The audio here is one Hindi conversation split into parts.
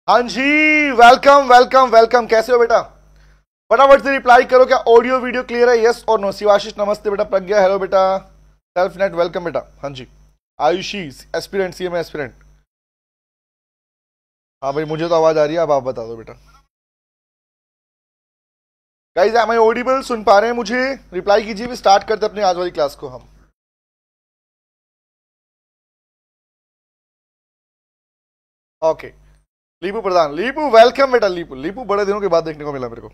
हाँ जी, वेलकम वेलकम वेलकम। कैसे हो बेटा? फटाफट से रिप्लाई करो, क्या ऑडियो वीडियो क्लियर है? यस और नो। शिवाशीष नमस्ते बेटा। प्रज्ञा हेलो बेटा। सेल्फ नेट वेलकम बेटा। हाँ जी। Ayushi aspirant, CMA aspirant. हाँ भाई, मुझे तो आवाज आ रही है, अब आप बता दो बेटा। Guys am I audible? सुन पा रहे हैं मुझे? रिप्लाई कीजिए, भी स्टार्ट करते अपनी आज वाली क्लास को हम। ओके। लीपू प्रधान, लीपू वेलकम बेटा। लीपू लीपू बड़े दिनों के बाद देखने को मिला मेरे को।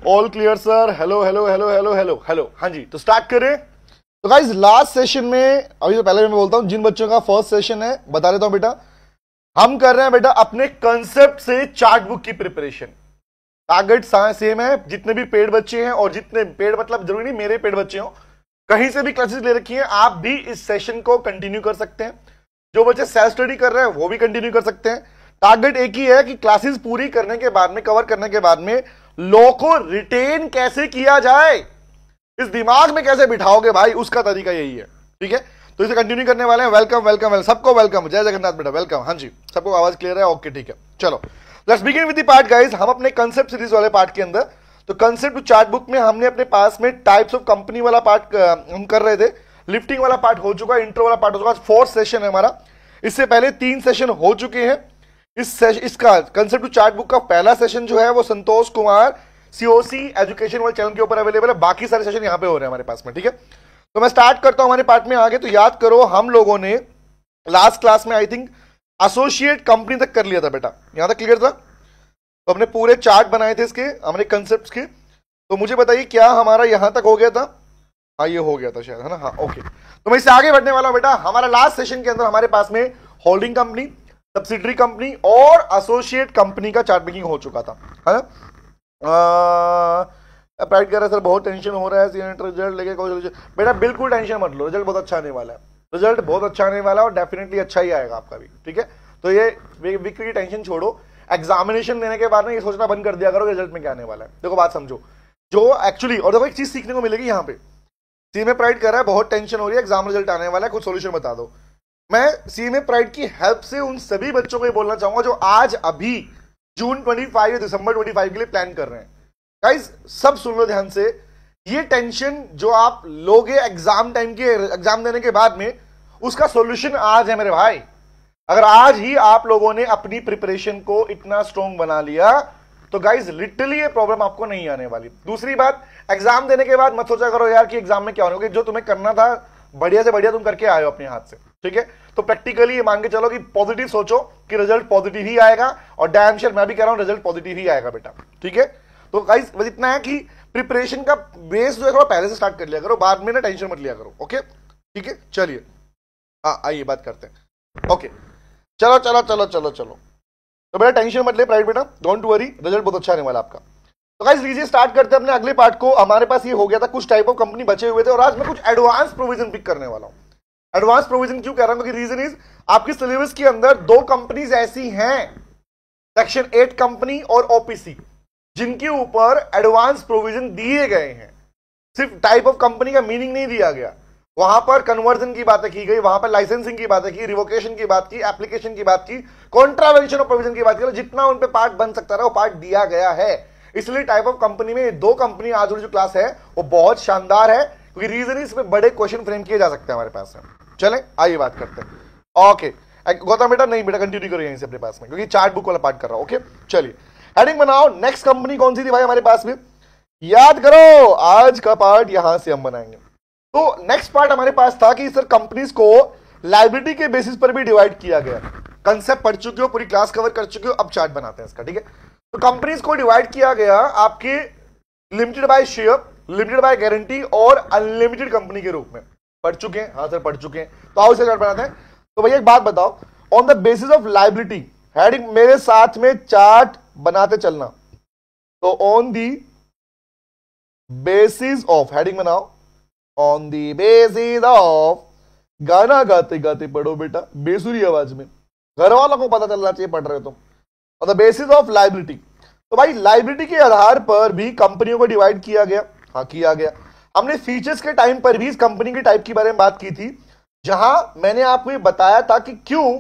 All clear sir. Hello hello hello hello hello hello. हाँ जी, तो स्टार्ट करें। तो गाइस लास्ट सेशन में, अभी तो पहले मैं बोलता हूं, जिन बच्चों का फर्स्ट सेशन है बता देता हूं बेटा, हम कर रहे हैं बेटा अपने कंसेप्ट से चार्ट बुक की प्रिपरेशन। टारगेट सेम है, जितने भी पेड बच्चे हैं, और जितने पेड मतलब जरूरी नहीं मेरे पेड बच्चे हो, कहीं से भी क्लासेस ले रखी हैं, आप भी इस सेशन को कंटिन्यू कर सकते हैं। जो बच्चे सेल्फ स्टडी कर रहे हैं वो भी कंटिन्यू कर सकते हैं। टारगेट एक ही है कि क्लासेस पूरी करने के बाद में, कवर करने के बाद में, लॉ को रिटेन कैसे किया जाए, इस दिमाग में कैसे बिठाओगे भाई, उसका तरीका यही है। ठीक है, तो इसे कंटिन्यू करने वाले हैं। वेलकम वेलकम वेलकम, सबको वेलकम। जय जगन्नाथ बेटा, वेलकम। हाँ जी, सबको आवाज क्लियर है? ओके ठीक है, चलो let's begin with the part guys. हम अपने कंसेप्ट सीरीज वाले पार्ट के अंदर, तो कंसेप्ट टू चार्ट बुक में हमने अपने पास में टाइप्स ऑफ कंपनी वाला पार्ट हम कर रहे थे। लिफ्टिंग वाला पार्ट हो चुका, इंट्रो वाला पार्ट हो चुका, फोर्थ सेशन है हमारा। इससे पहले 3 सेशन हो चुके हैं। इसका कंसेप्ट टू चार्ट बुक का पहला सेशन जो है वो संतोष कुमार सीओसी एजुकेशन वाले चैनल के ऊपर अवेलेबल है। बाकी सारे सेशन यहां पे हो रहे हैं हमारे पास में। ठीक है, तो मैं स्टार्ट करता हूं हमारे पार्ट में आगे। तो याद करो, हम लोगों ने लास्ट क्लास में आई थिंक एसोसिएट कंपनी तक कर लिया था बेटा, यहां तक क्लियर था। तो हमने पूरे चार्ट बनाए थे इसके, हमने कंसेप्ट के। तो मुझे बताइए क्या हमारा यहां तक हो गया था? हाँ ये हो गया था शायद, है ना? हाँ ओके। तो मैं इससे आगे बढ़ने वाला हूं बेटा। हमारा लास्ट सेशन के अंदर हमारे पास में होल्डिंग कंपनी, सब्सिडरी कंपनी और एसोसिएट कंपनी का चार्ट मेकिंग हो चुका था, है ना? प्राइड कर रहा है सर, बहुत टेंशन हो रहा है रिजल्ट लेके। कोई बेटा बिल्कुल टेंशन मत लो, रिजल्ट बहुत अच्छा आने वाला है। रिजल्ट बहुत अच्छा आने वाला है और डेफिनेटली अच्छा ही आएगा आपका भी। ठीक है, तो ये वीक की टेंशन छोड़ो। एग्जामिनेशन देने के बाद में ये सोचना बंद कर दिया करो रिजल्ट में क्या आने वाला है। देखो बात समझो, जो एक्चुअली, और देखो एक चीज सीखने को मिलेगी यहाँ पे। सीएमए प्राइड कर रहा है बहुत टेंशन हो रही है, एग्जाम रिजल्ट आने वाला है, कुछ सॉल्यूशन बता दो। मैं सीएमए प्राइड की हेल्प से उन सभी बच्चों को ये बोलना चाहूंगा जो आज अभी जून 25 या दिसंबर 25 के लिए प्लान कर रहे हैं। गाइस सब सुन लो ध्यान से, ये टेंशन जो आप लोगे एग्जाम टाइम के, एग्जाम देने के बाद में, उसका सॉल्यूशन आज है मेरे भाई। अगर आज ही आप लोगों ने अपनी प्रिपरेशन को इतना स्ट्रॉन्ग बना लिया तो गाइस लिटरली ये प्रॉब्लम आपको नहीं आने वाली। दूसरी बात, एग्जाम देने के बाद मत सोचा करो यार कि एग्जाम में क्या होने, जो तुम्हें करना था बढ़िया से बढ़िया तुम करके आए हो अपने हाथ से। ठीक है, तो प्रैक्टिकली ये मान के चलो कि पॉजिटिव सोचो कि रिजल्ट पॉजिटिव ही आएगा, और डैम श्योर मैं भी कह रहा हूं रिजल्ट पॉजिटिव ही आएगा बेटा। ठीक है, तो गाइस बस इतना है कि प्रिपरेशन का बेस जो है थोड़ा पहले से स्टार्ट कर लिया करो, बाद में ना टेंशन मत लिया करो। ओके ठीक है, चलिए हाँ आइए बात करते हैं। ओके चलो चलो चलो चलो चलो, तो बेटा टेंशन मत ले प्राइड बेटा, डोंट वरी, रिजल्ट बहुत अच्छा आने वाला आपका। तो गाइस लीजिए स्टार्ट करते हैं अपने अगले पार्ट को। हमारे पास ये हो गया था, कुछ टाइप ऑफ कंपनी बचे हुए थे, और आज मैं कुछ एडवांस प्रोविजन पिक करने वाला हूं। एडवांस प्रोविजन क्यों कह रहा हूं? क्योंकि रीजन इज, आपकी सिलेबस के अंदर 2 कंपनीज ऐसी हैं, सेक्शन 8 कंपनी और ओपीसी, जिनके ऊपर एडवांस प्रोविजन दिए गए हैं। सिर्फ टाइप ऑफ कंपनी का मीनिंग नहीं दिया गया, वहां पर कन्वर्जन की बातें की गई, वहां पर लाइसेंसिंग की बातें की, रिवोकेशन की बात की, एप्लीकेशन की बात की, कॉन्ट्रावेंशन ऑफ प्रोविजन की बात की, जितना उन पे पार्ट बन सकता है वो पार्ट दिया गया है। इसलिए टाइप ऑफ कंपनी में 2 कंपनी आज वाली जो क्लास है वो बहुत शानदार है, क्योंकि रीजन इसमें बड़े क्वेश्चन फ्रेम किए जा सकते हैं हमारे पास में। चले आइए बात करते हैं। ओके गौतम बेटा, नहीं बेटा कंटिन्यू करो यहीं से अपने पास में, क्योंकि चार्ट बुक वाला पार्ट कर रहा हूं। ओके चलिए हेडिंग बनाओ। नेक्स्ट कंपनी कौन सी थी भाई हमारे पास में? याद करो, आज का पार्ट यहां से हम बनाएंगे। तो नेक्स्ट पार्ट हमारे पास था कि सर कंपनीज को लायबिलिटी के बेसिस पर भी डिवाइड किया गया। कंसेप्ट पढ़ चुके हो, पूरी क्लास कवर कर चुके हो, अब चार्ट बनाते हैं इसका। ठीक है, तो कंपनीज को डिवाइड किया गया आपके limited by share, limited by guarantee और अनलिमिटेड कंपनी के रूप में। पढ़ चुके हैं? हाँ सर पढ़ चुके हैं। तो आओ इसे चार्ट बनाते हैं। तो भैया एक बात बताओ, on the basis of liability, heading मेरे साथ में चार्ट बनाते चलना। तो on the basis of, heading बनाओ, ऑन दी बेसिस ऑफ, गाना गाते गाते पढ़ो बेटा, बेसुरी आवाज में, घर वालों को पता चलना चाहिए पढ़ रहे हो तुम। On the basis of liability, तो भाई लायबिलिटी के आधार पर भी कंपनियों को डिवाइड किया गया। हाँ किया गया। हमने फीचर्स के टाइम पर भी इस कंपनी के टाइप के बारे में बात की थी, जहां मैंने आपको ये बताया था कि क्यों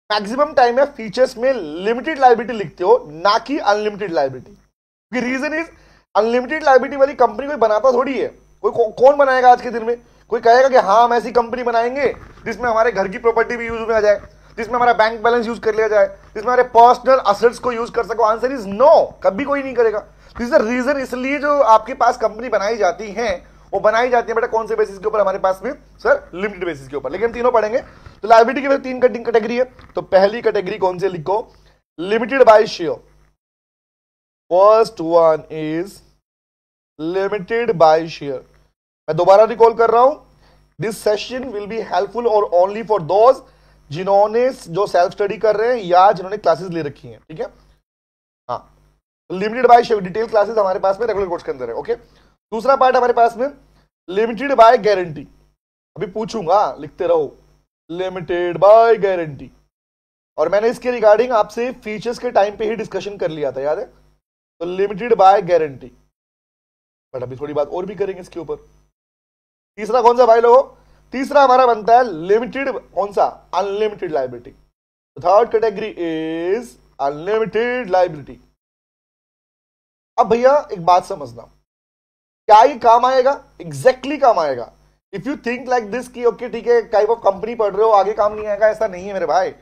मैक्सिमम टाइम है फीचर्स में लिमिटेड लायबिलिटी लिखते हो, ना कि unlimited liability. Reason is unlimited liability वाली कंपनी कोई बनाता थोड़ी है। कौन बनाएगा आज के दिन में? कोई कहेगा कि हाँ हम ऐसी कंपनी बनाएंगे जिसमें हमारे घर की प्रॉपर्टी भी यूज में आ जाए, जिसमें हमारा बैंक बैलेंस यूज कर लिया जाए, जिसमें हमारे पर्सनल असेट्स को यूज कर सको? आंसर इज नो, कभी कोई नहीं करेगा। This is the reason. इसलिए जो आपके पास कंपनी बनाई जाती है वो बनाई जाती है बेटा कौन से बेसिस के ऊपर? हमारे पास में सर लिमिटेड बेसिस के ऊपर। लेकिन हम तीनों पढ़ेंगे। तो लायबिलिटी की तीन कैटेगरी है। तो पहली कैटेगरी कौन से लिखो? Limited by share. First one is limited by share. मैं दोबारा रिकॉल कर रहा हूं, this session will be helpful और ओनली फॉर दोज जिन्होंने जो सेल्फ स्टडी कर रहे हैं या जिन्होंने क्लासेस ले रखी हैं, ठीक है? हाँ, limited by share detail classes हमारे पास में रेगुलर कोर्स के अंदर है। ओके, दूसरा पार्ट हमारे पास में लिमिटेड बाय गारंटी। अभी पूछूंगा, लिखते रहो, लिमिटेड बाय गारंटी। और मैंने इसके रिगार्डिंग आपसे फीचर्स के टाइम पे ही डिस्कशन कर लिया था, याद है? तो लिमिटेड बाय गारंटी, बट अभी थोड़ी बात और भी करेंगे इसके ऊपर। तीसरा कौन सा भाई लोगों? तीसरा हमारा बनता है लिमिटेड, कौन सा? Unlimited liability. Third category is unlimited liability. अब भैया एक बात समझना, क्या ये काम आएगा? एग्जैक्टली काम आएगा। If you think like this कि ओके ठीक है टाइप ऑफ कंपनी पढ़ रहे हो आगे काम नहीं आएगा, ऐसा नहीं है मेरे भाई।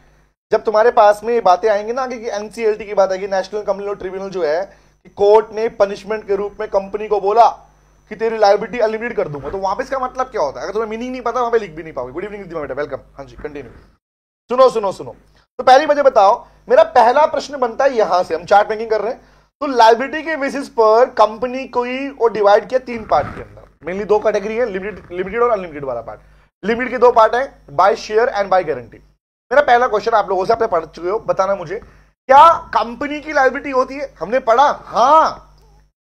जब तुम्हारे पास में ये बातें आएंगी ना आगे की एनसीएलटी की बात आएगी, नेशनल कंपनी लॉ ट्रिब्यूनल जो है, कि कोर्ट ने पनिशमेंट के रूप में कंपनी को बोला कि तेरी लायबिलिटी अनलिमिटेड कर दूंगा, तो वहां पे इसका मतलब क्या होता है? अगर तुम्हें मीनिंग नहीं पता वहां पे लिख भी नहीं पाओगे। गुड इवनिंग दीदी बेटा, वेलकम। हाँ जी, कंटिन्यू। सुनो सुनो सुनो, तो पहली मुझे बताओ, मेरा पहला प्रश्न बनता है यहां से, हम चार्ट मेकिंग कर रहे हैं। तो लायबिलिटी के बेसिस पर कंपनी को ही और डिवाइड किया तीन पार्ट के अंदर। मेनली दो कैटेगरी है, लिमिटेड और अनलिमिटेड वाला पार्ट। लिमिटेड के दो पार्ट है, by share and by guarantee. मेरा पहला क्वेश्चन आप लोगों से, आपने पढ़ चुके हो, बताना मुझे, क्या कंपनी की लायबिलिटी होती है? हमने पढ़ा, हाँ।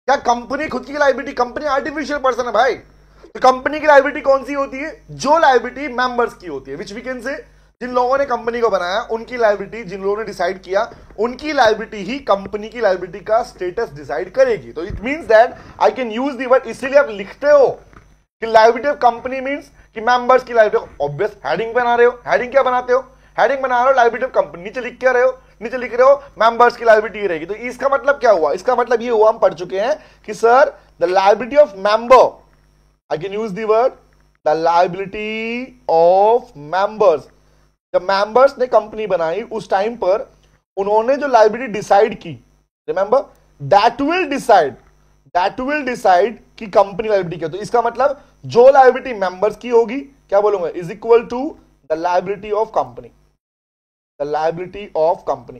क्या कंपनी खुद की लायबिलिटी? कंपनी आर्टिफिशियल पर्सन है भाई। तो कंपनी की लायबिलिटी कौन सी होती है? जो लायबिलिटी मेंबर्स की होती है, विच वी कैन से जिन लोगों ने कंपनी को बनाया उनकी लायबिलिटी, जिन लोगों ने डिसाइड किया उनकी लायबिलिटी ही कंपनी की लायबिलिटी का स्टेटस डिसाइड करेगी। तो it means that I can use the word, इसीलिए आप लिखते हो कि लायबिलिटी ऑफ कंपनी मींस कि मेंबर्स की लायबिलिटी। ऑब्वियस हेडिंग बना रहे हो, हेडिंग क्या बनाते हो? हेडिंग बना रहे हो लायबिलिटी ऑफ कंपनी, नीचे लिख क्या रहे हो? नीचे लिख रहे हो मेंबर्स की लायबिलिटी रहेगी। तो इसका मतलब क्या हुआ? इसका मतलब ये हुआ, हम पढ़ चुके हैं कि sir the liability of member, I can use the word the liability of members. जब मेंबर्स ने कंपनी बनाई उस टाइम पर उन्होंने जो लायबिलिटी डिसाइड की, रिमेंबर, दैट विल डिसाइड कि कंपनी लायबिलिटी क्या। तो इसका मतलब जो लायबिलिटी मेंबर्स की होगी, क्या बोलूंगा, is equal to the liability of company. The liability of company,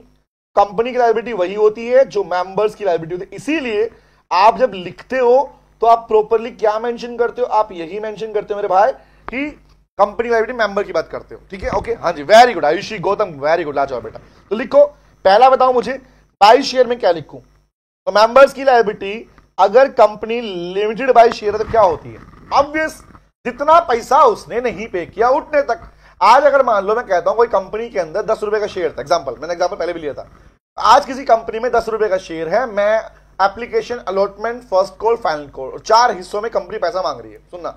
company की लायबिलिटी वही होती है जो मेंबर्स की लायबिलिटी होती है। इसीलिए आप जब लिखते हो तो आप प्रॉपरली क्या मेंशन करते हो? आप यही मेंशन करते हो मेरे भाई कि कंपनी लायबिलिटी मेंबर की बात करते हो, ठीक है? ओके, हाँ जी, very good Ayushi, Gautam, very good, ला जाओ बेटा। तो लिखो, पहला बताओ मुझे बाय शेयर में क्या लिखूं? तो मेंबर्स की लायबिलिटी अगर कंपनी लिमिटेड बाय शेयर है तो क्या होती है? ऑब्वियस, जितना पैसा उसने नहीं पे किया उतने तक। आज अगर मान लो मैं कहता हूं कोई कंपनी के अंदर 10 रुपए का शेयर था, एग्जांपल, मैंने एग्जांपल पहले भी लिया था। आज किसी कंपनी में 10 रुपए का शेयर है, मैं application, allotment, first call, final call, और 4 हिस्सों में कंपनी पैसा मांग रही है। सुनना,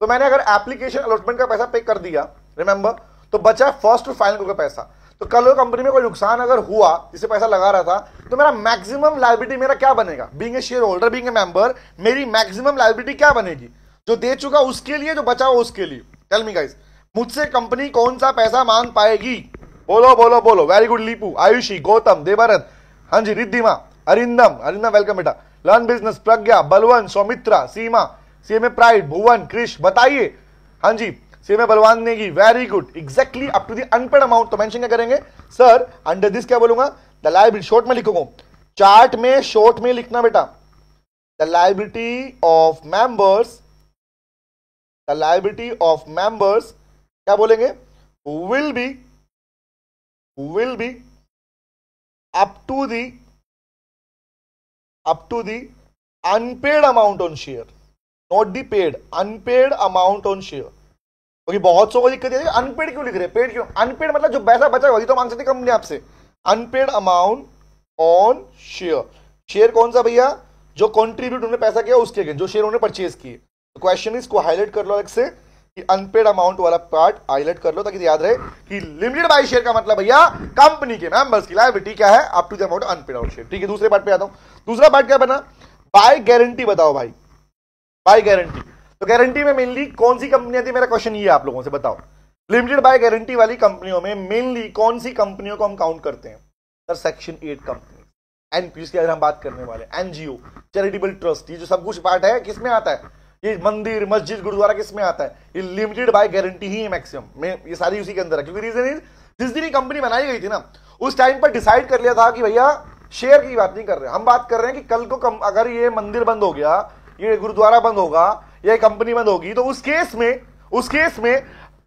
तो मैंने अगर एप्लीकेशन अलॉटमेंट का पैसा पे कर दिया, रिमेंबर, तो बचा फर्स्ट और फाइनल कॉल का पैसा। तो कल कंपनी में कोई नुकसान अगर हुआ, जिसे पैसा लगा रहा था, तो मेरा मैक्सिमम लायबिलिटी मेरा क्या बनेगा? Being a share holder, being a member, मेरी मैक्सिमम लायबिलिटी क्या बनेगी? जो दे चुका उसके लिए, जो बचा हुआ उसके लिए। टेल मी गाइस, मुझसे कंपनी कौन सा पैसा मांग पाएगी? बोलो बोलो बोलो। वेरी गुड लीपू, आयुषी, गौतम, देवरत, हाँ जी, रिद्धिमा, अरिंदम, वेलकम बेटा, learn business, Pragya, Balwan, Saumitra, Seema, CMA pride, Bhuvan, Krish, बताइए। हाँ जी, CMA Balwan Negi, very good, exactly up to the unpaid amount. तो मेंशन क्या करेंगे सर? अंडर दिस क्या बोलूंगा? द लायबिलिटी, शॉर्ट में लिखूंगा, चार्ट में शॉर्ट में लिखना बेटा, the liability of members, the liability of members क्या बोलेंगे? Will be up to the unpaid amount on share, not the paid, unpaid amount on share. क्योंकि बहुत सौ को दिक्कत है, अनपेड क्यों लिख रहे हैं? पेड क्यों? अनपेड मतलब जो पैसा बचा वही तो मांग सकती कंपनी आपसे। Unpaid amount on share, share कौन सा भैया? जो कॉन्ट्रीब्यूट उन्होंने पैसा किया उसके अगेंस्ट, जो शेयर उन्होंने परचेज किए। तो क्वेश्चन इसको हाईलाइट कर लो अलग से कि अनपेड अमाउंट वाला पार्ट हाईलाइट कर लो ताकि याद रहे कि लिमिटेड बाय शेयर का मतलब भैया कंपनी के मेंबर्स की लायबिलिटी क्या है, up to the amount unpaid out share. ठीक है, दूसरे पार्ट पे आता हूं। दूसरा पार्ट क्या बना, बाय गारंटी बताओ भाई, बाय गारंटी। तो गारंटी में मेनली कौन सी कंपनी आती है, मेरा क्वेश्चन ये है आप लोगों से, बताओ लिमिटेड बाय गारंटी वाली कंपनियों में मेनली कौन सी कंपनियों को हम काउंट करते हैं? सर सेक्शन 8 कंपनी, एनपीएस की अगर हम बात करने वाले, एनजीओ, चैरिटेबल ट्रस्ट, ये जो सब कुछ पार्ट है किसमें आता है? ये मंदिर, मस्जिद, गुरुद्वारा किसमें आता है? ये लिमिटेड बाय गारंटी ही है मैक्सिमम में, ये सारी उसी के अंदर है। क्योंकि रीजन इज जिस दिन ये कंपनी बनाई गई थी ना, उस टाइम पर डिसाइड कर लिया था कि भैया शेयर की बात नहीं कर रहे, हम बात कर रहे हैं कि कल को अगर ये मंदिर बंद हो गया, ये गुरुद्वारा बंद होगा, ये कंपनी बंद होगी, तो उस केस में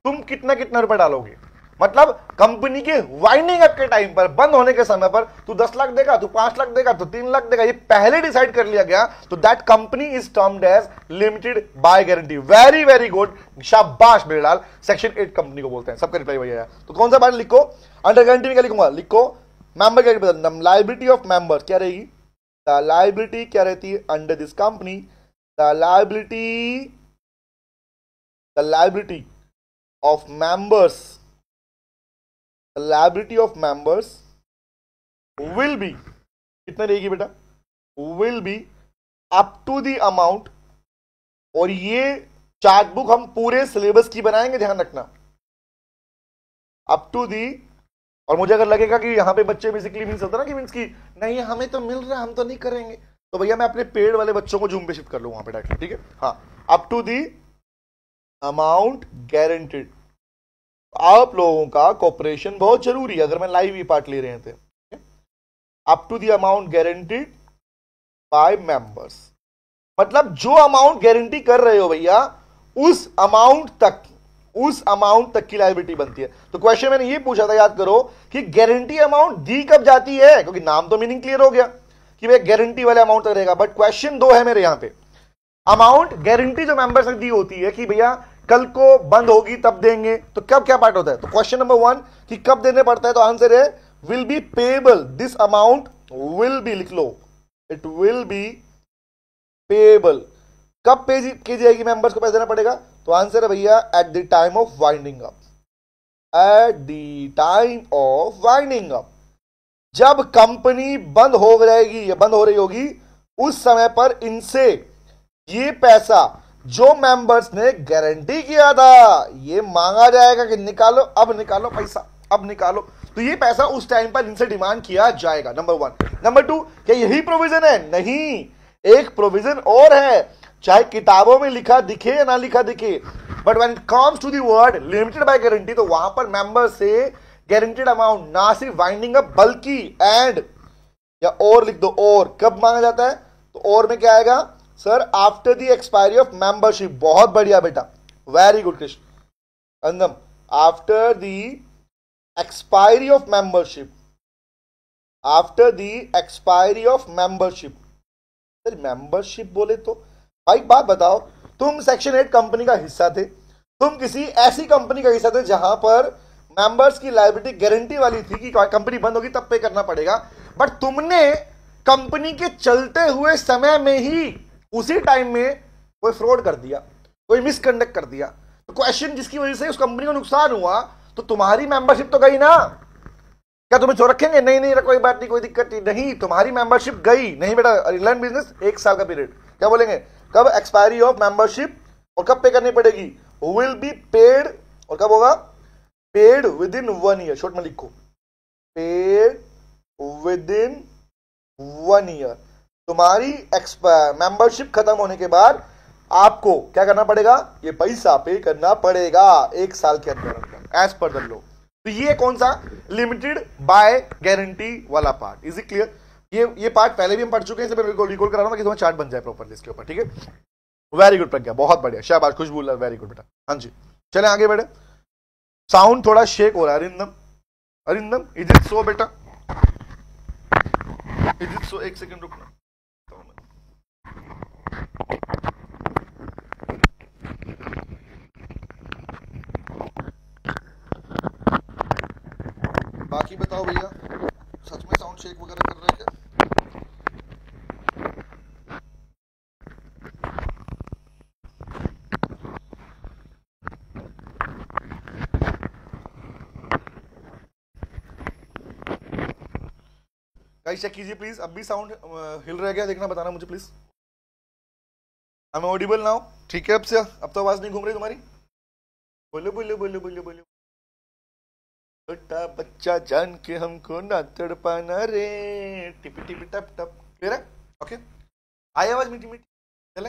तुम कितना कितना रुपए डालोगे? मतलब कंपनी के वाइंडिंग अप के टाइम पर, बंद होने के समय पर तू 10 लाख देगा, तू 5 लाख देगा, तू 3 लाख देगा, ये पहले डिसाइड कर लिया गया। तो that company is termed as limited by guarantee. Very very good, शाबाश मेरे लाल, सेक्शन 8 कंपनी को बोलते हैं। सबका रिप्लाई भैया। तो कौन सा बात लिखो, अंडर गारंटी में क्या लिखूंगा? लिखो member guarantee, liability of members क्या रहेगी? द लायबिलिटी क्या रहती है under this company? The liability of members, the liability of members will be, कितने रहेगी बेटा? will be up to the amount, और ये चार्ट बुक हम पूरे सिलेबस की बनाएंगे, ध्यान रखना, अप टू दी। और मुझे अगर लगेगा कि यहां पे बच्चे बेसिकली मीन्स होता ना कि मीन्स की नहीं हमें तो मिल रहा है, हम तो नहीं करेंगे, तो भैया मैं अपने पेड वाले बच्चों को जूम पे शिफ्ट कर लूं वहां पे डायरेक्ट। ठीक है, हाँ, up to the amount guaranteed. आप लोगों का कॉपरेशन बहुत जरूरी है अगर मैं लाइव ही पार्ट ले रहे थे। Up to the amount guaranteed by members, मतलब जो अमाउंट गारंटी कर रहे हो भैया उस अमाउंट तक की लायबिलिटी बनती है। तो क्वेश्चन मैंने ये पूछा था, याद करो, कि गारंटी अमाउंट दी कब जाती है, क्योंकि नाम तो मीनिंग क्लियर हो गया कि भाई गारंटी वाले अमाउंट तक रहेगा। बट क्वेश्चन 2 है मेरे यहां पे, अमाउंट गारंटी जो मेंबर्स ने दी होती है कि भैया कल को बंद होगी तब देंगे, तो कब क्या पार्ट होता है? तो क्वेश्चन नंबर 1 कि कब देने पड़ता है, तो आंसर है will be payable, this amount will be, लिख लो, इट विल बी पेएबल। कब पे की जाएगी मेंबर्स को पैसा देना पड़ेगा? तो आंसर है भैया at the time of winding up, at the time of winding up, जब कंपनी बंद हो जाएगी या बंद हो रही होगी उस समय पर इनसे ये पैसा जो मेंबर्स ने गारंटी किया था ये मांगा जाएगा कि निकालो, अब निकालो पैसा, अब निकालो। तो ये पैसा उस टाइम पर इनसे डिमांड किया जाएगा, नंबर 1। नंबर 2, क्या यही प्रोविजन है? नहीं, एक प्रोविजन और है, चाहे किताबों में लिखा दिखे या ना लिखा दिखे, but when it comes to the word limited by guarantee, तो वहां पर मेंबर से गारंटेड अमाउंट ना सिर्फ वाइंडिंग अप बल्कि एंड या और लिख दो, और कब मांगा जाता है? तो और में क्या आएगा sir? After the expiry of membership. बहुत बढ़िया बेटा, वेरी गुड कृष्ण अंदम, after the expiry of membership, after the expiry of membership. Sir membership बोले तो भाई बात बताओ, तुम सेक्शन 8 कंपनी का हिस्सा थे, तुम किसी ऐसी कंपनी का हिस्सा थे जहां पर मेंबर्स की लायबिलिटी गारंटी वाली थी कि कंपनी बंद होगी तब पे करना पड़ेगा, बट तुमने कंपनी के चलते हुए समय में ही उसी टाइम में कोई फ्रॉड कर दिया, कोई मिसकंडक्ट कर दिया, तो क्वेश्चन जिसकी वजह से उस कंपनी को नुकसान हुआ, तो तुम्हारी मेंबरशिप तो गई ना। क्या तुम्हें छोड़ रखेंगे? नहीं नहीं, कोई बात नहीं, कोई दिक्कत नहीं, तुम्हारी मेंबरशिप गई नहीं बेटा। रिलायंस बिजनेस 1 साल का पीरियड, क्या बोलेंगे, कब एक्सपायरी ऑफ मेंबरशिप और कब पे करनी पड़ेगी? विल बी पेड, और कब होगा? Paid with in 1 year. Short में लिखो, पेड विद इन 1 ईयर। तुम्हारी मेंबरशिप खत्म होने के बाद आपको क्या करना पड़ेगा? ये पैसा पे करना पड़ेगा 1 साल के अंदर एज पर द लॉ। तो ये कौन सा? लिमिटेड बाय गारंटी वाला पार्ट। Is it clear? ये पार्ट पहले भी हम पढ़ चुके हैं, इसलिए मैं रिकॉल करा रहा हूं कि तुम्हारा चार्ट बन जाए प्रॉपरली इसके ऊपर। ठीक है, वेरी गुड प्रज्ञा, बहुत बढ़िया, शाबाश, खुशबू, वेरी गुड बेटा। हाँ जी, चले आगे बढ़े। साउंड थोड़ा शेक हो रहा है Arindam, Arindam is it so बेटा? Is it so? 1 सेकंड रुकना। बाकी बताओ भैया, सच में साउंड शेक वगैरह कर रहे हैं क्या? गाइस चेक कीजिए प्लीज, अब भी साउंड हिल रह गया देखना, बताना मुझे please. I am audible now? ठीक है, अब तो आवाज नहीं घूम रही तुम्हारी। बोलो बोलो बोलो बोलो बोलो। छोटा बच्चा जान के हमको ना तड़पाना रे, टिपी टिपी टप टप। क्लियर है? ओके, आई आवाज मीठी मीठी चले?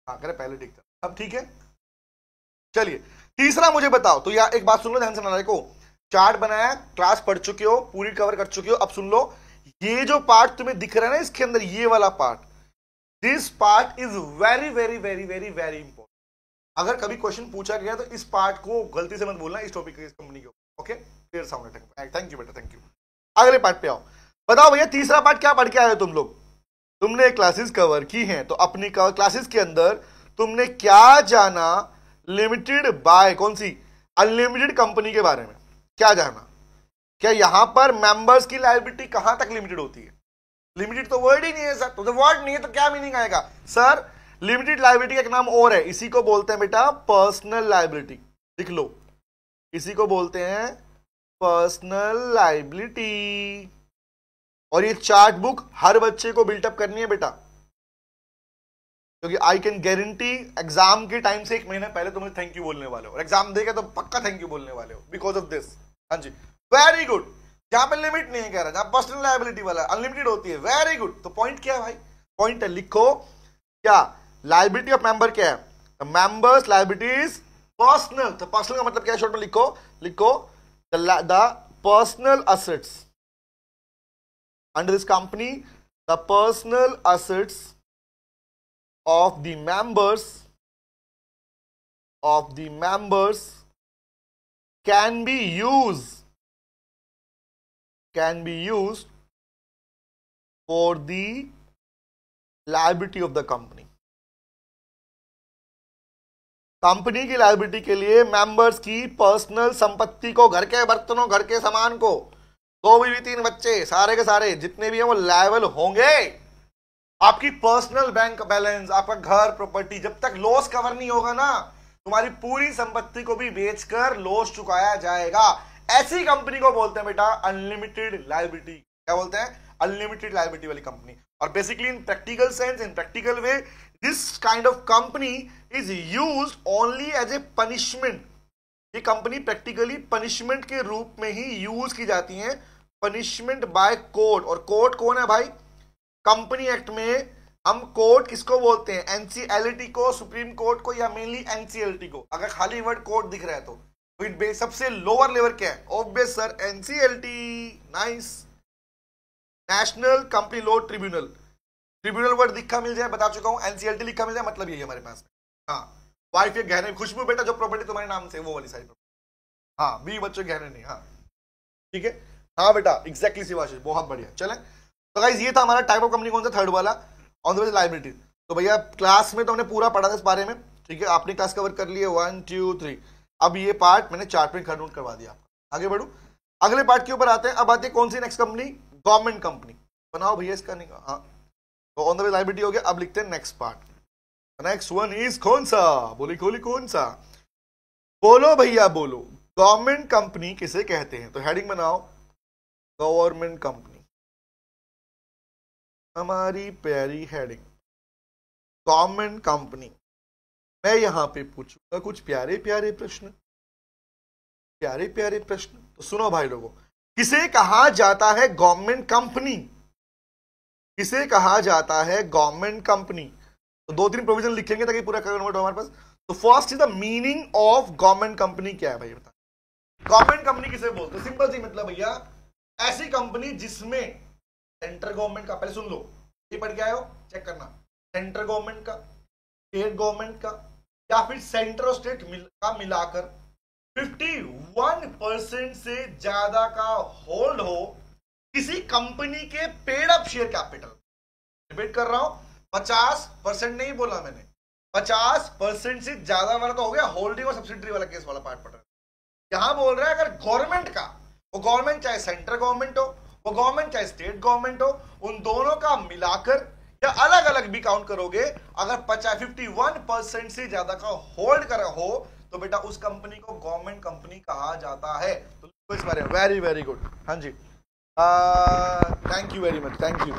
हाँ करे, पहले ठीक था, अब ठीक है। चलिए तीसरा मुझे बताओ, तो यार एक बात सुन लो ध्यान से, देखो चार्ट बनाया, क्लास पढ़ चुके हो, पूरी कवर कर चुके हो, अब सुन लो, ये जो पार्ट तुम्हें दिख रहा है ना इसके अंदर, ये वाला part, this part is very very very very very important. अगर कभी क्वेश्चन पूछा गया तो इस पार्ट को गलती से मत बोलना, इस टॉपिक इस कंपनी के ऊपर। ओके, क्लियर साउंड है? थैंक यू बेटा, थैंक यू। अगले पार्ट पे आओ, बताओ भैया तीसरा पार्ट क्या पढ़ के आए हो तुम लोग? तुमने क्लासेस कवर की हैं, तो अपनी क्लासेस के अंदर तुमने क्या जाना लिमिटेड बाय कौन सी? अनलिमिटेड कंपनी के बारे में क्या जाना? क्या यहां पर मेंबर्स की लायबिलिटी कहां तक लिमिटेड होती है? लिमिटेड तो वर्ड ही नहीं है सर, तो वर्ड नहीं है तो क्या मीनिंग आएगा सर? लिमिटेड लायबिलिटी का एक नाम और है, इसी को बोलते हैं बेटा पर्सनल लायबिलिटी। लिख लो, इसी को बोलते हैं पर्सनल लायबिलिटी। और ये चार्ट बुक हर बच्चे को बिल्टअप करनी है बेटा, क्योंकि आई कैन गारंटी एग्जाम के टाइम से एक महीने पहले तुम्हें थैंक यू बोलने वाले हो, और एग्जाम देगा तो पक्का थैंक यू बोलने वाले हो बिकॉज ऑफ दिस। हाँ जी, वेरी गुड। जहां पे लिमिट नहीं है कह रहा, जहां पर्सनल लायबिलिटी वाला अनलिमिटेड होती है, वेरी गुड। तो पॉइंट क्या है भाई? पॉइंट है, लिखो क्या लायबिलिटी ऑफ मेंबर क्या है? Members liability is personal. तो पर्सनल का मतलब क्या है? शॉर्ट में लिखो, लिखो the personal assets under this company, the personal assets of the members can be used for the liability of the company. Company की लायबिलिटी के लिए मेंबर्स की पर्सनल संपत्ति को, घर के बर्तनों, घर के सामान को, 2 बीवी 3 बच्चे, सारे के सारे जितने भी हैं वो लायबल होंगे। आपकी पर्सनल बैंक बैलेंस, आपका घर, प्रॉपर्टी, जब तक लॉस कवर नहीं होगा ना, तुम्हारी पूरी संपत्ति को भी बेचकर लॉस चुकाया जाएगा। ऐसी कंपनी को बोलते हैं बेटा अनलिमिटेड लायबिलिटी। क्या बोलते हैं? अनलिमिटेड लायबिलिटी वाली कंपनी। और basically in practical sense, in practical way, this kind of company is used only as a punishment. ये कंपनी प्रैक्टिकली पनिशमेंट के रूप में ही यूज की जाती है, पनिशमेंट बाय कोर्ट। और कोर्ट कौन है भाई? कंपनी एक्ट में हम कोर्ट किसको बोलते हैं? एनसीएलटी को, सुप्रीम कोर्ट को, या मेनली एनसीएलटी को। अगर खाली वर्ड कोर्ट दिख रहा है तो सबसे लोअर लेवल क्या है? Obvious sir, NCLT. Nice, national company law tribunal. Tribunal word दिखा मिल जाए, बता चुका हूं, एनसीएलटी लिखा मिल जाए, मतलब यही हमारे पास। हाँ, वाइफ या गहने, खुशबू बेटा जो प्रॉपर्टी तुम्हारे नाम से वो वाली साइड। हाँ, 20 बच्चों गहने नहीं। हाँ ठीक है, हाँ बेटा एग्जैक्टली शिवाशिष, बहुत बढ़िया। चलें, तो गाइस ये था हमारा टाइप ऑफ कंपनी कौन सा? थर्ड वाला, ऑन द वे लायबिलिटी। तो भैया क्लास में तो हमने पूरा पढ़ा था इस बारे में, ठीक है, आपने क्लास कवर कर लिए 1 2 3। अब ये पार्ट मैंने चार्ट में नोट करवा दिया। आगे बढ़ू, अगले पार्ट के ऊपर आते हैं। अब आते हैं कौन सी नेक्स्ट कंपनी? Government company. बनाओ भैया इसका, नहीं हाँ, तो ऑन द वे लायबिलिटी हो गया। अब लिखते हैं next part. Next one is कौन सा? बोली खोली कौन सा? बोलो भैया बोलो, गवर्नमेंट कंपनी किसे कहते हैं? तो हेडिंग बनाओ, गवर्नमेंट कंपनी। हमारी प्यारी हेडिंग गवर्नमेंट कंपनी। मैं यहां पे पूछूंगा कुछ प्यारे प्यारे प्रश्न, प्यारे प्यारे प्रश्न। तो सुनो भाई लोगों, किसे कहा जाता है गवर्नमेंट कंपनी? किसे कहा जाता है गवर्नमेंट कंपनी? तो 2-3 प्रोविजन लिखेंगे ताकि पूरा कन्वर्ट हो हमारे पास। तो first is the meaning of government company. क्या है भाई बता? गवर्नमेंट कंपनी किसे बोलते हैं? सिंपल सी मतलब भैया ऐसी कंपनी जिसमें सेंट्रल गवर्नमेंट का, पहले सुन लो, ये पढ़ के आए हो, चेक करना, सेंट्रल गवर्नमेंट का, स्टेट गवर्नमेंट का, या फिर सेंटर और स्टेट का मिलाकर 51% से ज्यादा का होल्ड हो किसी कंपनी के paid up share capital. Repeat कर रहा हूं, 50% नहीं बोला मैंने, 50% से ज्यादा वाला तो हो गया होल्डिंग और सब्सिडरी वाला केस वाला पार्ट पड़ रहा है। यहां बोल रहा है अगर गवर्नमेंट का, वो गवर्नमेंट चाहे सेंट्रल गवर्नमेंट हो, वो गवर्नमेंट चाहे स्टेट गवर्नमेंट हो, उन दोनों का मिलाकर या अलग अलग भी काउंट करोगे, अगर 51% से ज्यादा का होल्ड करा हो तो बेटा उस कंपनी को गवर्नमेंट कंपनी कहा जाता है। तो इस बारे में वेरी वेरी गुड। हाँ जी, thank you very much, thank you,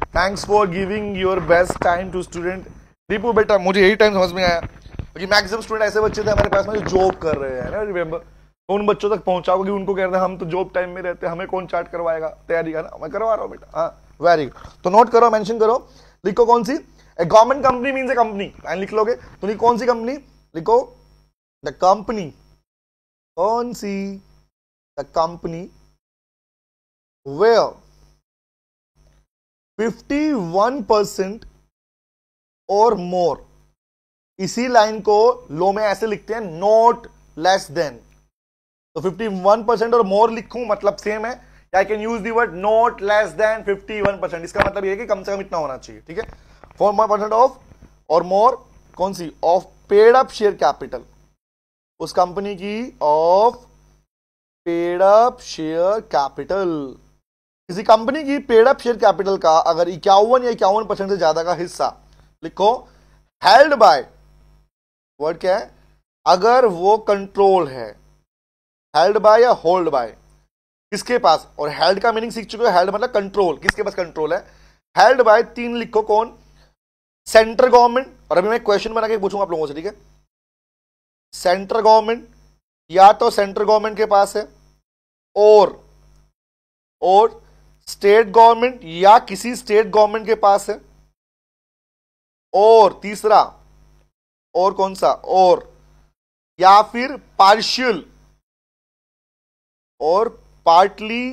thanks for giving your best time to student. दीपू बेटा मुझे यही टाइम समझ में आया क्योंकि मैक्सिमम स्टूडेंट ऐसे बच्चे थे हमारे पास में जो जॉब कर रहे हैं ना, रिमेंबर, तो उन बच्चों तक पहुंचाओगे, उनको कह रहे हैं हम तो जॉब टाइम में रहते हैं, हमें कौन चार्ट करवाएगा, तैयारी का ना मैं करवा रहा हूँ बेटा। हाँ वेरी गुड, तो नोट करो, मेंशन करो, लिखो कौन सी, ए गवर्नमेंट कंपनी मीन्स ए कंपनी, लाइन लिख लोगे तो नहीं, कौन सी कंपनी लिखो, द कंपनी, कौन सी, द कंपनी वेयर 51% और मोर, इसी लाइन को लो में ऐसे लिखते हैं, नॉट लेस देन, तो 51% और मोर लिखूं मतलब सेम है, आई can use the word not less then 51%, इसका मतलब ये है कि कम से कम इतना होना चाहिए, ठीक है। 4% ऑफ और मोर, कौन सी, of paid up share capital, उस कंपनी की of paid up share capital, किसी कंपनी की पेड अप शेयर कैपिटल का अगर 51 या 51% से ज्यादा का हिस्सा, लिखो हेल्ड बाय, वर्ड क्या है, अगर वो कंट्रोल है, हेल्ड बाय या होल्ड बाय, किसके पास, और हेल्ड का मीनिंग सीख चुके हो, हेल्ड मतलब कंट्रोल, किसके पास कंट्रोल है, हेल्ड बाय 3 लिखो, कौन, सेंट्रल गवर्नमेंट, और अभी मैं क्वेश्चन बना के पूछूंगा आप लोगों से, ठीक है, सेंट्रल गवर्नमेंट, या तो सेंट्रल गवर्नमेंट के पास है, और स्टेट गवर्नमेंट या किसी स्टेट गवर्नमेंट के पास है, और तीसरा, और कौन सा, और या फिर पार्शियल और पार्टली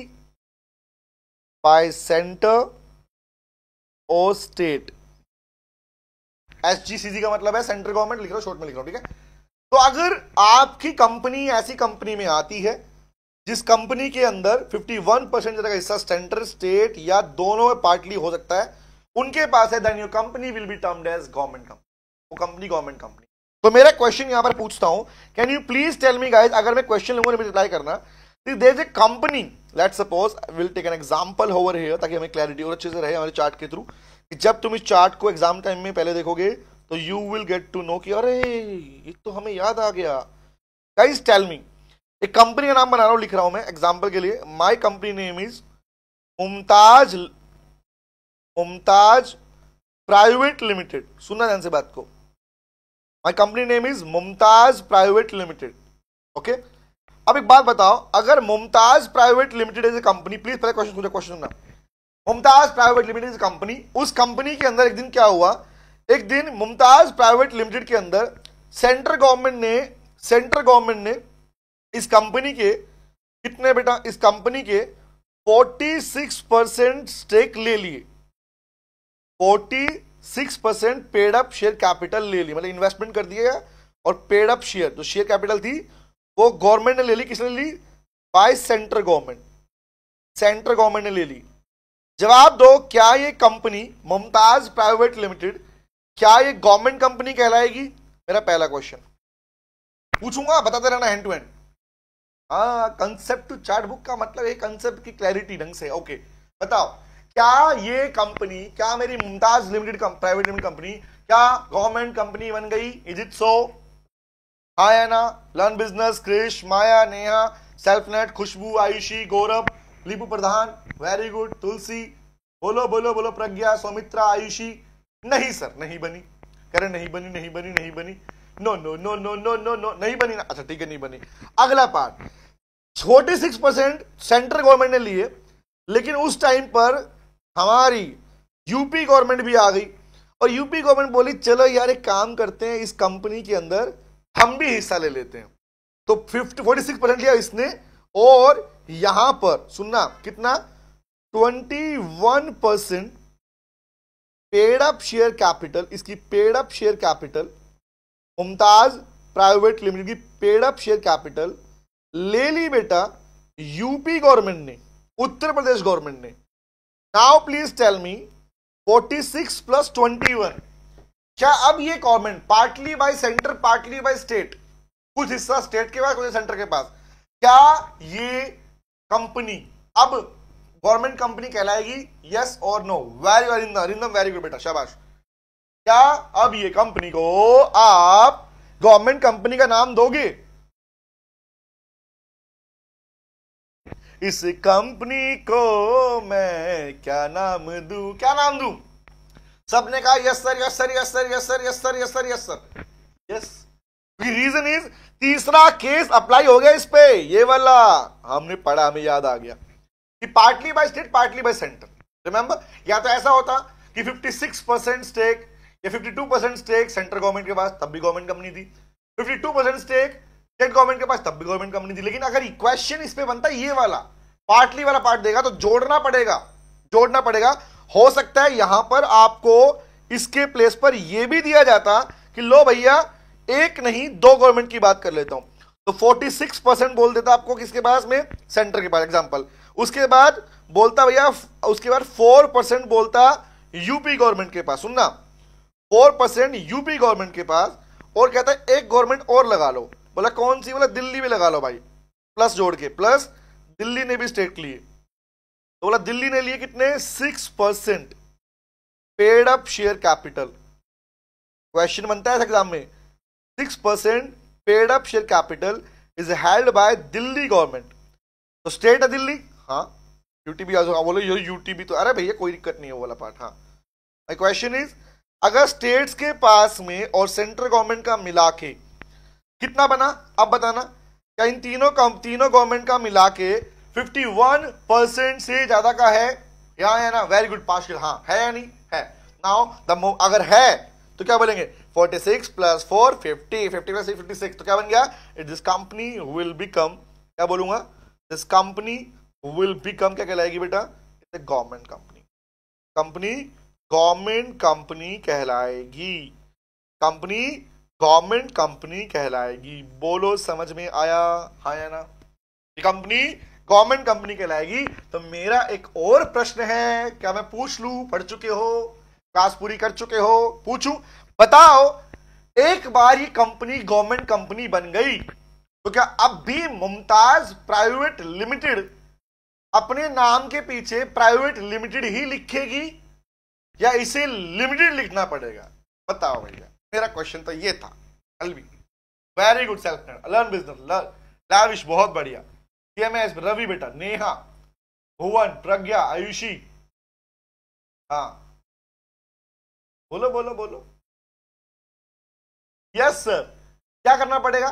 बाय सेंटर और स्टेट, एसजीसीजी का मतलब है सेंट्रल गवर्नमेंट, लिख रहा हूं, शॉर्ट में लिख रहा हूं, ठीक है। तो अगर आपकी कंपनी ऐसी कंपनी में आती है जिस कंपनी के अंदर 51% का हिस्सा सेंटर, स्टेट या दोनों में पार्टली हो सकता है, उनके पास है, then your company will be termed as government company, वो कंपनी गवर्नमेंट कंपनी। तो मेरा क्वेश्चन यहां पर पूछता हूं, can you please tell me guys, अगर मैं क्वेश्चन लूंगा रिप्लाई करना, there is a company, let's suppose will take an example over here, ताकि हमें क्लैरिटी और अच्छे से रहे हमारे चार्ट के थ्रू, कि जब तुम इस चार्ट को एग्जाम टाइम में पहले देखोगे तो you will get to know कि अरे ये तो हमें याद आ गया। गाइस टेल मी, एक कंपनी का नाम बना रहा हूं, लिख रहा हूं मैं एग्जांपल के लिए, my company name is Mumtaz private limited, सुनना ध्यान से बात को, my company name is Mumtaz private limited, okay. अब एक बात बताओ, अगर Mumtaz private limited is a company, please पहले क्वेश्चन सुनना, Mumtaz private limited is company, उस कंपनी के अंदर एक दिन क्या हुआ, एक दिन मुमताज प्राइवेट लिमिटेड के अंदर सेंट्रल गवर्नमेंट ने इस कंपनी के कितने बेटा, इस कंपनी के 46% स्टेक ले लिए, 46% पेड अप शेयर कैपिटल ले ली, मतलब इन्वेस्टमेंट कर दिया, और पेड अप शेयर, जो शेयर कैपिटल थी वो गवर्नमेंट ने ले ली, किसने ले ली, बाय सेंट्रल गवर्नमेंट ने ले ली। जवाब दो, क्या ये कंपनी मुमताज प्राइवेट लिमिटेड, क्या ये गवर्नमेंट कंपनी कहलाएगी, मेरा पहला क्वेश्चन पूछूंगा, बताते रहना हैंड टू हैंड। हाँ, कंसेप्ट टू चार्ट बुक का मतलब है कंसेप्ट की क्लैरिटी ढंग से, ओके। बताओ, क्या ये कंपनी, क्या मेरी Mumtaz limited private limited company क्या गवर्नमेंट कंपनी बन गई, इज इट सो, हाँ या ना, लर्न बिजनेस, क्रिश, माया, नेहा, सेल्फनेट, खुशबू, आयुषी, गौरव, लिपू प्रधान, वेरी गुड, तुलसी, बोलो बोलो बोलो, प्रज्ञा, सौमित्रा, आयुषी, नहीं सर नहीं बनी, करें नहीं बनी, no no no no no no no, नहीं बनी ना, अच्छा ठीक है नहीं बनी। अगला पार्ट, 46% सेंट्रल गवर्नमेंट ने लिए, लेकिन उस टाइम पर हमारी यूपी गवर्नमेंट भी आ गई, और यूपी गवर्नमेंट बोली चलो यार एक काम करते हैं, इस कंपनी के अंदर हम भी हिस्सा ले लेते हैं, तो 46% लिया इसने, और यहां पर सुनना कितना, 21% पेड अप शेयर कैपिटल, इसकी paid up share capital, Mumtaz private limited की पेड अप शेयर कैपिटल ले ली बेटा यूपी गवर्नमेंट ने, उत्तर प्रदेश गवर्नमेंट ने। Now please tell me, 46 plus 21, क्या अब ये government partly by centre partly by state, कुछ हिस्सा स्टेट के पास कुछ सेंटर के पास, क्या ये कंपनी अब गवर्नमेंट कंपनी कहलाएगी, यस और no, very very Arindam, very good बेटा, शाबाश। क्या अब ये कंपनी को आप गवर्नमेंट कंपनी का नाम दोगे, इस कंपनी को मैं क्या नाम दूं, क्या नाम दूं? सबने कहा yes sir, yes sir, yes sir, yes sir, yes sir, yes sir, yes sir, yes. Reason is तीसरा केस अप्लाई हो गया इस पे, ये वाला हमने पढ़ा, हमें याद आ गया कि partly by state, partly by centre. Remember, या तो ऐसा होता कि 56% स्टेक या 52% स्टेक सेंट्रल गवर्नमेंट के पास, तब भी गवर्नमेंट कंपनी थी, 52% स्टेक स्टेट गवर्नमेंट के पास, तब भी गवर्नमेंट कंपनी थी। लेकिन अगर इक्वेशन इस पे बनता है ये वाला, पार्टली वाला पार्ट देगा तो जोड़ना पड़ेगा, जोड़ना पड़ेगा। हो सकता है यहां पर आपको इसके प्लेस पर यह भी दिया जाता कि लो भैया एक नहीं दो गवर्नमेंट की बात कर लेता हूं, तो 46% बोल देता आपको किसके पास में, सेंटर के पास एग्जांपल। उसके बाद बोलता भैया, उसके बाद 4% बोलता यूपी गवर्नमेंट के पास, सुनना 4% यूपी गवर्नमेंट के पास, और कहता है एक गवर्नमेंट और लगा लो। बोला कौन सी? बोला दिल्ली भी लगा लो भाई, प्लस जोड़ के, प्लस दिल्ली ने भी स्टेक लिए। तो बोला दिल्ली ने लिए कितने? 6% paid up share capital. Question बनता है एग्जाम में, 6% paid up share capital is held by Delhi government. तो स्टेट है दिल्ली, हाँ, यूटीबी आ जाओ, बोलो ये यूटीबी तो, अरे भैया कोई दिक्कत नहीं है वो वाला पार्ट। हाँ, माय क्वेश्चन इज अगर स्टेट्स के पास में और सेंट्रल गवर्नमेंट का मिला के कितना बना, अब बताना। क्या इन तीनों गवर्नमेंट का मिला के 51% से ज्यादा का है? यहां है ना, वेरी गुड पार्शियल, हाँ है या नहीं है? नाउ अगर है तो क्या बोलेंगे, 46 प्लस 4 50, 50 प्लस 56, तो क्या बन गया? दिस कंपनी विल बिकम, क्या बोलूंगा, दिस कंपनी विल बिकम, क्या कहलाएगी बेटा? It's a government company. Company government company कहलाएगी, कंपनी गवर्नमेंट कंपनी कहलाएगी। बोलो समझ में आया, हाँ या ना? कंपनी गवर्नमेंट कंपनी कहलाएगी। तो मेरा एक और प्रश्न है, क्या मैं पूछ लूं? पढ़ चुके हो, क्लास पूरी कर चुके हो, पूछूं? बताओ, एक बार ये कंपनी गवर्नमेंट कंपनी बन गई तो क्या अब भी मुमताज प्राइवेट लिमिटेड अपने नाम के पीछे प्राइवेट लिमिटेड ही लिखेगी या इसे लिमिटेड लिखना पड़ेगा? बताओ भैया, मेरा क्वेश्चन तो ये था। Alvi, very good, self learn business, lavish, बहुत बढ़िया। टीएमएस रवि बेटा, नेहा, भुवन, प्रज्ञा, आयुषी, हाँ बोलो बोलो बोलो। यस सर, क्या करना पड़ेगा?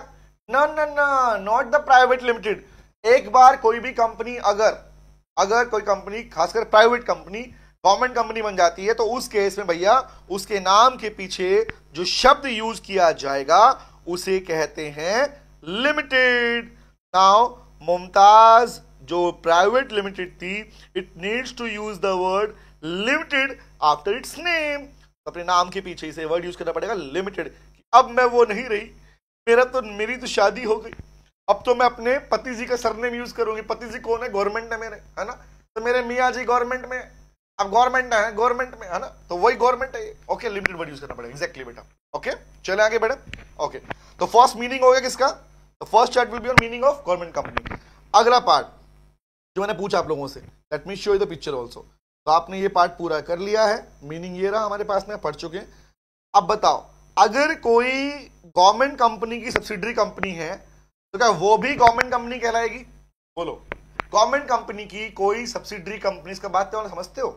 न न न, नॉट द प्राइवेट लिमिटेड। एक बार कोई भी कंपनी अगर कोई कंपनी, खासकर प्राइवेट कंपनी गवर्नमेंट कंपनी बन जाती है तो उस केस में भैया उसके नाम के पीछे जो शब्द यूज किया जाएगा उसे कहते हैं लिमिटेड। नाउ मुमताज जो प्राइवेट लिमिटेड थी, it needs to use the word limited after its name. अपने नाम के पीछे इसे वर्ड यूज करना पड़ेगा लिमिटेड। अब मैं वो नहीं रही, मेरी तो शादी हो गई, अब तो मैं अपने पति जी का सरनेम यूज करूंगी। पति जी कौन है? गवर्नमेंट है मेरे, है ना? तो मेरे मियाँ जी गवर्नमेंट में, अब गवर्नमेंट में है ना, तो वही गवर्नमेंट है। ओके, लिमिटेड वर्ड यूज करना पड़ेगा, एग्जैक्टली बेटा। ओके, चले आगे बेटा। ओके, तो फर्स्ट मीनिंग हो गया किसका? तो first chart will be on meaning of government company. अगला पार्ट जो मैंने पूछा आप लोगों से, let me show you the picture also. तो आपने ये पार्ट पूरा कर लिया है, मीनिंग ये रहा हमारे पास में, पढ़ चुके हैं। अब बताओ, अगर कोई गवर्नमेंट कंपनी की सब्सिडरी कंपनी है तो क्या वो भी गवर्नमेंट कंपनी कहलाएगी? बोलो, गवर्नमेंट कंपनी की कोई सब्सिडरी कंपनी, इसका बात तो समझते हो?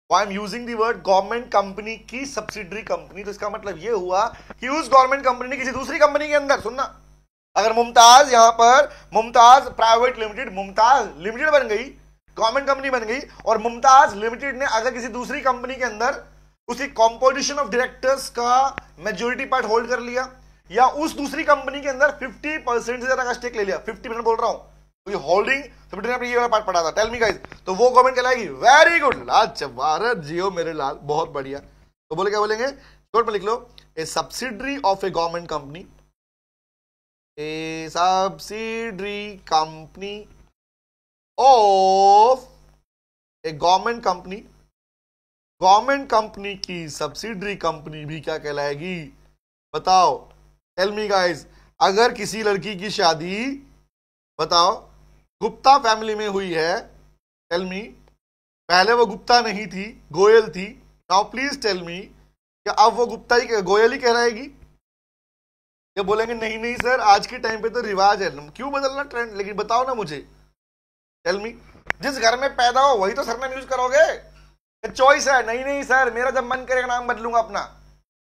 I am using the word government company की सब्सिडरी कंपनी, तो इसका मतलब ये हुआ कि उस गवर्नमेंट कंपनी ने किसी दूसरी कंपनी के अंदर, सुनना, अगर मुमताज यहां पर Mumtaz private limited, Mumtaz limited बन गई, गवर्नमेंट कंपनी बन गई, और मुमताज लिमिटेड ने अगर किसी दूसरी कंपनी के अंदर उसकी कॉम्पोजिशन ऑफ डायरेक्टर्स का मेजोरिटी पार्ट होल्ड कर लिया, या उस दूसरी कंपनी के अंदर 50% से ज्यादा का स्टेक ले लिया, 50% बोल रहा हूं, तो होल्डिंग ने ये वाला पार्ट पढ़ा था, टेल मी गाइस, तो वो गवर्नमेंट कहलाएगी। वेरी गुड, भारत जियो मेरे लाल, बहुत बढ़िया। तो बोले क्या बोलेंगे, शॉर्ट में लिख लो, a subsidiary of a government company, a subsidiary company of a government company, government company की सब्सिडरी कंपनी भी क्या कहलाएगी? बताओ, टेल मी गाइस। अगर किसी लड़की की शादी, बताओ, गुप्ता फैमिली में हुई है, टेल मी, पहले वो गुप्ता नहीं थी, गोयल थी, नाउ प्लीज टेल मी, क्या अब वो गुप्ता ही गोयल ही कहलाएगी? क्या बोलेंगे नहीं नहीं सर, आज के टाइम पे तो रिवाज है, क्यों बदलना ट्रेंड? लेकिन बताओ ना मुझे, टेल मी, जिस घर में पैदा हो वही तो सरनेम यूज करोगे, चॉइस है। नहीं नहीं सर, मेरा जब मन करेगा नाम बदलूंगा अपना,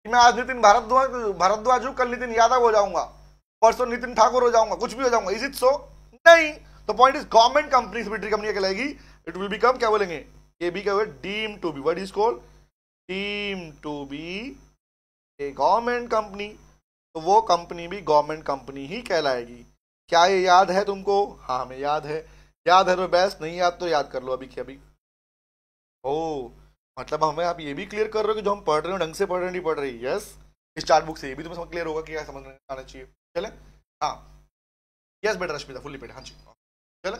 कि मैं आज नितिन भारद्वाज हूं, कल नितिन यादव हो जाऊंगा, परसों नितिन ठाकुर हो जाऊंगा, कुछ भी हो जाऊंगा। Is it so? नहीं। तो point is government company secretary company कहलाएगी, इट विल बिकम, क्या बोलेंगे, ये भी क्या होगा, deem to be, what is called, deem to be a government company. तो वो कंपनी भी गवर्नमेंट कंपनी ही कहलाएगी। क्या ये याद है तुमको? हाँ हमें याद है। याद है तो बेस्ट, नहीं याद तो याद कर लो अभी के अभी। ओ मतलब हमें आप ये भी क्लियर कर रहे हो कि जो हम पढ़ रहे हो ढंग से पढ़ रहे नहीं पढ़ रही। यस, इस चार्ट बुक से ये भी तुम्हें क्लियर होगा कि क्या समझ में आना चाहिए। चले, हाँ यस बेटा रश्मिता, फुल्ली पेड, हाँ जी चले,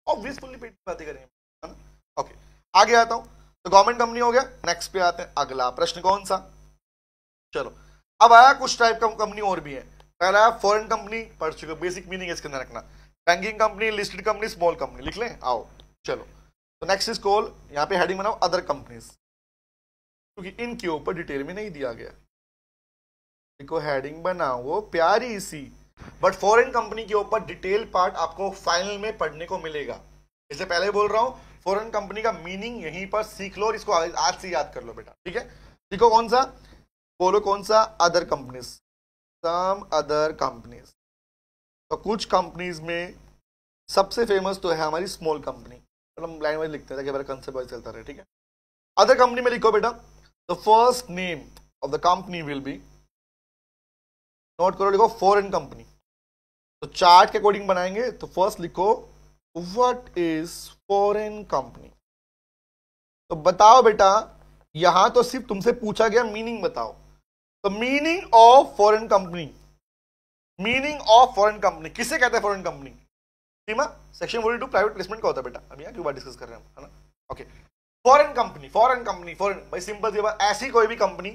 ऑब्वियस फुल्ली पेड की बातें करेंगे, है ना। ओके आगे आता हूं। तो गवर्नमेंट कंपनी हो गया, नेक्स्ट पे आते हैं। अगला प्रश्न कौन सा, चलो अब आया कुछ टाइप का कंपनी और भी है। पहला है फॉरेन कंपनी, पढ़ चुके, बेसिक मीनिंग इसके अंदर रखना। Banking company, listed company, small company, लिख लें, आओ चलो। तो नेक्स्ट इज कॉल, यहाँ पे हेडिंग बनाओ अदर कंपनीज, क्योंकि इनके ऊपर डिटेल में नहीं दिया गया। देखो हेडिंग बनाओ प्यारी सी, बट फॉरेन कंपनी के ऊपर डिटेल पार्ट आपको फाइनल में पढ़ने को मिलेगा। इससे पहले बोल रहा हूं, फॉरेन कंपनी का मीनिंग यहीं पर सीख लो और इसको आज से याद कर लो बेटा, ठीक है। देखो कौन सा, बोलो कौन सा, other companies, some other companies. तो कुछ कंपनीज में सबसे फेमस तो है हमारी स्मॉल कंपनी, मतलब लाइन वाइज लिखते हैं ताकि हमारा कंसेप्ट वाइज चलता रहे, ठीक है। अदर कंपनी में लिखो बेटा, the first name of the company will B, note करो, लिखो फॉरेन कंपनी। तो चार्ट के अकॉर्डिंग बनाएंगे, तो फर्स्ट लिखो व्हाट इज फॉरेन कंपनी। तो बताओ बेटा, यहां तो सिर्फ तुमसे पूछा गया मीनिंग बताओ। तो meaning of foreign company, meaning of foreign company किसे कहते हैं फॉरेन कंपनी? सीमा, सेक्शन 42 प्राइवेट प्लेसमेंट का होता है बेटा, हम यहाँ क्यों बात डिस्कस कर रहे हैं, है ना। Okay, foreign company, foreign company, foreign, भाई सिंपल सी बात, ऐसी कोई भी कंपनी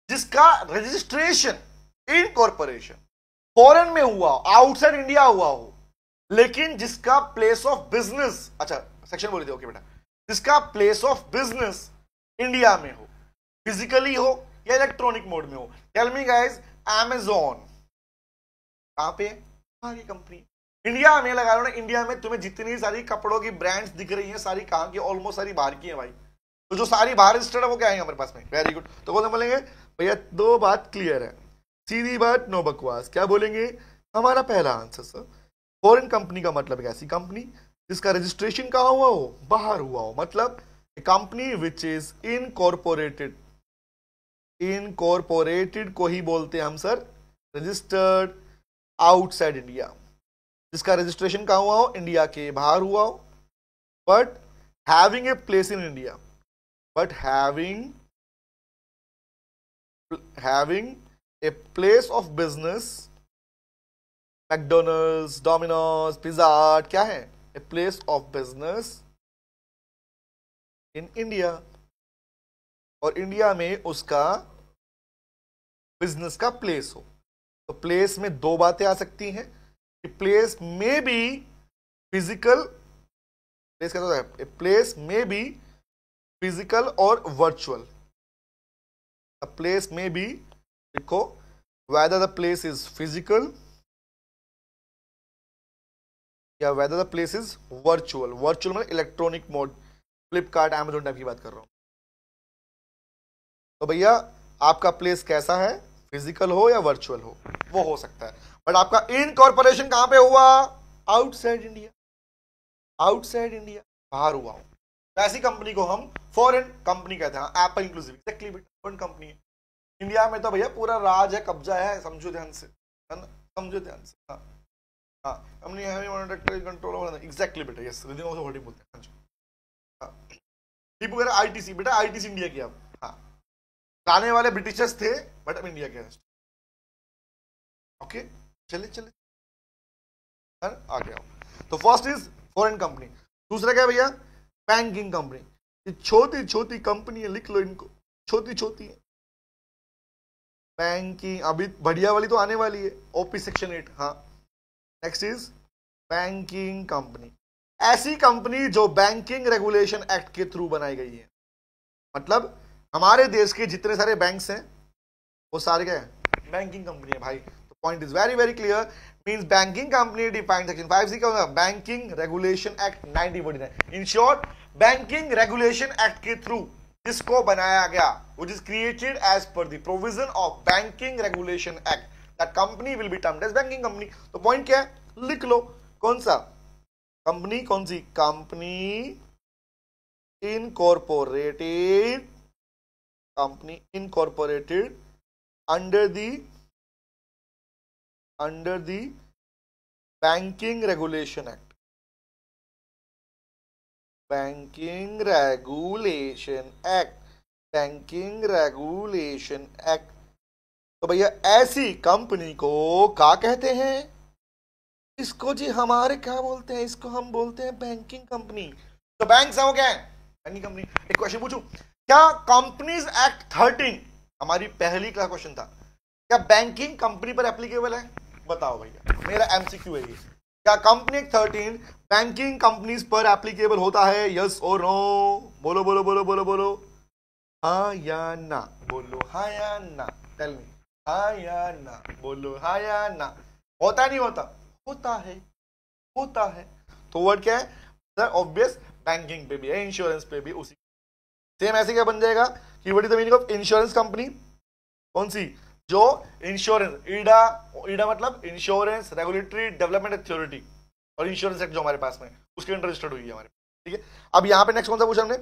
जिसका रजिस्ट्रेशन इन कॉर्पोरेशन फॉरेन में हुआ, आउटसाइड इंडिया हुआ हो, लेकिन जिसका प्लेस ऑफ बिजनेस, अच्छा सेक्शन बोल दिया, ओके बेटा, जिसका प्लेस ऑफ बिजनेस इंडिया में हो, फिजिकली हो या इलेक्ट्रॉनिक मोड में हो। टेल मी गाइस, अमेज़न कहां पे है? हमारी कंपनी इंडिया में लगा लो ना। इंडिया में तुम्हें जितनी सारी कपड़ों की ब्रांड्स दिख रही हैं, सारी कहां की? ऑलमोस्ट सारी बाहर की है भाई। तो जो सारी बाहर रजिस्टर्ड है वो क्या है हमारे पास में? Very good. तो कौन बोलेंगे भैया, दो बात क्लियर है, सीधी बात, नो बकवास। क्या बोलेंगे? हमारा पहला आंसर सर, फॉरेन कंपनी का मतलब ऐसी कंपनी जिसका रजिस्ट्रेशन कहां हुआ हो? बाहर हुआ हो। मतलब company which is incorporated, incorporated को ही बोलते हैं हम सर रजिस्टर्ड आउटसाइड इंडिया, जिसका रजिस्ट्रेशन कहां हुआ हो? इंडिया के बाहर हुआ हो, but having a place in India, but having a place of business, McDonald's, Domino's, pizza हट, क्या है? A place of business in India, और इंडिया में उसका बिजनेस का प्लेस हो। तो प्लेस में दो बातें आ सकती हैं, प्लेस में बी फिजिकल, प्लेस क्या होता है? प्लेस में बी फिजिकल और वर्चुअल। प्लेस में बी, देखो whether the place is physical या whether the place is virtual। Virtual मतलब electronic mode, Flipkart, Amazon type की बात कर रहा हूं। तो भैया आपका प्लेस कैसा है? फिजिकल हो या वर्चुअल हो, वो हो सकता है, बट आपका इनकॉर्पोरेशन कहां पे हुआ? आउटसाइड इंडिया, आउटसाइड इंडिया, बाहर हुआ हो। तो ऐसी कंपनी को हम फॉरेन कंपनी कहते हैं। Apple inclusive, actually foreign company है। इंडिया में तो भैया पूरा राज है, कब्जा है, समझो ध्यान से, है ना, समझो ध्यान से। हाँ हाँ, हमने कंट्रोल, एग्जैक्टली बेटा, यस, रिदम ऑफ बॉडी बोलते हैं। हाँ, टीपू कह रहा आईटीसी, बेटा आईटीसी इंडिया की। आप हाँ, लाने वाले ब्रिटिशर्स थे, बट अब इंडिया के। ओके चले चले, आ गया। तो फर्स्ट इज फॉरेन कंपनी। दूसरा क्या भैया? Banking company. छोटी छोटी कंपनी है, लिख लो इनको, छोटी छोटी है। बैंकिंग, अभी बढ़िया वाली तो आने वाली है, ओपी सेक्शन 8। हाँ, नेक्स्ट इज बैंकिंग कंपनी, ऐसी कंपनी जो बैंकिंग रेगुलेशन एक्ट के थ्रू बनाई गई है। मतलब हमारे देश के जितने सारे बैंक्स हैं वो सारे क्या है? बैंकिंग कंपनी है भाई। तो point is very very clear, means banking company defined section 5C क्या होगा, banking Regulation act 1949। In short banking Regulation act के थ्रू जिसको बनाया गया, which is created as per the provision of banking regulation act, that company will be termed as banking company। तो पॉइंट क्या है, लिख लो कौन सा कंपनी, कौन सी company incorporated, company incorporated under the Banking Regulation Act, Banking Regulation Act, Banking Regulation Act. तो भैया ऐसी कंपनी को क्या कहते हैं, इसको जी हमारे क्या बोलते हैं, इसको हम बोलते हैं बैंकिंग कंपनी। तो बैंक से हो गया बैंकिंग कंपनी। एक क्वेश्चन पूछूं, क्या कंपनीज एक्ट 13 हमारी पहली क्लास क्वेश्चन था, क्या बैंकिंग कंपनी पर एप्लीकेबल है, बताओ भैया, मेरा एमसीक्यू है ये। क्या कंपनी एक्ट 13 बैंकिंग कंपनीज पर एप्लीकेबल होता है, यस और नो, बोलो बोलो बोलो बोलो बोलो, हाँ या ना, बोलो हाँ या ना, टेल मी, हाँ या ना, बोलो हाँ या ना। होता नहीं होता, होता है, होता है। तो वर्ड क्या है सर, ऑब्वियस बैंकिंग पे भी है, इंश्योरेंस पे भी उसी सेम। ऐसे क्या बन जाएगा कि what is the meaning of insurance company, कौन सी, जो इंश्योरेंस, ईडा, ईडा मतलब इंश्योरेंस रेगुलेटरी डेवलपमेंट अथॉरिटी, और इंश्योरेंस एक्ट जो हमारे पास में उसके अंडर रजिस्टर्ड हुई है हमारे, ठीक है। अब यहाँ पे नेक्स्ट कौन सा पूछा हमने,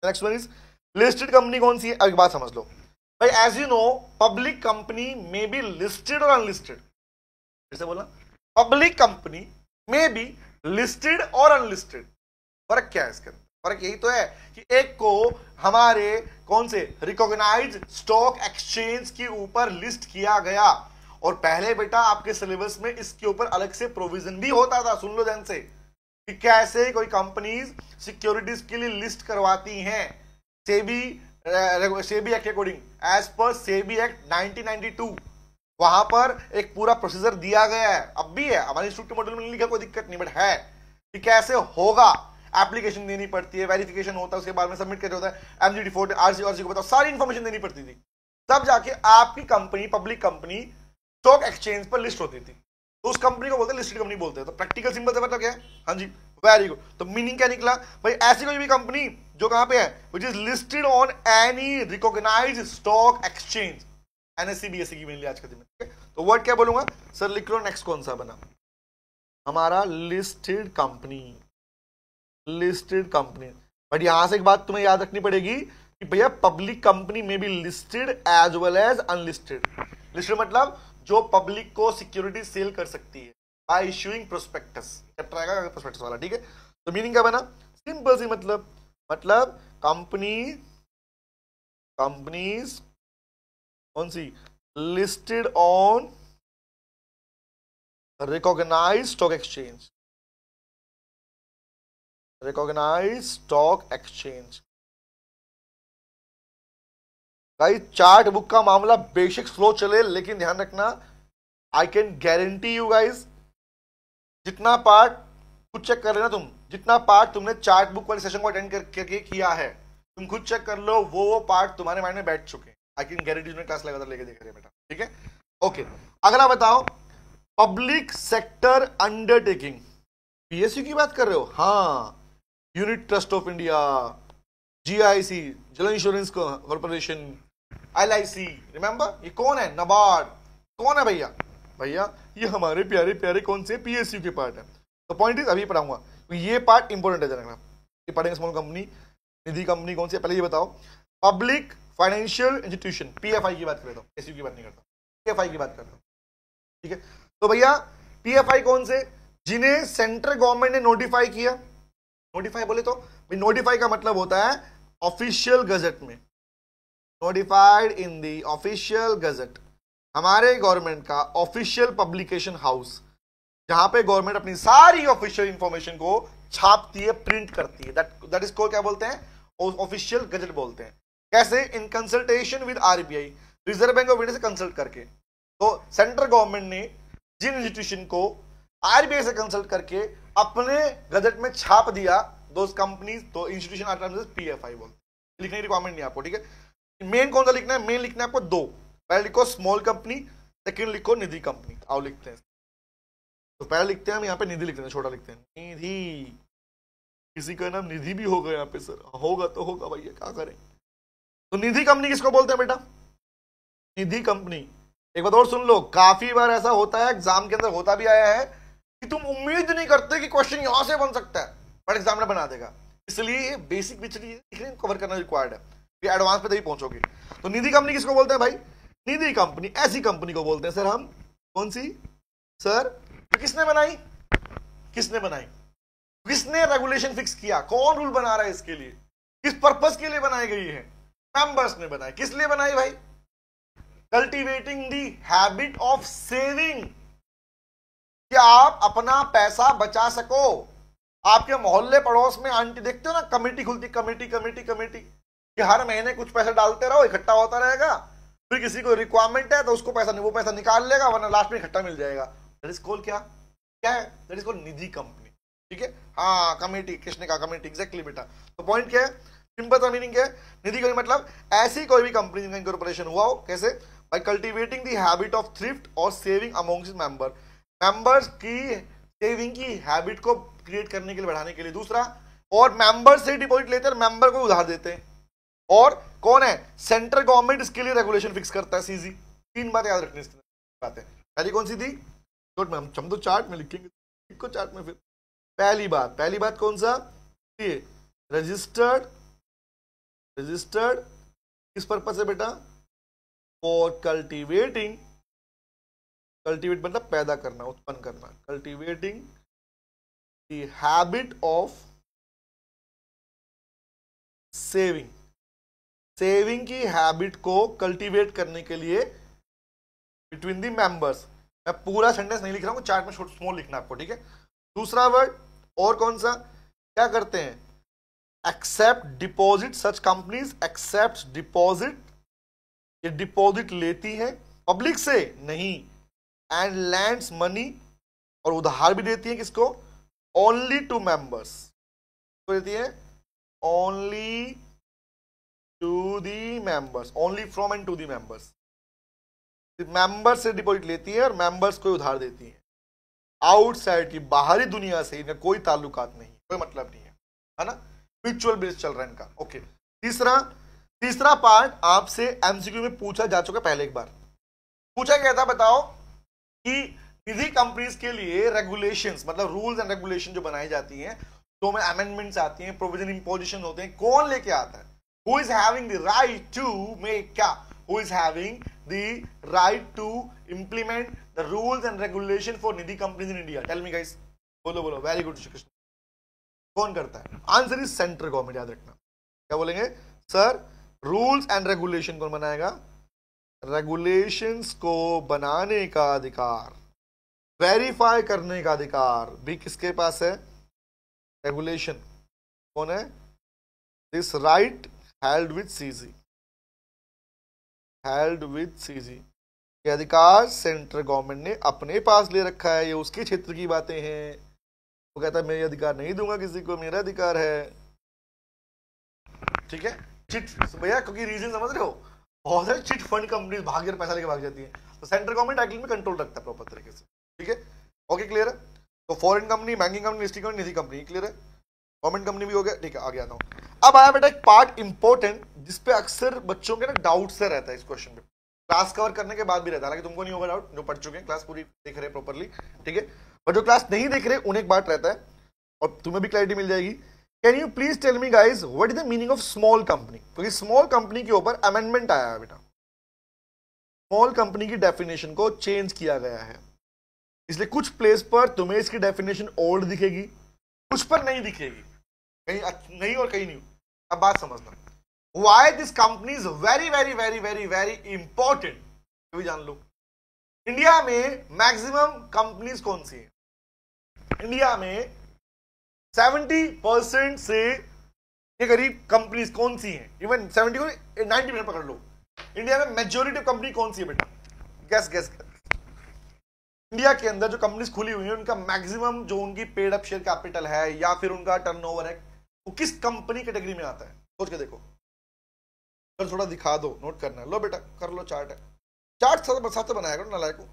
next one is listed company कौन सी है। अब एक बात समझ लो भाई, as you know public company may be listed और अनलिस्टेड, फिर से बोला, public company may be listed और अनलिस्टेड। फर्क क्या है इसके अंदर, फर्क यही तो है कि एक को हमारे कौन से रिकॉग्नाइज्ड स्टॉक एक्सचेंज के ऊपर लिस्ट किया गया, और पहले बेटा आपके सिलेबस में इसके ऊपर अलग से प्रोविजन भी होता था, सुन लो ध्यान से, कि कैसे कोई कंपनीज सिक्योरिटीज के लिए लिस्ट करवाती हैं SEBI act according, as per SEBI act 1992। वहां पर एक पूरा प्रोसीजर दिया गया है, अब भी है, हमारे इंस्टीट्यूट मॉडल में नहीं लिखा, कोई दिक्कत नहीं, बट है कि कैसे होगा, एप्लीकेशन देनी पड़ती है, वेरिफिकेशन होता है, उसके बाद में सबमिट करना होता है, एमजीडी 4 आरसी को बताओ, सारी इंफॉर्मेशन देनी पड़ती थी, तब जाके आपकी company, public company stock exchange पर लिस्ट होती थी। तो उस कंपनी को बोलते हैं लिस्टेड कंपनी बोलते हैं। तो प्रैक्टिकल सिंपल से मतलब क्या है, हाँ जी वेरी गुड। तो मीनिंग क्या निकला भाई, ऐसी कोई भी कंपनी जो कहां पे है, which is listed on any recognised stock exchange, NSC BSC की मेनली आज के दिन में, ठीक है। तो वर्ड क्या बोलूंगा सर, लिख लो नेक्स्ट कौन सा बना हमारा, listed company, listed company. But यहां से एक बात तुम्हें याद रखनी पड़ेगी कि भैया पब्लिक कंपनी में भी listed as well as unlisted. Listed मतलब जो पब्लिक को सिक्योरिटी सेल कर सकती है बाय इशूइंग प्रोस्पेक्टस, चैप्टर आएगा प्रोस्पेक्टस वाला, ठीक है। तो मीनिंग क्या बना, सिंपल सी मतलब कंपनीज कौन सी, listed on recognised stock exchange, recognised stock exchange. भाई चार्ट बुक का मामला बेसिक स्लो चले, लेकिन ध्यान रखना, I can guarantee you guys, जितना पार्ट खुद चेक कर लेना तुम, जितना पार्ट तुमने चार्ट बुक वाले सेशन को अटेंड करके किया है, तुम खुद चेक कर लो, वो पार्ट तुम्हारे माइंड में बैठ चुके हैं। आई कैन गारंटी, तुमने क्लास लगातार लेके देख रहे हैं बेटा, ठीक है। ओके, अगला बताओ, पब्लिक सेक्टर अंडरटेकिंग, पीएसयू की बात कर रहे हो, हाँ, unit trust of India, GIC, general insurance corporation, LIC, remember ये कौन है, नाबार्ड, कौन है भैया, भैया ये हमारे प्यारे प्यारे कौन से पीएसयू के पार्ट है। तो पॉइंट इज अभी पढ़ाऊंगा, तो ये पार्ट इंपॉर्टेंट है जानना, ये पढ़ेंगे। स्मॉल कंपनी, निधि कंपनी कौन सी है, पहले ये बताओ। पब्लिक फाइनेंशियल इंस्टीट्यूशन, पीएफआई की बात करता हूँ, पीएसयू की बात नहीं करता, पीएफआई की बात करता हूँ, ठीक है। तो भैया पीएफआई कौन से, जिन्हें सेंट्रल गवर्नमेंट ने नोटिफाई किया, नोटिफाई बोले तो भाई, नोटिफाई का मतलब होता है ऑफिशियल गजट में, notified in the official gazette, हमारे गवर्नमेंट का ऑफिशियल पब्लिकेशन हाउस, जहां पे गवर्नमेंट अपनी सारी ऑफिशियल इंफॉर्मेशन को छापती है, प्रिंट करती है, दैट इज को क्या बोलते हैं, ऑफिशियल गजट बोलते हैं। कैसे, in consultation with RBI, reserve bank of India से कंसल्ट करके। तो सेंट्रल गवर्नमेंट ने जिन इंस्टीट्यूशन को आरबीआई से कंसल्ट करके अपने गजट में छाप दिया, दोस कंपनीज, तो institution are terms as PFI बोलते हैं। लिखने की रिक्वायरमेंट नहीं आपको, ठीक है। मेन कौन सा लिखना है, मेन लिखना है आपको दो, पहले लिखो स्मॉल कंपनी, सेकंड लिखो निधि कंपनी। आओ लिखते हैं, तो पहले लिखते हैं हम यहाँ पे निधि लिखते हैं, छोटा लिखते हैं निधि, किसी का नाम निधि भी होगा यहाँ पे सर, होगा तो होगा भैया, क्या करें। तो निधि कंपनी किसको बोलते हैं बेटा, निधि कंपनी। एक बात और सुन लो, काफी बार ऐसा होता है एग्जाम के अंदर, होता भी आया है कि तुम उम्मीद नहीं करते कि क्वेश्चन यहां से बन सकता है, बट एग्जामिनर बना देगा। इसलिए बेसिक चीजें कवर करना रिक्वायर्ड है, फिर एडवांस पे तभी पहुंचोगे। तो निधि कंपनी किसको बोलते हैं भाई, निधि कंपनी ऐसी कंपनी को बोलते हैं सर हम। कौन सी सर, तो किसने बनाई, किसने बनाई, किसने रेगुलेशन फिक्स किया, कौन रूल बना रहा है इसके लिए, किस पर्पस के लिए बनाई गई है, मेंबर्स ने बनाई। किस लिए बनाई भाई, cultivating the habit of saving, कि आप अपना पैसा बचा सको। आपके मोहल्ले पड़ोस में आंटी देखते हो ना, कमेटी खुलती, कमेटी कमेटी कमेटी, कि हर महीने कुछ पैसा डालते रहो, इकट्ठा होता रहेगा, फिर किसी को रिक्वायरमेंट है तो उसको पैसा नहीं, वो पैसा निकाल लेगा, वरना लास्ट में इकट्ठा मिल जाएगा। दैट इज कॉल्ड क्या, क्या है, that is called Nidhi company. ठीक है, हाँ कमेटी, किसने कहा कमेटी, एग्जैक्टली बेटा। तो पॉइंट क्या है, सिंपल सा मीनिंग क्या है, निधि कंपनी मतलब ऐसी कोई भी कंपनी जिनका इनकॉर्पोरेशन हुआ हो। कैसे, by cultivating the habit of thrift और सेविंग अमॉन्ग्स मेंबर, मेंबर्स की सेविंग की हैबिट को क्रिएट करने के लिए, बढ़ाने के लिए। दूसरा, और मेंबर से डिपॉजिट लेते हैं, मेंबर को उधार देते हैं। और कौन है, सेंट्रल गवर्नमेंट इसके लिए रेगुलेशन फिक्स करता है, सीजी। तीन बात याद रखनी इसकी बातें। पहली कौन सी थी, नोट में हम तो चार्ट में लिखेंगे, को चार्ट में। फिर पहली बात कौन सा, ये रजिस्टर्ड, रजिस्टर्ड किस पर्पस है बेटा, फॉर कल्टीवेटिंग, कल्टीवेट मतलब पैदा करना, उत्पन्न करना, cultivating the habit of saving, saving की हैबिट को कल्टीवेट करने के लिए बिटवीन द मेंबर्स। मैं पूरा सेंटेंस नहीं लिख रहा हूं, चार्ट में स्मॉल लिखना आपको, ठीक है। दूसरा वर्ड और कौन सा, क्या करते हैं, accept deposit, such companies accept deposit, ये डिपॉजिट लेती है पब्लिक से नहीं, एंड लैंड्स मनी, और उधार भी देती है किसको, ओनली टू मेंबर्स, तो देती है only to the members, only from and to the members. Member से डिपॉजिट लेती है और मेंबर्स को उधार देती है। आउटसाइड की, बाहरी दुनिया से इनका कोई ताल्लुकात नहीं, कोई मतलब नहीं है ना, म्यूचुअल बेस चल रहा है इनका। ओके, तीसरा पार्ट आपसे एमसीक्यू में पूछा जा चुका पहले, एक बार पूछा गया था, बताओ कि निधि कंपनीज के लिए रेगुलेशंस, मतलब रूल्स एंड रेगुलेशन जो बनाई जाती हैं, तो में अमेंडमेंट्स आती हैं, प्रोविजन इंपोजिशन होते हैं, कौन लेके आता है, who is having the right to make, क्या, who is having the right to implement the rules and regulation for Nidhi companies in India, tell me guys, बोलो बोलो, वेरी गुड श्री कृष्ण, कौन करता है, आंसर इज सेंट्रल गवर्नमेंट, याद रखना। क्या बोलेंगे सर, रूल्स एंड रेगुलेशन कौन बनाएगा, रेगुलेशंस को बनाने का अधिकार, वेरीफाई करने का अधिकार भी किसके पास है, रेगुलेशन कौन है, this right held with CG, held with CG, ये अधिकार सेंट्रल गवर्नमेंट ने अपने पास ले रखा है, ये उसके क्षेत्र की बातें हैं। वो कहता है मैं ये अधिकार नहीं दूंगा किसी को, मेरा अधिकार है, ठीक है। चिट भैया, क्योंकि रीजन समझ रहे हो, बहुत सारी चिट फंड कंपनीज भाग कर पैसा लेके भाग जाती है, तो सेंट्रल गवर्नमेंट एक्चुअली में कंट्रोल रखता है प्रॉपर तरीके से, ठीक है। ओके, क्लियर है। तो foreign company, banking company, listing company, Nidhi company, clear है। गवर्नमेंट कंपनी भी हो गया, ठीक है, आगे आता हूँ। अब आया बेटा एक पार्ट इंपॉर्टेंट, जिसपे अक्सर बच्चों के ना डाउट से रहता है, इस क्वेश्चन पे क्लास कवर करने के बाद भी रहता है, हालांकि तुमको नहीं होगा डाउट, जो पढ़ चुके हैं, क्लास पूरी देख रहे हैं प्रॉपरली, ठीक है। और जो क्लास नहीं देख रहे उन्हें एक बात रहता है, और तुम्हें भी क्लैरिटी मिल जाएगी। Can you please tell me guys what is the meaning of small company, क्योंकि स्मॉल कंपनी के ऊपर अमेंडमेंट आया है बेटा, स्मॉल कंपनी की डेफिनेशन को चेंज किया गया है, इसलिए कुछ प्लेस पर तुम्हें इसकी डेफिनेशन ओल्ड दिखेगी, कुछ पर नहीं दिखेगी, कहीं नहीं और कहीं नहीं। अब बात समझना, why this company is very very very very very important, ये भी जान लो। इंडिया में मैक्सिमम कंपनीज कौन सी है, इंडिया में 70% से के करीब कंपनीज कौन सी हैं, इवन 70 को 90% पकड़ लो। इंडिया में मेजॉरिटी कंपनी कौन सी है बेटा, गैस गैस। इंडिया के अंदर जो कंपनीज खुली हुई हैं, उनका मैक्सिमम जो उनकी पेड अप शेयर कैपिटल है या फिर उनका टर्नओवर है, वो किस कंपनी कैटेगरी में आता है, सोच के देखो। फिर थोड़ा दिखा दो, नोट करना है, लो बेटा कर लो, चार्ट है, चार्ट साथ बनाया करो नालायक को।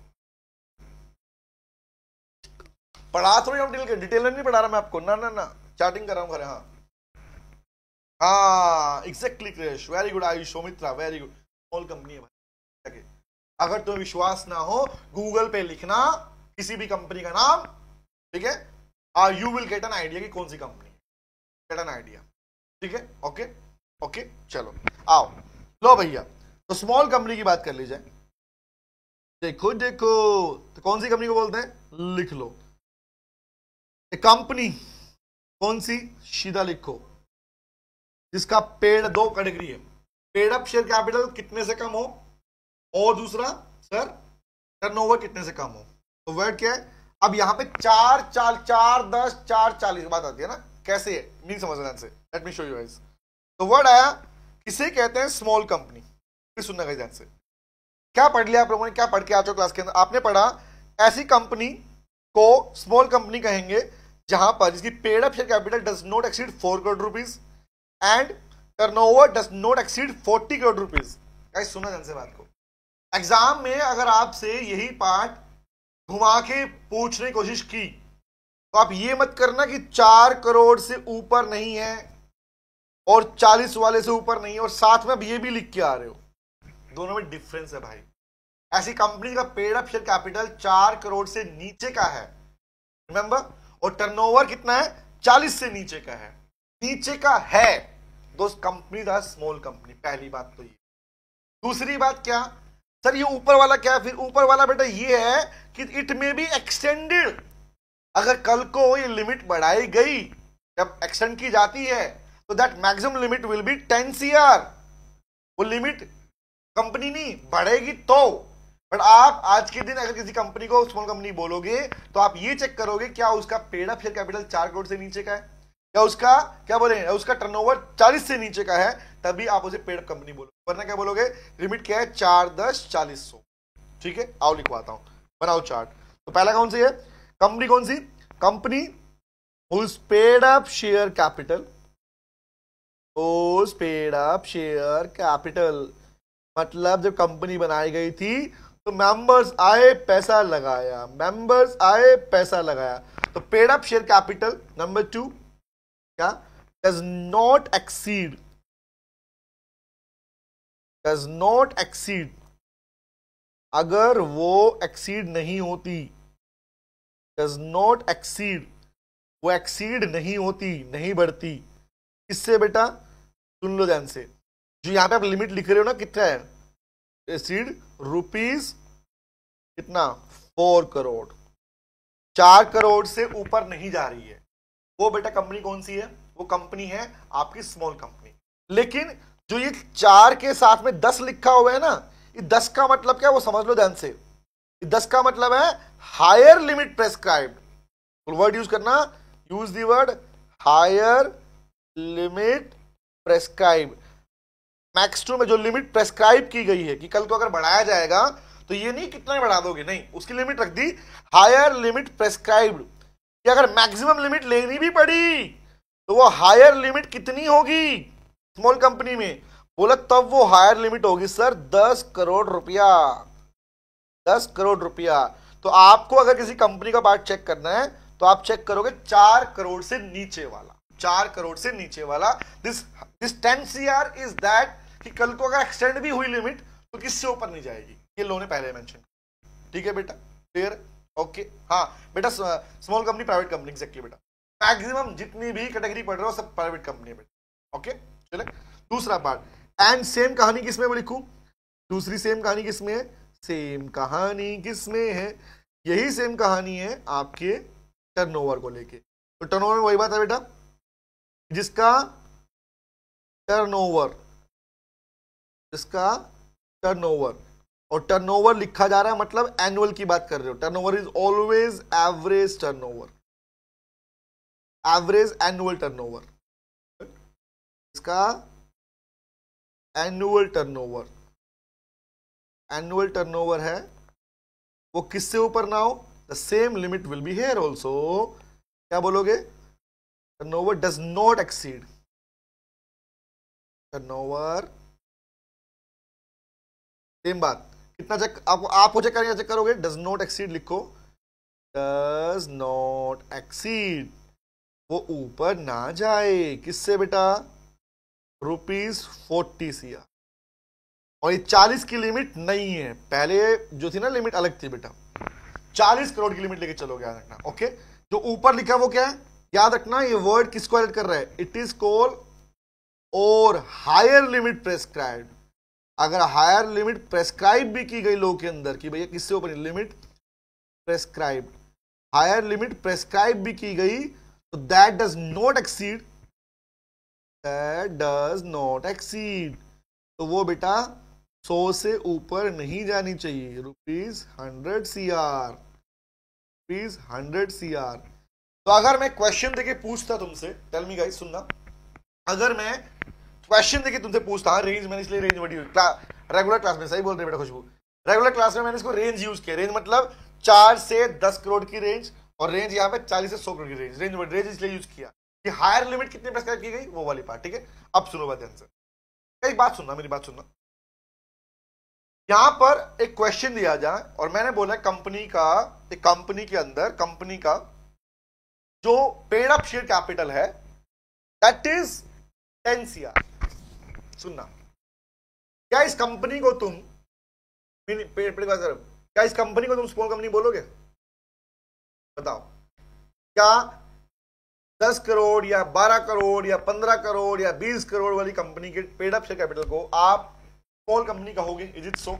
पढ़ा थोड़ी हम डिटेल नहीं पढ़ा रहा मैं आपको, ना ना ना, चैटिंग कर रहा हूँ। हाँ हाँ exactly Krish, very good Ayush Saumitra, very good. Small company है भाई। अगर तुम्हें विश्वास ना हो गूगल पे लिखना किसी भी कंपनी का नाम, ठीक है, you will get an idea कि कौन सी कंपनी, गेट एन आइडिया, ठीक है। ओके ओके चलो आओ, लो भैया, तो स्मॉल कंपनी की बात कर ली जाए। देखो देखो, तो कौन सी कंपनी को बोलते हैं, लिख लो कंपनी, कौन सी, सीधा लिखो, जिसका पेड, दो कैटेगरी है, पेड अप शेयर कैपिटल कितने से कम हो, और दूसरा सर टर्नओवर कितने से कम हो। तो वर्ड क्या है, अब यहां पे 4 10 4 40 बात आती है ना, कैसे है नहीं समझना से, let me show you guys. तो वर्ड आया, किसे कहते हैं स्मॉल कंपनी। फिर सुनना गाइस ध्यान से, क्या पढ़ लिया आप लोगों ने, क्या पढ़ के आ चुके क्लास के अंदर, आपने पढ़ा ऐसी कंपनी को स्मॉल कंपनी कहेंगे जहां पर जिसकी paid up share capital does not exceed 4 crore rupees and turnover does not exceed 40 crore rupees. Guys सुना ध्यान से बात को, एग्जाम में अगर आपसे यही पार्ट घुमा के पूछने की कोशिश की तो आप ये मत करना कि 4 करोड़ से ऊपर नहीं है और 40 वाले से ऊपर नहीं है और साथ में अब ये भी लिख के आ रहे हो, दोनों में डिफरेंस है भाई। ऐसी कंपनी का paid up share capital 4 crore से नीचे का है, रिमेंबर, और टर्नओवर कितना है, 40 से नीचे का है, नीचे का है, दोस्त कंपनी दा स्मॉल कंपनी। पहली बात तो ये। दूसरी बात क्या सर, ये ऊपर वाला क्या है, फिर ऊपर वाला बेटा ये है कि इट में बी एक्सटेंडेड, अगर कल को ये लिमिट बढ़ाई गई, जब एक्सटेंड की जाती है तो that maximum limit will be 10 CR, वो लिमिट कंपनी नहीं बढ़ेगी तो। बट आप आज के दिन अगर किसी कंपनी को स्मॉल कंपनी बोलोगे तो आप ये चेक करोगे क्या उसका paid up share capital 4 crore से नीचे का है, या उसका क्या बोले, उसका टर्नओवर 40 से नीचे का है, तभी आप उसे पेड अप कंपनी बोलोगे, वरना क्या बोलोगे, लिमिट क्या है 4 10 40 100। ठीक है, आओ लिखवाता हूं, बनाओ चार्ट। तो पहला कौन सी है कंपनी, कौन सी company, whose paid up share capital, whose paid up share capital, मतलब जब कंपनी बनाई गई थी तो मेंबर्स आए पैसा लगाया, मेंबर्स आए पैसा लगाया, तो paid up share capital. Number 2 क्या, does not exceed, does not exceed, अगर वो एक्सीड नहीं होती, डज नॉट एक्सीड, वो एक्सीड नहीं होती, नहीं बढ़ती, इससे बेटा सुन लो ध्यान से, जो यहां पे आप लिमिट लिख रहे हो ना, कितना है, एक्सीड रुपीज कितना 4 करोड़, 4 करोड़ से ऊपर नहीं जा रही है, वो बेटा कंपनी कौन सी है, वो कंपनी है आपकी स्मॉल कंपनी। लेकिन जो ये 4 के साथ में 10 लिखा हुआ है ना, ये 10 का मतलब क्या है वो समझ लो ध्यान से, ये 10 का मतलब है higher limit prescribed, word use करना, use the word higher limit prescribe, max 2 में जो लिमिट प्रेस्क्राइब की गई है कि कल को अगर बढ़ाया जाएगा तो ये नहीं कितना बढ़ा दोगे, नहीं, उसकी लिमिट रख दी हायर लिमिट प्रेस्क्राइब्ड, कि अगर मैक्सिमम लिमिट लेनी भी पड़ी तो वो हायर लिमिट कितनी होगी स्मॉल कंपनी में, बोला तब वो हायर लिमिट होगी सर 10 करोड़ रुपया, 10 करोड़ रुपया। तो आपको अगर किसी कंपनी का पार्ट चेक करना है तो आप चेक करोगे 4 करोड़ से नीचे वाला, 4 करोड़ से नीचे वाला, दिस 10 CR इज दैट कि कल को अगर एक्सटेंड भी हुई लिमिट तो किससे ऊपर नहीं जाएगी, ये लोगों ने पहले मेंशन। ठीक है बेटा, क्लियर, ओके। हाँ बेटा, small company private company, exactly बेटा, मैक्सिमम जितनी भी कैटेगरी पढ़ रहे हो सब प्राइवेट कंपनी है बेटा, ओके। चले दूसरा पार्ट, एंड सेम कहानी किसमें वो लिखूं, दूसरी सेम कहानी किसमें है, सेम कहानी किसमें है, यही सेम कहानी है आपके टर्नओवर को लेके। तो टर्नओवर में वही बात है बेटा, जिसका टर्नओवर, जिसका टर्नओवर, और टर्नओवर लिखा जा रहा है मतलब एनुअल की बात कर रहे हो, turnover is always average turnover, average annual turnover, इसका एनुअल टर्नओवर, एनुअल टर्नओवर है वो किससे ऊपर ना हो, the same limit will be here also, क्या बोलोगे, turnover does not exceed, turnover same बात, कितना चेक आपको चेक करेंगे, चेक करोगे डज नॉट एक्सीड लिखो, डज नॉट नॉट एक्सीड, वो ऊपर ना जाए किससे बेटा, ₹40 CR। और ये 40 की लिमिट नहीं है, पहले जो थी ना लिमिट अलग थी बेटा, 40 करोड़ की लिमिट लेके चलोगे, याद रखना। ओके, जो ऊपर लिखा है वो क्या है, याद रखना, ये वर्ड किसको एड कर रहा है, इट इज कॉल्ड और हायर लिमिट प्रेस्क्राइब्ड। अगर हायर लिमिट प्रेस्क्राइब भी की गई लोगों के अंदर कि भैया किससे ऊपर, limit prescribed, higher limit prescribe भी की गई, तो that does not exceed, that does not exceed, तो वो बेटा 100 से ऊपर नहीं जानी चाहिए, ₹100 CR, ₹100 CR। तो अगर मैं क्वेश्चन देके पूछता तुमसे, टेल मी गाइस, सुनना, अगर मैं क्वेश्चन देके तुमसे पूछता, रेंज मैंने इसलिए range word use, regular class में, सही बोल रहे बेटा खुशबू, रेगुलर क्लास में मैंने इसको रेंज यूज किया, रेंज मतलब 4 से 10 करोड़ की रेंज, और रेंज यहाँ पे 40 से 100 करोड़ की रेंज, रेंज वर्ड रेंज इसलिए यूज किया कि हायर लिमिट कितनी प्रेस्क्राइब की गई, वो वाली पार्ट, ठीक है। अब सुनो बात ध्यान से, एक बात सुनना, मेरी बात सुनना, यहां पर एक क्वेश्चन दिया जाए और मैंने बोला कंपनी का, एक कंपनी के अंदर कंपनी का जो पेड अप शेयर कैपिटल है दैट इज 10 CR। सुनना, क्या इस कंपनी को तुम क्या इस कंपनी को तुम स्मॉल कंपनी बोलोगे, बताओ, क्या 10 करोड़ या 12 करोड़ या 15 करोड़ या 20 करोड़ वाली कंपनी के पेड अप शेयर कैपिटल को आप स्मॉल कंपनी कहोगे, इज इट सो,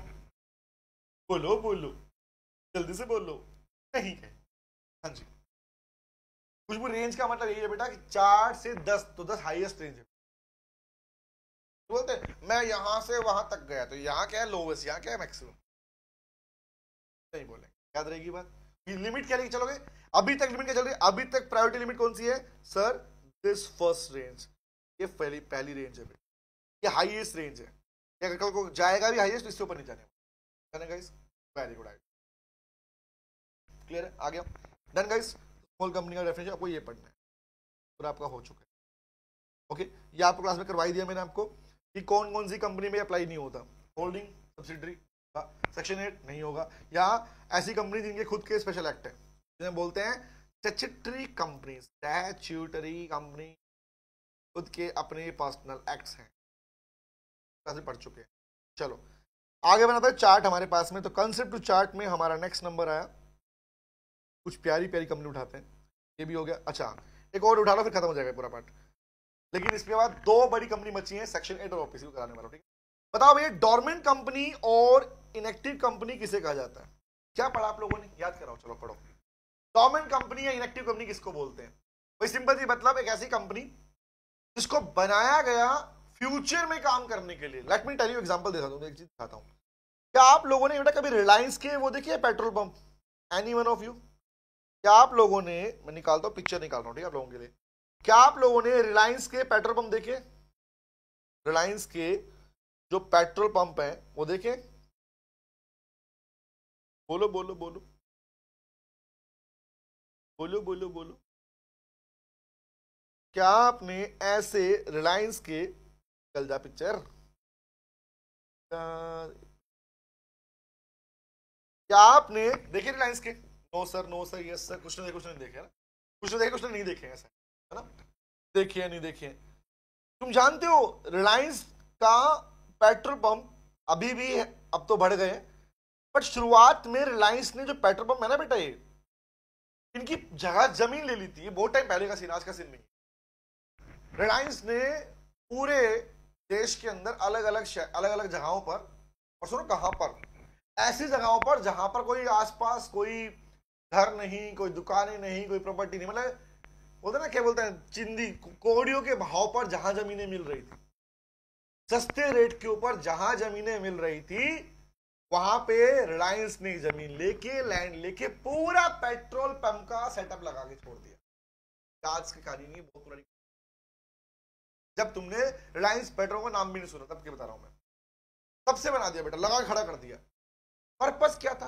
बोलो बोलो, जल्दी से बोलो, नहीं है, हाँ जी। खुशबू रेंज का मतलब यही है बेटा कि 4 से 10, तो 10 हाईएस्ट रेंज है, बोलते हैं मैं यहां से वहां तक गया, तो यहां क्या है लोवेस्ट, यहां क्या है मैक्सिमम, नहीं बोले, याद रहेगी बात। लिमिट क्या लेके चलोगे, अभी तक लिमिट क्या चल रही है, अभी तक प्रायोरिटी लिमिट कौन सी है सर, दिस फर्स्ट रेंज, ये पहली रेंज है, ये हाईएस्ट रेंज है, अगर कल को जाएगा भी हाईएस्ट, इससे ऊपर नहीं जाने गाइस, वेरी गुड, क्लियर है, आ गया, डन गाइस। स्मॉल कंपनी का डेफिनेशन आपको ये पढ़ना है, पूरा आपका हो चुका है, ओके। ये आपको क्लास में करवाई दिया मैंने आपको कि कौन कौन सी कंपनी में अप्लाई नहीं होता, होल्डिंग सब्सिडरी सेक्शन 8 नहीं होगा, या ऐसी कंपनी जिनके खुद के स्पेशल एक्ट है, जिन्हें बोलते हैं स्टैट्यूटरी कंपनी, स्टैट्यूटरी कंपनी, खुद के अपने पर्सनल एक्ट्स हैं, पढ़ चुके हैं। चलो आगे बनाते हैं चार्ट हमारे पास में, तो कंसेप्ट टू चार्ट में हमारा नेक्स्ट नंबर आया, कुछ प्यारी प्यारी कंपनी उठाते हैं, ये भी हो गया, अच्छा एक और उठा लो फिर खत्म हो जाएगा पूरा पार्ट, लेकिन इसके बाद 2 बड़ी कंपनी बची है सेक्शन 8 और ऑफिस कराने वाला, ठीक है। बताओ भैया डोरमेंट कंपनी और इनएक्टिव कंपनी किसे कहा जाता है, क्या पढ़ा आप लोगों ने, याद कराओ, चलो पढ़ो, डोरमेंट कंपनी या इनएक्टिव कंपनी किसको बोलते हैं, भाई सिंपल सी मतलब एक ऐसी कंपनी जिसको बनाया गया फ्यूचर में काम करने के लिए। Let me tell you example देता हूं, एक चीज दिखाता हूं, क्या आप लोगों ने बेटा कभी रिलायंस के वो देखिए petrol pump, any one of you, क्या आप लोगों ने, मैं निकालता हूं पिक्चर निकाल रहा हूं ठीक है आप लोगों के लिए, क्या आप लोगों ने रिलायंस के पेट्रोल पंप देखे, रिलायंस के जो पेट्रोल पंप है वो देखे, बोलो बोलो बोलो बोलो बोलो बोलो, क्या आपने ऐसे रिलायंस के, चल जा पिक्चर, क्या आपने देखे रिलायंस के, नो सर यस सर, कुछ नहीं देखे ना, कुछ नहीं देखे, ऐसा है ना, देखिए नहीं देखिए, तुम जानते हो रिलायंस का पेट्रोल पंप अभी भी है, अब तो बढ़ गए, बट शुरुआत में रिलायंस ने जो पेट्रोल पंप है ना बेटा, ये इनकी जगह जमीन ले ली थी, ये बहुत टाइम पहले का सीन, आज का सीन नहीं। रिलायंस ने पूरे देश के अंदर अलग अलग जगहों पर, और सुनो कहां पर, ऐसी जगहों पर जहां पर कोई आसपास कोई घर नहीं, कोई दुकानें नहीं, कोई प्रॉपर्टी नहीं, मतलब बोलते ना क्या बोलते हैं चिंदी कोड़ियों के भाव पर जहां जमीनें मिल रही थी, सस्ते रेट के ऊपर जहां जमीनें मिल रही थी, वहां पे रिलायंस ने जमीन लेके, लैंड लेके पूरा पेट्रोल पंप का सेटअप लगा के छोड़ दिया। आज की कहानी नहीं, बहुत पुरानी, जब तुमने रिलायंस पेट्रोल का नाम भी नहीं सुना तब के बता रहा हूं मैं, तब से बना दिया बेटा, लगा खड़ा कर दिया। पर्पस क्या था,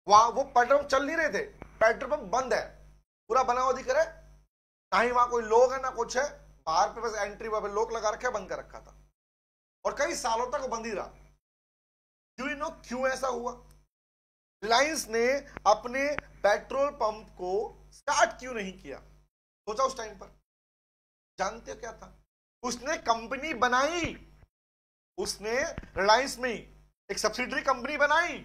वहां वो पेट्रोल पंप चल नहीं रहे थे, पेट्रोल पंप बंद है, पूरा बना हुआ दिख रहा है, ना ही वहां कोई लोग है ना कुछ है, बाहर पे बस एंट्री पे लोग लगा रखे, बंद कर रखा था, और कई सालों तक वो बंद ही रहा। क्यों नो क्यों ऐसा हुआ, रिलायंस ने अपने पेट्रोल पंप को स्टार्ट क्यों नहीं किया? सोचा उस टाइम पर? जानते हो क्या था? उसने कंपनी बनाई, उसने रिलायंस में एक सब्सिडरी कंपनी बनाई,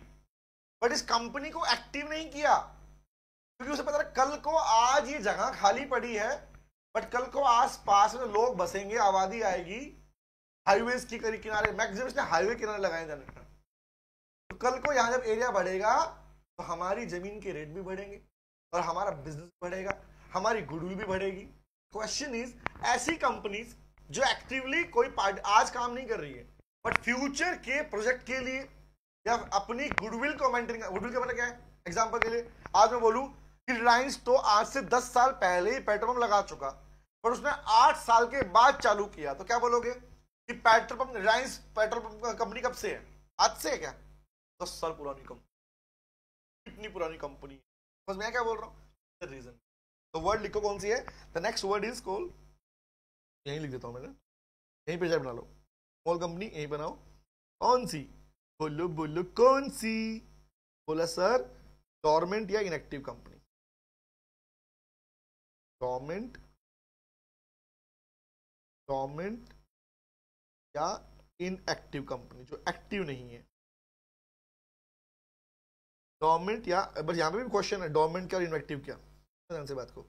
बट इस कंपनी को एक्टिव नहीं किया, क्योंकि उसे पता है कल को आज ये जगह खाली पड़ी है, बट कल को आस पास में लोग बसेंगे, आबादी आएगी, हाईवेज की किनारे, मैक्सिमम इसने हाईवे किनारे लगाए जाने का, तो कल को यहां जब एरिया बढ़ेगा तो हमारी जमीन के रेट भी बढ़ेंगे और हमारा बिजनेस बढ़ेगा, हमारी गुडविल भी बढ़ेगी। क्वेश्चन इज, ऐसी कंपनीज जो एक्टिवली कोई पार्ट आज काम नहीं कर रही है, बट फ्यूचर के प्रोजेक्ट के लिए या अपनी गुडविल को मेंटेन, गुडविल का मतलब क्या है? एग्जांपल के लिए आज मैं बोलूं कि रिलायंस तो आज से 10 साल पहले ही पेट्रोल पंप लगा चुका, पर उसने 8 साल के बाद चालू किया, तो क्या बोलोगे कि petrol pump, Reliance petrol pump company कब से है? आज से है क्या? 10 साल पुरानी कंपनी, कितनी पुरानी कंपनी है। बस मैं क्या बोल रहा हूँ, रीजन। तो वर्ड लिखो कौन सी है, the next word is call, यहीं लिख देता हूं मैंने, यहीं पे बना लो, स्मॉल कंपनी यहीं बनाओ, कौन सी? बोलो बोलो कौन सी? बोला सर गवर्नमेंट या इनएक्टिव कंपनी। गवर्नमेंट, गवर्नमेंट या इनएक्टिव कंपनी, जो एक्टिव नहीं है। गवर्नमेंट या, बस यहां पे भी क्वेश्चन है गवर्नमेंट क्या और इनएक्टिव क्या, ध्यान से बात को।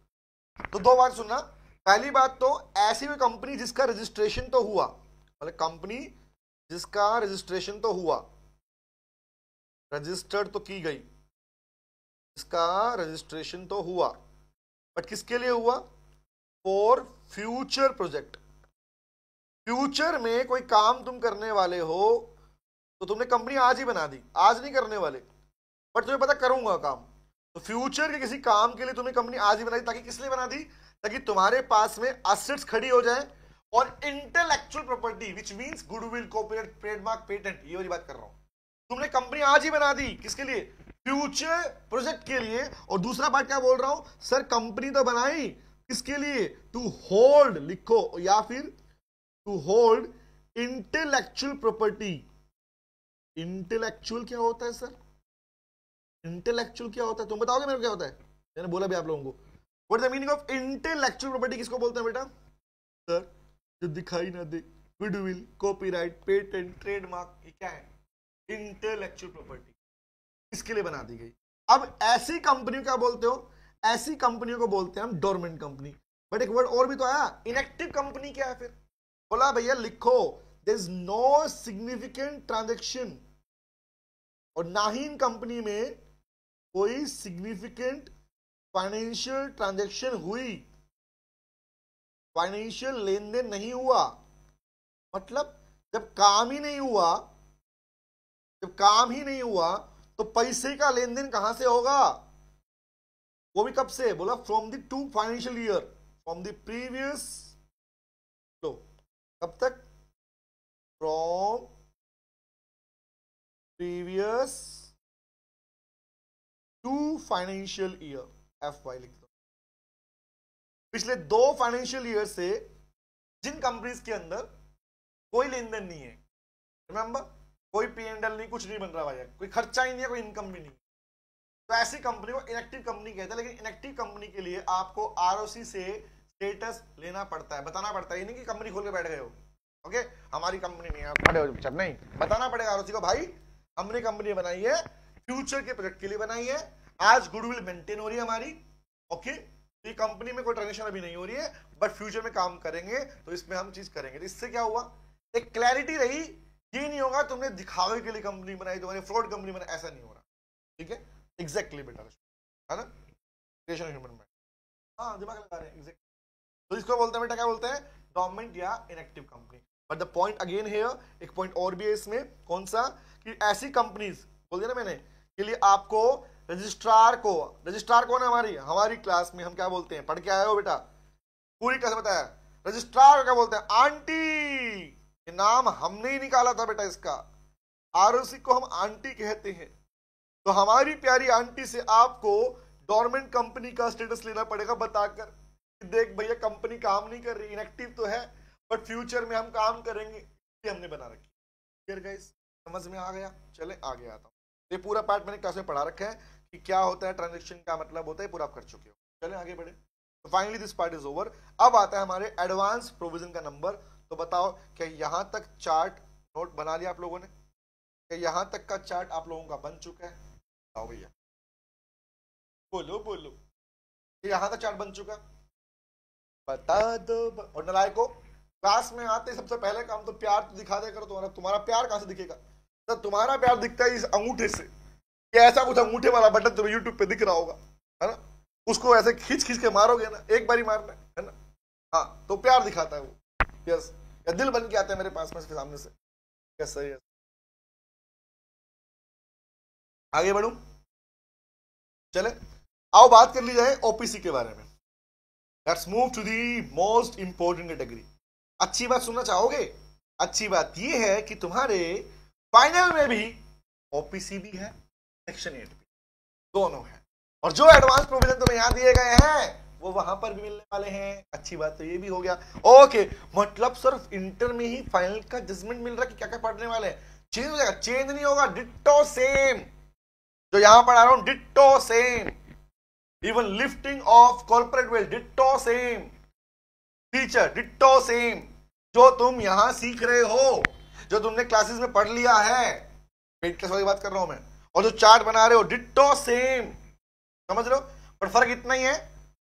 तो दो बात सुनना, पहली बात तो ऐसी भी कंपनी जिसका रजिस्ट्रेशन तो हुआ, मतलब कंपनी जिसका रजिस्ट्रेशन तो हुआ, रजिस्टर्ड तो की गई, इसका रजिस्ट्रेशन तो हुआ, बट किसके लिए हुआ? For future project. फ्यूचर में कोई काम तुम करने वाले हो तो तुमने कंपनी आज ही बना दी, आज नहीं करने वाले, बट तुम्हें पता करूंगा काम, तो फ्यूचर के किसी काम के लिए तुमने कंपनी आज ही बना दी, ताकि किस लिए बना दी? ताकि तुम्हारे पास में एसेट्स खड़ी हो जाए और intellectual property which means goodwill, copyright, trademark, patent, ये वाली बात कर रहा हूं। तुमने कंपनी आज ही बना दी, किसके लिए? फ्यूचर प्रोजेक्ट के लिए। और दूसरा बात क्या बोल रहा हूं, सर कंपनी तो बनाई किसके लिए? टू होल्ड, लिखो, या फिर to hold intellectual property. Intellectual क्या होता है सर? इंटेलेक्चुअल क्या होता है? तुम बताओगे मेरे को क्या होता है? मैंने बोला भी आप लोगों को, what is the meaning of intellectual property, किसको बोलते हैं बेटा? सर जो दिखाई ना दे, गुडविल, कॉपीराइट, पेटेंट, ट्रेडमार्क, ये क्या है? Intellectual property. इसके लिए बना दी गई। अब ऐसी कंपनी क्या बोलते हो? ऐसी कंपनियों को बोलते हैं हम डोरमेंट कंपनी। बट एक वर्ड और भी तो आया, इनएक्टिव कंपनी क्या है फिर? बोला भैया लिखो, there is no significant transaction, और ना ही इन कंपनी में कोई सिग्निफिकेंट फाइनेंशियल ट्रांजैक्शन हुई, फाइनेंशियल लेन देन नहीं हुआ। मतलब जब काम ही नहीं हुआ, जब काम ही नहीं हुआ तो पैसे का लेन देन कहां से होगा? वो भी कब से? बोला from the 2 financial year, from the previous, लो कब तक? From previous 2 financial year, FY लिख दो। पिछले 2 फाइनेंशियल ईयर से जिन कंपनीज के अंदर कोई लेन देन नहीं है, रिमेंबर, कोई P&L नहीं, कुछ नहीं बन रहा भाई, कोई खर्चा ही नहीं है, कोई इनकम भी नहीं, तो ऐसी कंपनी को इनएक्टिव कंपनी कहते हैं। लेकिन इनएक्टिव कंपनी के लिए आपको ROC से स्टेटस लेना पड़ता है, बताना पड़ता है, ये नहीं कि कंपनी खोल के बैठ गए हो, ओके हमारी कंपनी नहीं है, खड़े हो चुपचाप, नहीं, बताना पड़ेगा ROC को, भाई हमने कंपनी बनाई है, फ्यूचर के प्रोजेक्ट के लिए बनाई है, आज गुडविल मेंटेन हो रही है हमारी, ओके, ये कंपनी में कोई ट्रांजेक्शन अभी नहीं हो रही है, बट फ्यूचर में काम करेंगे तो इसमें हम चीज करेंगे। तो इससे क्या हुआ? एक क्लैरिटी रही, ये नहीं होगा तुमने दिखावे के लिए कंपनी बनाई, तुम्हारी फ्रॉड कंपनी बनाई, ऐसा नहीं हो रहा, ठीक है? एग्जैक्टली बेटा, है ना? क्रिएशन ह्यूमन माइंड, हाँ दिमाग लगा रहे हैं, एग्जैक्ट। तो इसको बोलते हैं बेटा, क्या बोलते हैं? गवर्नमेंट या inactive company. But the point again here, एक पॉइंट और भी है इसमें, कौन सा? कि ऐसी कंपनीज बोल दिया ना मैंने, के लिए आपको रजिस्ट्रार को, रजिस्ट्रार कौन है? हमारी क्लास में हम क्या बोलते हैं, पढ़ के आए हो बेटा, पूरी क्लास बताया, रजिस्ट्रार क्या बोलते हैं? आंटी। ये नाम हमने ही निकाला था बेटा इसका, ROC को हम आंटी कहते हैं। तो हमारी प्यारी आंटी से आपको गवर्नमेंट कंपनी का स्टेटस लेना पड़ेगा, बताकर देख भैया कंपनी काम नहीं कर रही, इनएक्टिव तो है, बट फ्यूचर में हम काम करेंगे, ये हमने बना रखी। क्लियर गाइस, समझ में आ गया? चले आगे आता हूं। ये पूरा पार्ट मैंने क्लास में पढ़ा रखा है कि क्या होता है ट्रांजेक्शन, क्या मतलब होता है, पूरा आप कर चुके हो। चलें आगे बढ़े। तो finally this part is over. अब आता है हमारे एडवांस प्रोविजन का नंबर। तो बताओ क्या यहां तक चार्ट नोट बना लिया आप लोगों ने? क्या यहां तक का चार्ट आप लोगों का बन चुका है? बताओ भैया, बोलो बोलो, यहां तक चार्ट बन चुका? बता दो। और नलायको, क्लास में आते सबसे पहले काम तो प्यार तो दिखा दे करो। तुम्हारा प्यार कहां से दिखेगा? तो तुम्हारा प्यार दिखता है इस अंगूठे से। कि ऐसा कुछ अंगूठे वाला बटन तुम्हें यूट्यूब पे दिख रहा होगा, है ना? उसको ऐसे खींच खींच के मारोगे ना, एक बार ही मारना है ना। हाँ, तो प्यार दिखाता है वो। यस, या दिल बन के आता है मेरे पास में सामने से। यस सही है। आगे बढ़ू, चले आओ बात कर ली जाए ओपीसी के बारे में। Let's move to the most important category. अच्छी बात सुनना चाहोगे? अच्छी बात यह है कि तुम्हारे फाइनल में भी ओपीसी भी है, सेक्शन 8 भी, दोनों है। और जो एडवांस प्रोविजन तुम्हें यहां दिए गए हैं वो वहां पर भी मिलने वाले हैं। अच्छी बात तो ये भी हो गया। ओके, मतलब सिर्फ इंटर में ही फाइनल का जजमेंट मिल रहा है कि क्या क्या पढ़ने वाले हैं। चेंज हो जाएगा? चेंज नहीं होगा, डिट्टो सेम जो यहां पढ़ा रहा हूं, ditto same. Even lifting of corporate wealth, ditto same. Feature ditto same. जो तुम यहां सीख रहे हो, जो तुमने क्लासेस में पढ़ लिया है, पेड क्लास वाली बात कर रहा हूं मैं, और जो चार्ट बना रहे हो डिट्टो सेम। समझ रहे हो? पर फर्क इतना ही है,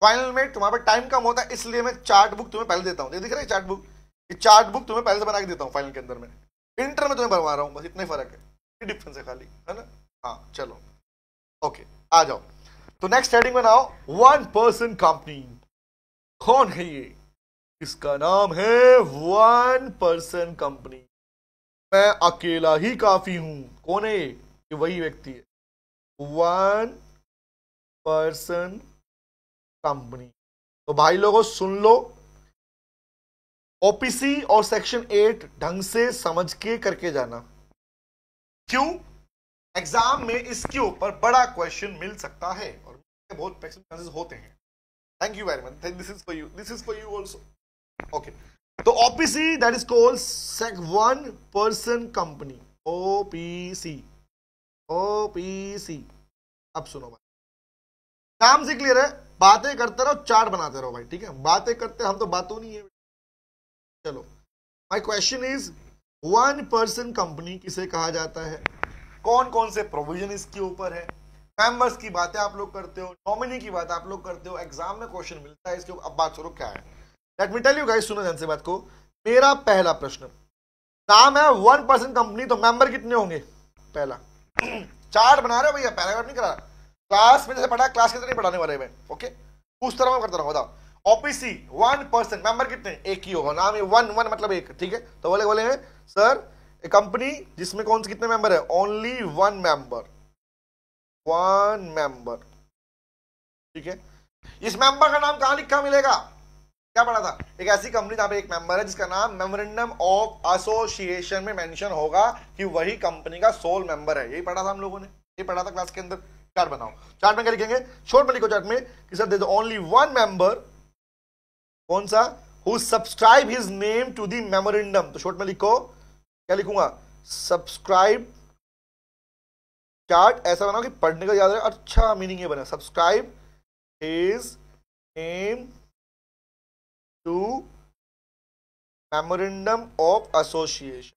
फाइनल में तुम्हारे पर टाइम कम होता है, इसलिए मैं चार्ट बुक तुम्हें पहले देता हूं। ये दिख रहा है चार्ट बुक? ये चार्ट बुक तुम्हें पहले से बना के देता हूं फाइनल के अंदर में। इंटर में तुम्हें बनवा रहा हूं, बस इतना ही फर्क है, डिफरेंस है खाली, है ना? हाँ चलो ओके, आ जाओ। तो नेक्स्ट हेडिंग बनाओ, वन पर्सन कंपनी। कौन है ये? इसका नाम है वन पर्सन कंपनी। मैं अकेला ही काफी हूं। कौन है ये? वही व्यक्ति है, वन पर्सन कंपनी। तो भाई लोगों सुन लो, ओपीसी और सेक्शन 8 ढंग से समझ के करके जाना। क्यों? एग्जाम में इसके ऊपर बड़ा क्वेश्चन मिल सकता है और बहुत चांसेस होते हैं। Thank you very much, this is for you, this is for you also. Okay, तो OPC that is called one person company, OPC. OPC, अब सुनो भाई, नाम से क्लियर है, बातें करते रहो, चार्ट बनाते रहो भाई, ठीक है? बातें करते, हम तो बातों नहीं है। चलो, my question is, one person company किसे कहा जाता है? कौन कौन से प्रोविजन इसके ऊपर है? मेंबर्स की बातें आप लोग करते हो, नॉमिनी की बात आप लोग करते हो, एग्जाम में क्वेश्चन मिलता है इसके ऊपर। अब बात सुनो क्या है। Let me tell you guys, सुनो ध्यान से बात को। मेरा पहला प्रश्न, नाम है वन पर्सन कंपनी, तो मेंबर कितने होंगे? पहला चार्ट बना रहे हो भैया, पैराग्राफ नहीं करा। क्लास में जैसे पढ़ा, क्लास के अंदर नहीं पढ़ाने वाले मैं। ओके, उस तरह मैं करता रहूं। बताओ, ओपीसी वन पर्सन, मेंबर कितने? एक ही होगा। नाम है वन, वन मतलब एक, ठीक है? तो बोले सर कंपनी जिसमें कौन से कितने मेंबर है? Only one member, one member, ठीक है? इस मेंबर का नाम कहां लिखा मिलेगा? क्या पढ़ा था? एक ऐसी कंपनी जहां पे एक मेंबर है जिसका नाम मेमोरेंडम ऑफ एसोसिएशन में मेंशन होगा कि वही कंपनी का सोल मेंबर है। यही पढ़ा था हम लोगों ने, ये पढ़ा था क्लास के अंदर। चार्ट बनाओ, चार्ट में क्या लिखेंगे? शॉर्ट में लिखो चार्ट में कि sir there is only one member, कौन सा? Who subscribe his name to the memorandum. तो शॉर्ट में लिखो, क्या लिखूंगा? सब्सक्राइब। चार्ट ऐसा बनाओ कि पढ़ने का याद रहे। अच्छा, मीनिंग ये बना, subscribe his name to memorandum of association.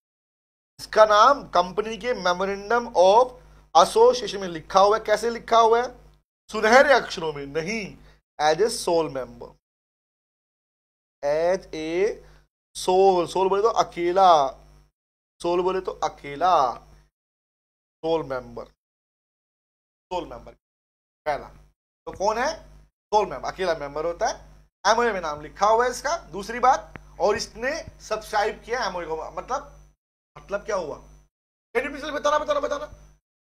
इसका नाम कंपनी के मेमोरेंडम ऑफ एसोसिएशन में लिखा हुआ है। कैसे लिखा हुआ है? सुनहरे अक्षरों में नहीं, as a sole member, as a sole. Sole बोले तो अकेला, सोल बोले तो अकेला, सोल मेंबर, सोल मेंबर पहला। तो कौन है? सोल मेंबर, अकेला मेंबर होता है। एमओए में नाम लिखा हुआ है इसका। दूसरी बात, और इसने सब्सक्राइब किया एमओए को। मतलब क्या हुआ? कैन यू प्लीज बताना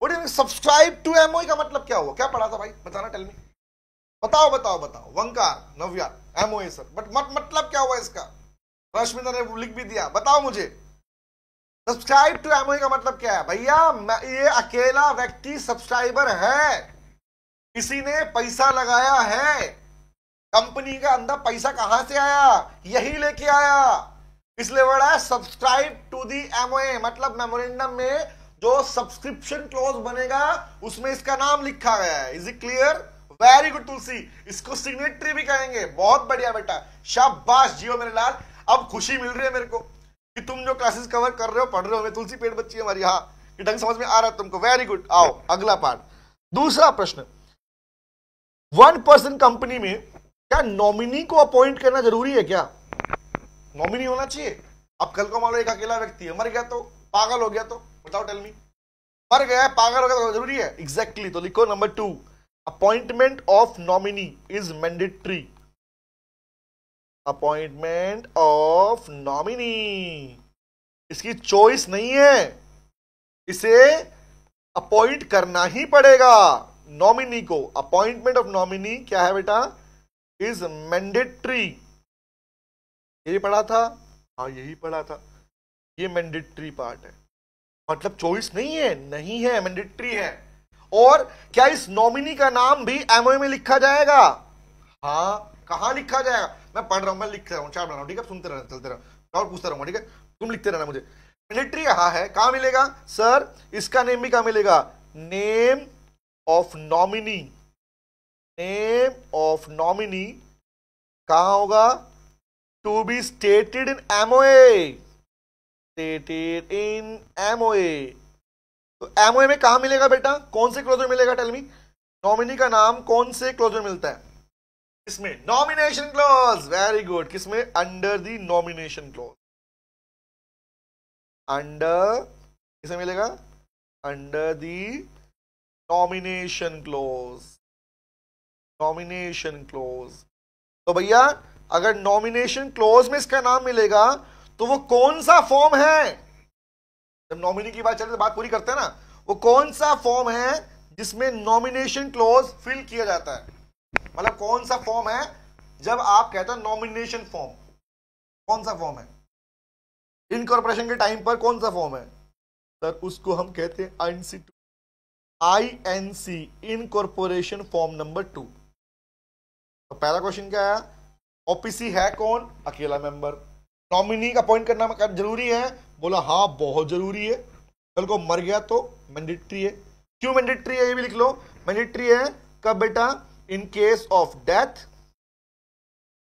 what is subscribe to MOA का मतलब क्या हुआ? क्या पढ़ा था भाई? बताना, टेल मी, बताओ। वंकार, नव्या, एमओए सर, बट मतलब क्या हुआ इसका? रश्मिता ने लिख भी दिया, बताओ मुझे। सब्सक्राइब टू एमओए का मतलब क्या है भैया? ये अकेला व्यक्ति सब्सक्राइबर है, किसी ने पैसा लगाया है। कंपनी का अंदर पैसा कहां से आया? यही लेके आया, इसलिए बड़ा है सब्सक्राइब टू दी एमओए। मतलब मेमोरेंडम में जो सब्सक्रिप्शन क्लॉज बनेगा उसमें इसका नाम लिखा गया है। Is it clear? Very good Tulsi, इसको सिग्नेटरी भी कहेंगे। बहुत बढ़िया बेटा, शाबाश जियो मेरे लाल। अब खुशी मिल रही है मेरे को कि तुम जो क्लासेस कवर कर रहे हो, पढ़ रहे हो। तुलसी पेट बच्ची है हमारी, हाँ, ये ढंग समझ में आ रहा है तुमको। Very good. आओ अगला पार्ट, दूसरा प्रश्न। 1% कंपनी में क्या नॉमिनी को अपॉइंट करना जरूरी है? क्या नॉमिनी होना चाहिए? अब कल को मान लो एक अकेला व्यक्ति है, मर गया तो, पागल हो गया तो, बताओ, टेल मी। मर गया है, पागल हो गया तो जरूरी है? एग्जैक्टली। तो लिखो number 2, appointment of nominee is mandatory. Appointment of nominee, इसकी चॉइस नहीं है, इसे अपॉइंट करना ही पड़ेगा नॉमिनी को। अपॉइंटमेंट ऑफ नॉमिनी क्या है बेटा? Is mandatory. यही पढ़ा था? हाँ यही पढ़ा था। ये मैंडेटरी पार्ट है, मतलब चॉइस नहीं है, नहीं है, मैंडेटरी है। और क्या इस नॉमिनी का नाम भी एमओए में लिखा जाएगा? हाँ, कहां लिखा जाएगा? मैं पढ़ रहा हूं, मैं लिख रहा हूं, चार्ट बना रहा हूं, ठीक है? सुनते रहना, चलते रहो और पूछता रहूंगा, ठीक है? तुम लिखते रहना मुझे। मैंडेटरी कहां है, कहां मिलेगा सर? इसका नेम भी कहां मिलेगा? Name of nominee. Name of nominee कहां होगा? To be stated in MOA. Stated in MOA. तो एमओए में कहां मिलेगा बेटा? कौन से क्लोज में मिलेगा? Tell me. नॉमिनी का नाम कौन से क्लोज में मिलता है? किसमें? Nomination clause. Very good. किसमें? Under the nomination clause. Under, किसे मिलेगा? Under the nomination clause. Nomination clause. तो भैया अगर नॉमिनेशन क्लॉज में इसका नाम मिलेगा तो वो कौन सा फॉर्म है? जब नॉमिनी की बात चले तो बात पूरी करते हैं ना। वो कौन सा फॉर्म है जिसमें नॉमिनेशन क्लॉज फिल किया जाता है? मतलब कौन सा फॉर्म है जब आप कहते हैं नॉमिनेशन फॉर्म? कौन सा फॉर्म है? इनकॉर्पोरेशन के टाइम पर कौन सा फॉर्म है सर? उसको हम कहते हैं INC2, INC, incorporation form number 2। तो पहला क्वेश्चन क्या आया? ओपीसी है कौन? अकेला मेंबर। नॉमिनी का अपॉइंट करना जरूरी है? बोला हाँ बहुत जरूरी है। कल को मर गया तो मैंडेटरी है। क्यों मैंडेटरी है ये भी लिख लो। मैंडेटरी है कब बेटा? In case of death.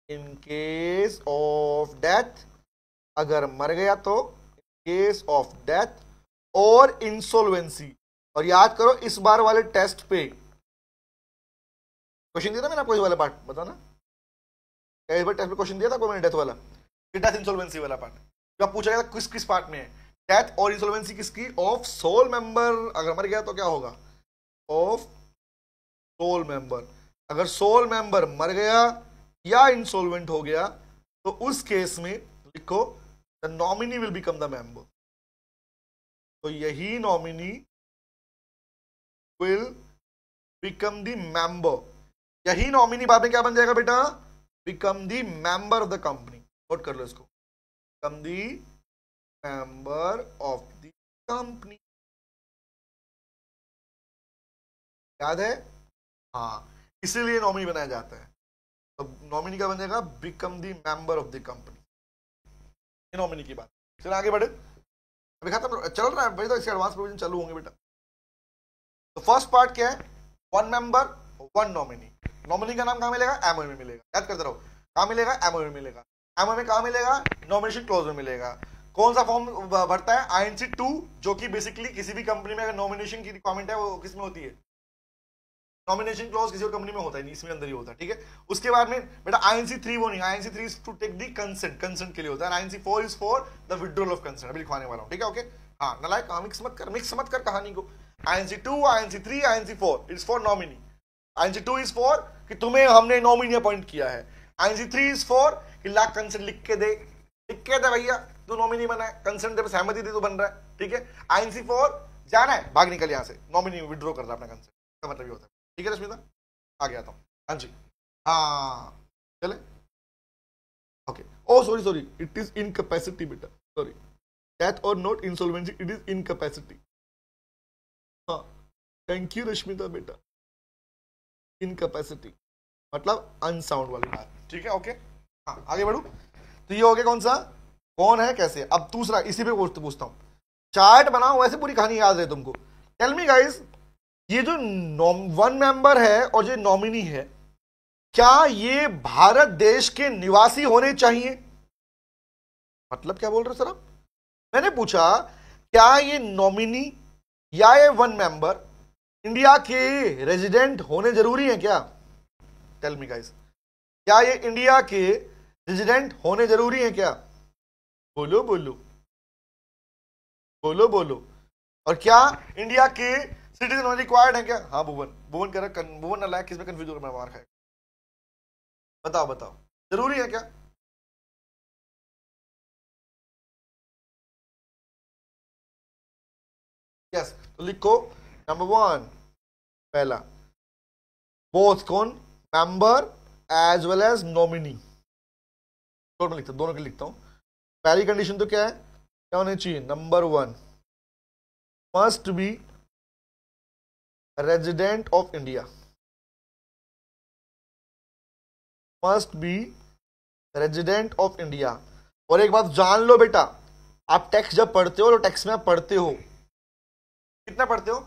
In case of death, अगर मर गया तो। केस ऑफ डेथ और इंसॉल्वेंसी। और याद करो इस बार वाले टेस्ट पे क्वेश्चन दिया था मैंने आपको, इस वाला पार्ट बताना। इस बार टेस्ट में क्वेश्चन दिया था मैंने डेथ वाला, डेथ इंसॉल्वेंसी वाला पार्ट। जो आप पूछा गया था किस किस पार्ट में है डेथ और इंसॉल्वेंसी किसकी? Of sole member. अगर मर गया तो क्या होगा? Of sole member. अगर सोल मेंबर मर गया या इंसॉल्वेंट हो गया तो उस केस में लिखो the nominee will become the member. तो यही nominee will become the member. यही नॉमिनी बाद में क्या बन जाएगा बेटा? Become the member of the company. Note कर लो इसको, become the member of the company. याद है? हाँ, इसीलिए नॉमिनी बनाया जाता है। तो नॉमिनी क्या बन जाएगा? Become the member of the company. ये नॉमिनी की बात। चलो आगे बढ़े, अभी खत्म चल रहा है भाई, तो इसके एडवांस प्रोविजन चालू होंगे बेटा। तो फर्स्ट पार्ट क्या है? 1 मेंबर 1 नॉमिनी। नॉमिनी का नाम कहां मिलेगा? एमओए में मिलेगा। याद करते रहो, कहां मिलेगा? एमओए में मिलेगा। एमओए में कहां मिलेगा? नॉमिनेशन क्लॉज में मिलेगा। कौन सा फॉर्म भरता है? INC2, जो कि बेसिकली किसी भी कंपनी में अगर नॉमिनेशन की रिक्वायरमेंट है वो किसमें होती है? नॉमिनेशन क्लॉज किसी और कंपनी में होता है नहीं, इसमें अंदर ही होता है, ठीक है? उसके बाद में बेटा INC3 वो नहीं, INC3 is to take the consent, consent के लिए होता है। INC4 is for the withdrawal of consent. अभी लिखवाने वाला हूं, ठीक है? ओके, हाँ नलायक, मिक्स मत कर कहानी को। INC2, INC3, INC4 is for nominee. INC2 is for कि तुम्हें हमने नॉमिनी अपॉइंट किया है। INC3 इज फॉर कि ला कंसेंट लिख के दे भैया तू नॉमिनी बना है, कंसेंट दे, सहमति दे तो बन रहा है, ठीक है? INC4 जाना है, भाग निकल यहां से, नॉमिनी विड्रॉ कर रहा है अपना कंसेंट का मतलब ये होता है, ठीक है रश्मिता? आगे आता हूं। हाँ जी, हाँ चले, okay. Oh sorry, it is incapacity बेटा, सॉरी, डेथ और not insolvency, it is incapacity. हाँ थैंक यू रश्मिता बेटा। इनकैपेसिटी मतलब अनसाउंड वाली बात, ठीक है? ओके, हाँ आगे बढ़ू। तो ये हो गया कौन सा, कौन है, कैसे। अब दूसरा इसी पे पूछता हूं, चार्ट बनाओ, वैसे पूरी कहानी याद है तुमको। टेल मी गाइस, ये जो वन मेंबर है और जो नॉमिनी है, क्या ये भारत देश के निवासी होने चाहिए? मतलब क्या बोल रहे सर आप? मैंने पूछा क्या ये नॉमिनी या ये वन मेंबर इंडिया के रेजिडेंट होने जरूरी है क्या? टेल मी गाइस, क्या ये इंडिया के रेजिडेंट होने जरूरी है क्या? बोलो बोलो बोलो बोलो। और क्या इंडिया के सिटीजन होने रिक्वायर्ड है क्या? हाँ भुवन, भुवन कह रहा, भुवन ना लायक, किसमें कंफ्यूज होकर मार खाएगा? बताओ बताओ, जरूरी है क्या? यस, तो लिखो नंबर 1 पहला, बोथ कौन, member as well as nominee. दोनों लिखता, दोनों के लिखता हूं। पहली कंडीशन तो क्या है, क्या होनी चाहिए? Number 1 must be resident of India, must be resident of India. और एक बात जान लो बेटा, आप टैक्स जब पढ़ते हो तो टैक्स में आप पढ़ते हो, कितना पढ़ते हो?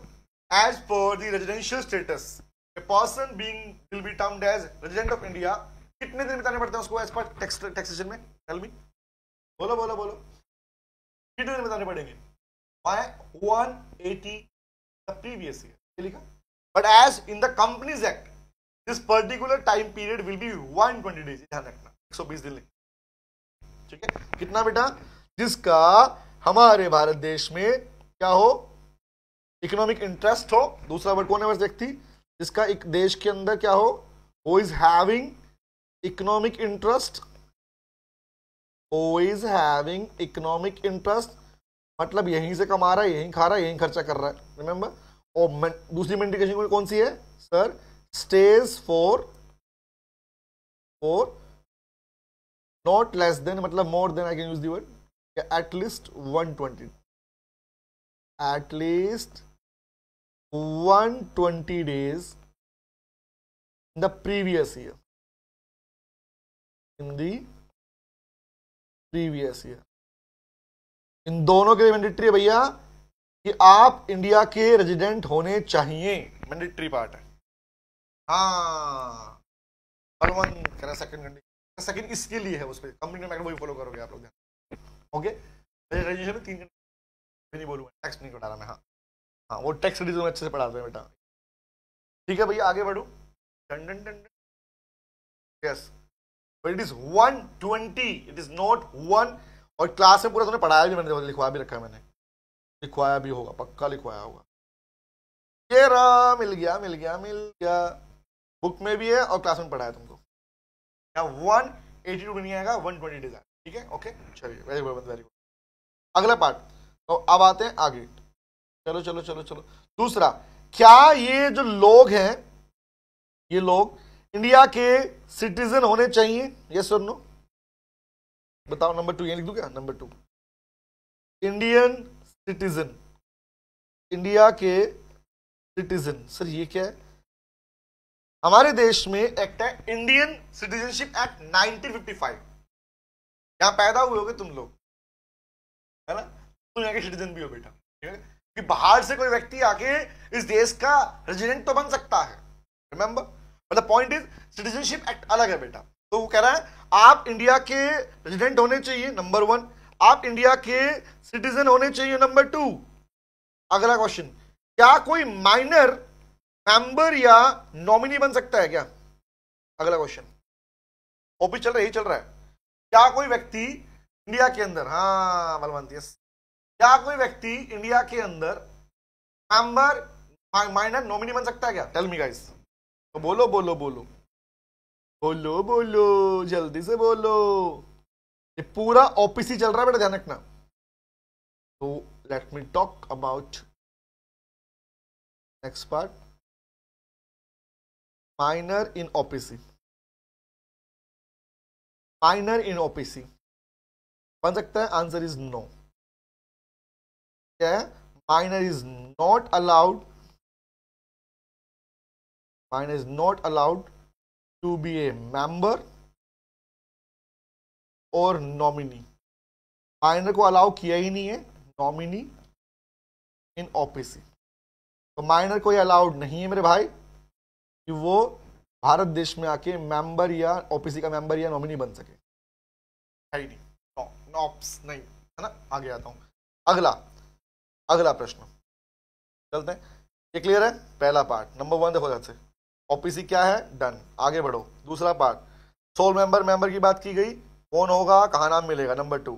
As per the residential status a person being will be termed as resident of India. कितने दिन बिताने पड़ते हैं उसको एज पर टैक्सेशन में? टेल मी, बोलो बोलो बोलो, कितने दिन बिताने पड़ेंगे? 180 द प्रीवियस ईयर लिखा। But as in the Companies Act this particular time period will be 120 days, ध्यान रखना 120 दिन। ठीक है, कितना बेटा? जिसका हमारे भारत देश में क्या हो, इकोनॉमिक इंटरेस्ट हो। दूसरा वर्ड कौन है? व्यक्ति जिसका एक देश के अंदर क्या हो, who is having economic interest, who is having economic interest, मतलब यहीं से कमा रहा है, यहीं खा रहा है, यहीं खर्चा कर रहा है। रिमेंबर। और दूसरी इंडिकेशन कौन सी है sir? Stage for not less than, मतलब more than, I can use the word at least 120, at least 120 days in the previous year, in the previous year। इन दोनों के लिए मैंडेटरी है भैया कि आप इंडिया के रेजिडेंट होने चाहिए, मैंडेटरी पार्ट है। हाँ, बलवंत कह रहा सेकंड कंडीशन, सेकंड इसके लिए है, उस पर कंपनी में वही फॉलो करोगे आप लोग। ओके, रजिस्ट्रेशन में 3 नहीं बोलूंगा, टैक्स नहीं कटा रहा मैं। हाँ हाँ, वो टैक्स स्टडीज में अच्छे से पढ़ाते हैं बेटा। ठीक है भैया, आगे बढ़ो। Done done done, yes, but it is 120, it is not 1। और क्लास में पूरा तुमने पढ़ाया भी, मैंने लिखवाया भी रखा है, मैंने लिखवाया भी होगा, पक्का लिखवाया होगा। ये रहा, मिल गया मिल गया मिल गया, बुक में भी है और क्लास में पढ़ाया तुमको। 182 नहीं आएगा, 120 डेज। ठीक है, ओके, चलिए, वेरी गुड वेरी गुड। अगला पार्ट, तो अब आते हैं आगे। चलो चलो चलो चलो। दूसरा, क्या ये जो लोग हैं, ये लोग इंडिया के सिटीजन होने चाहिए? यस और नो, बताओ। नंबर 2 ये लिख दूं क्या? नंबर 2 इंडियन सिटीजन, इंडिया के सिटीजन। सर ये क्या है? हमारे देश में एक्ट है इंडियन सिटीजनशिप एक्ट 1955। यहां पैदा हुए होगे तुम लोग, है ना? तुम यहाँ के सिटीजन भी हो बेटा, ठीक है? कि बाहर से कोई व्यक्ति आके इस देश का रेजिडेंट तो बन सकता है, remember. But the point is citizenship act अलग है बेटा। तो वो कह रहा है आप इंडिया के रेजिडेंट होने चाहिए, नंबर 1। आप इंडिया के सिटीजन होने चाहिए, नंबर 2। अगला क्वेश्चन, क्या कोई माइनर मेंबर या नॉमिनी बन सकता है क्या? अगला क्वेश्चन, ओपी चल रहा है, यही चल रहा है। क्या कोई व्यक्ति इंडिया के अंदर, हाँ बलवंत, यस, क्या कोई व्यक्ति इंडिया के अंदर मेंबर माइनर नॉमिनी बन सकता है क्या? टेल मी गाइस, तो बोलो बोलो बोलो बोलो बोलो, जल्दी से बोलो। ये पूरा ओपीसी चल रहा है बेटा, ध्यान रखना। तो let me talk about next part, minor in OPC. Minor in OPC बन सकता है? Answer is no. क्या है? Minor is not allowed, minor is not allowed to be a member और नॉमिनी। माइनर को अलाउ किया ही नहीं है, नॉमिनी इन ओपीसी। तो माइनर कोई अलाउड नहीं है मेरे भाई कि वो भारत देश में आके मेंबर या ओपीसी का मेंबर या नॉमिनी बन सके, है ही नहीं, नॉप्स नहीं, है ना। आगे आता हूं, अगला प्रश्न चलते हैं। ये क्लियर है पहला पार्ट, नंबर 1 देखो जैसे ओपीसी क्या है, डन। आगे बढ़ो, दूसरा पार्ट, सोल मेंबर की बात की गई, कौन होगा, कहाँ नाम मिलेगा। नंबर 2,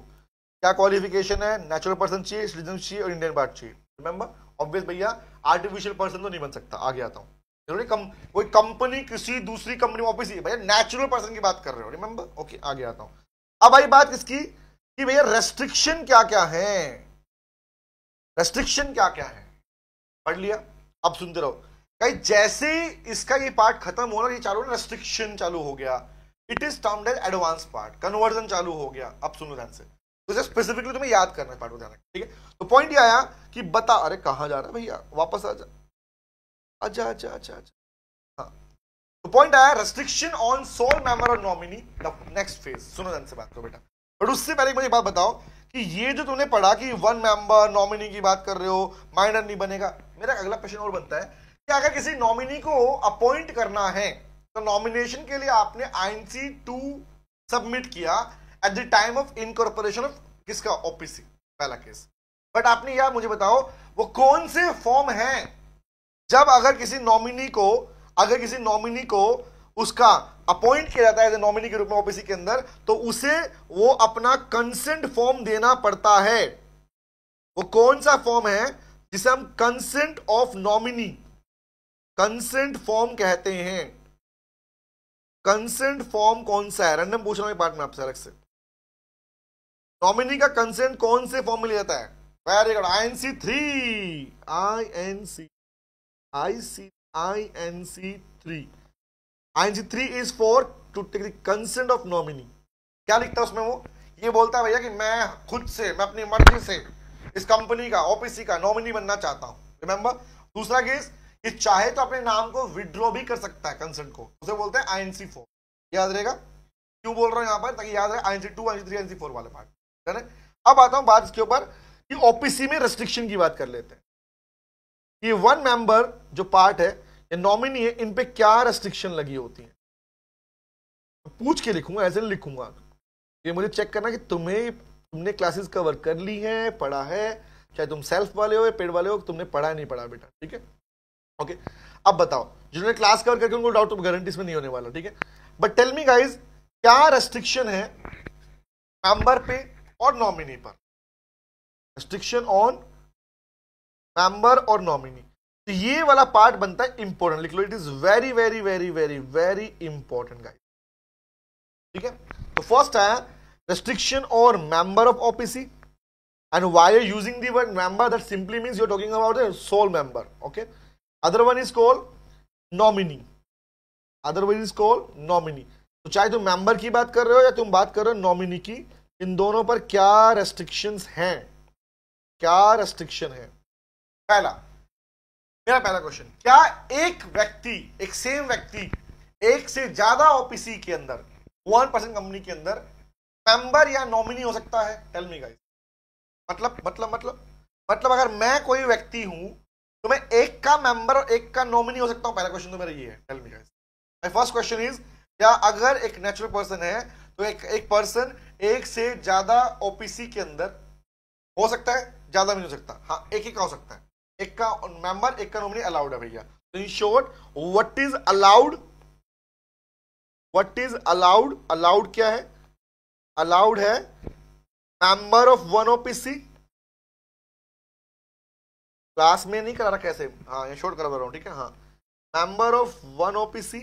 क्या क्वालिफिकेशन है, नेचुरल पर्सन चाहिए, सिटीजन चाहिए और इंडियन पार्ट चाहिए। रिमेंबर ऑब्वियस भैया, आर्टिफिशियल पर्सन तो नहीं बन सकता। आगे आता हूँ, कोई कंपनी किसी दूसरी कंपनी में ओपीसी, भैया नेचुरल पर्सन की बात कर रहे हो, रिमेंबर। ओके, आगे आता हूँ। अब आई बात किसकी कि भैया रेस्ट्रिक्शन क्या क्या है, रेस्ट्रिक्शन क्या क्या है, पढ़ लिया। अब सुनते रहो गाइस, जैसे इसका ये पार्ट खत्म होना, ये चालू रेस्ट्रिक्शन चालू हो गया, it is termed as advance part, conversion चालू हो गया। अब सुनो ध्यान से, तो स्पेसिफिकली तुम्हें याद करना है पार्ट को, ध्यान रखना, ठीक है। तो पॉइंट ये आया कि बता, अरे कहां जा रहा है भैया, वापस आजा आजा आजा आजा आजा। हाँ, तो पॉइंट आया रेस्ट्रिक्शन ऑन सोल मेंबर और नॉमिनी, नेक्स्ट फेज। सुनो ध्यान से बात को बेटा, बट उससे पहले मुझे बात बताओ कि ये जो तुमने पढ़ा कि 1 मेंबर नॉमिनी की बात कर रहे हो, माइनर नहीं बनेगा। मेरा अगला क्वेश्चन और बनता है कि अगर किसी नॉमिनी को अपॉइंट करना है तो नॉमिनेशन के लिए आपने INC 2 सबमिट किया at the time of incorporation of किसका, ओपीसी, पहला केस। बट आपने यार मुझे बताओ वो कौन से फॉर्म है जब अगर किसी नॉमिनी को उसका अपॉइंट किया जाता है नॉमिनी के रूप में ओपीसी के अंदर, तो उसे वो अपना कंसेंट फॉर्म देना पड़ता है। वो कौन सा फॉर्म है जिसे हम consent of nominee, consent form कहते हैं। कंसेंट फॉर्म कौन सा है, रैंडम पूछ रहा हूं पार्ट में आपसे अलग से। नॉमिनी का कंसेंट कौन से फॉर्म में लिया जाता है, very good, INC 3 INC 3 is for to take the consent of nominee. क्या लिखता है उसमें, वो ये बोलता है भैया कि मैं खुद से, मैं अपनी मर्जी से इस कंपनी का, ओपीसी का नॉमिनी बनना चाहता हूं। रिमेंबर, दूसरा केस, ये चाहे तो अपने नाम को विड्रॉ भी कर सकता है, कंसेंट को, उसे बोलते हैं INC 4। याद रहेगा क्यों बोल रहा हूं यहां पर, ताकि याद रहे INC 2 INC 3 INC 4 वाले पार्ट, है ना। अब आता हूं बात इसके ऊपर कि ओपीसी में रेस्ट्रिक्शन की बात कर लेते हैं। ये 1 मेंबर जो पार्ट है, ये नॉमिनी है, इन पे क्या रेस्ट्रिक्शन लगी होती है, पूछ के लिखूंगा, ऐसे नहीं लिखूंगा। ये मुझे चेक करना कि तुमने क्लासेस कवर कर ली है, पढ़ा है, चाहे तुम सेल्फ वाले हो या पेड वाले हो, तुमने पढ़ा नहीं पढ़ा बेटा, ठीक है। ओके, अब बताओ जिन्होंने क्लास कवर करके उनको डाउट तो गारंटी इसमें नहीं होने वाला, ठीक है। बट टेल मी गाइज, क्या रेस्ट्रिक्शन है मेंबर पे और नॉमिनी पर, रेस्ट्रिक्शन ऑन मेंबर और नॉमिनी। तो ये वाला पार्ट बनता है इंपॉर्टेंट, लिख लो, it is very very very very very important guys, ठीक है। तो फर्स्ट है restriction or member of OPC, and why you're using the word member, that simply means you're talking about a sole member, okay. Other one is called nominee, तो चाहे तुम मेंबर की बात कर रहे हो या तुम बात कर रहे हो नॉमिनी की, इन दोनों पर क्या रेस्ट्रिक्शंस हैं, क्या रेस्ट्रिक्शन है। मेरा पहला क्वेश्चन, क्या एक सेम व्यक्ति एक से ज्यादा ओपीसी के अंदर 1% कंपनी के अंदर मेंबर या नॉमिनी हो सकता है? Tell me guys. मतलब अगर मैं कोई व्यक्ति हूं तो मैं एक का मेंबर और एक का नॉमिनी हो सकता हूं? पहला क्वेश्चन तो मेरा ये है, tell me guys. My first question is, क्या अगर एक नेचुरल पर्सन है तो एक पर्सन एक से ज्यादा ओपीसी के अंदर हो सकता है? ज्यादा भी नहीं हो सकता, हाँ एक का हो सकता है, एक का मेंबर एक का नॉमिनी अलाउड है भैया। तो in short what is allowed, allowed क्या है? अलाउड है मेंबर ऑफ 1 ओपीसी। क्लास में नहीं करा रहा कैसे, हाँ ये शॉर्ट करा रहा हूं, ठीक है। हाँ, मेंबर ऑफ 1 ओपीसी,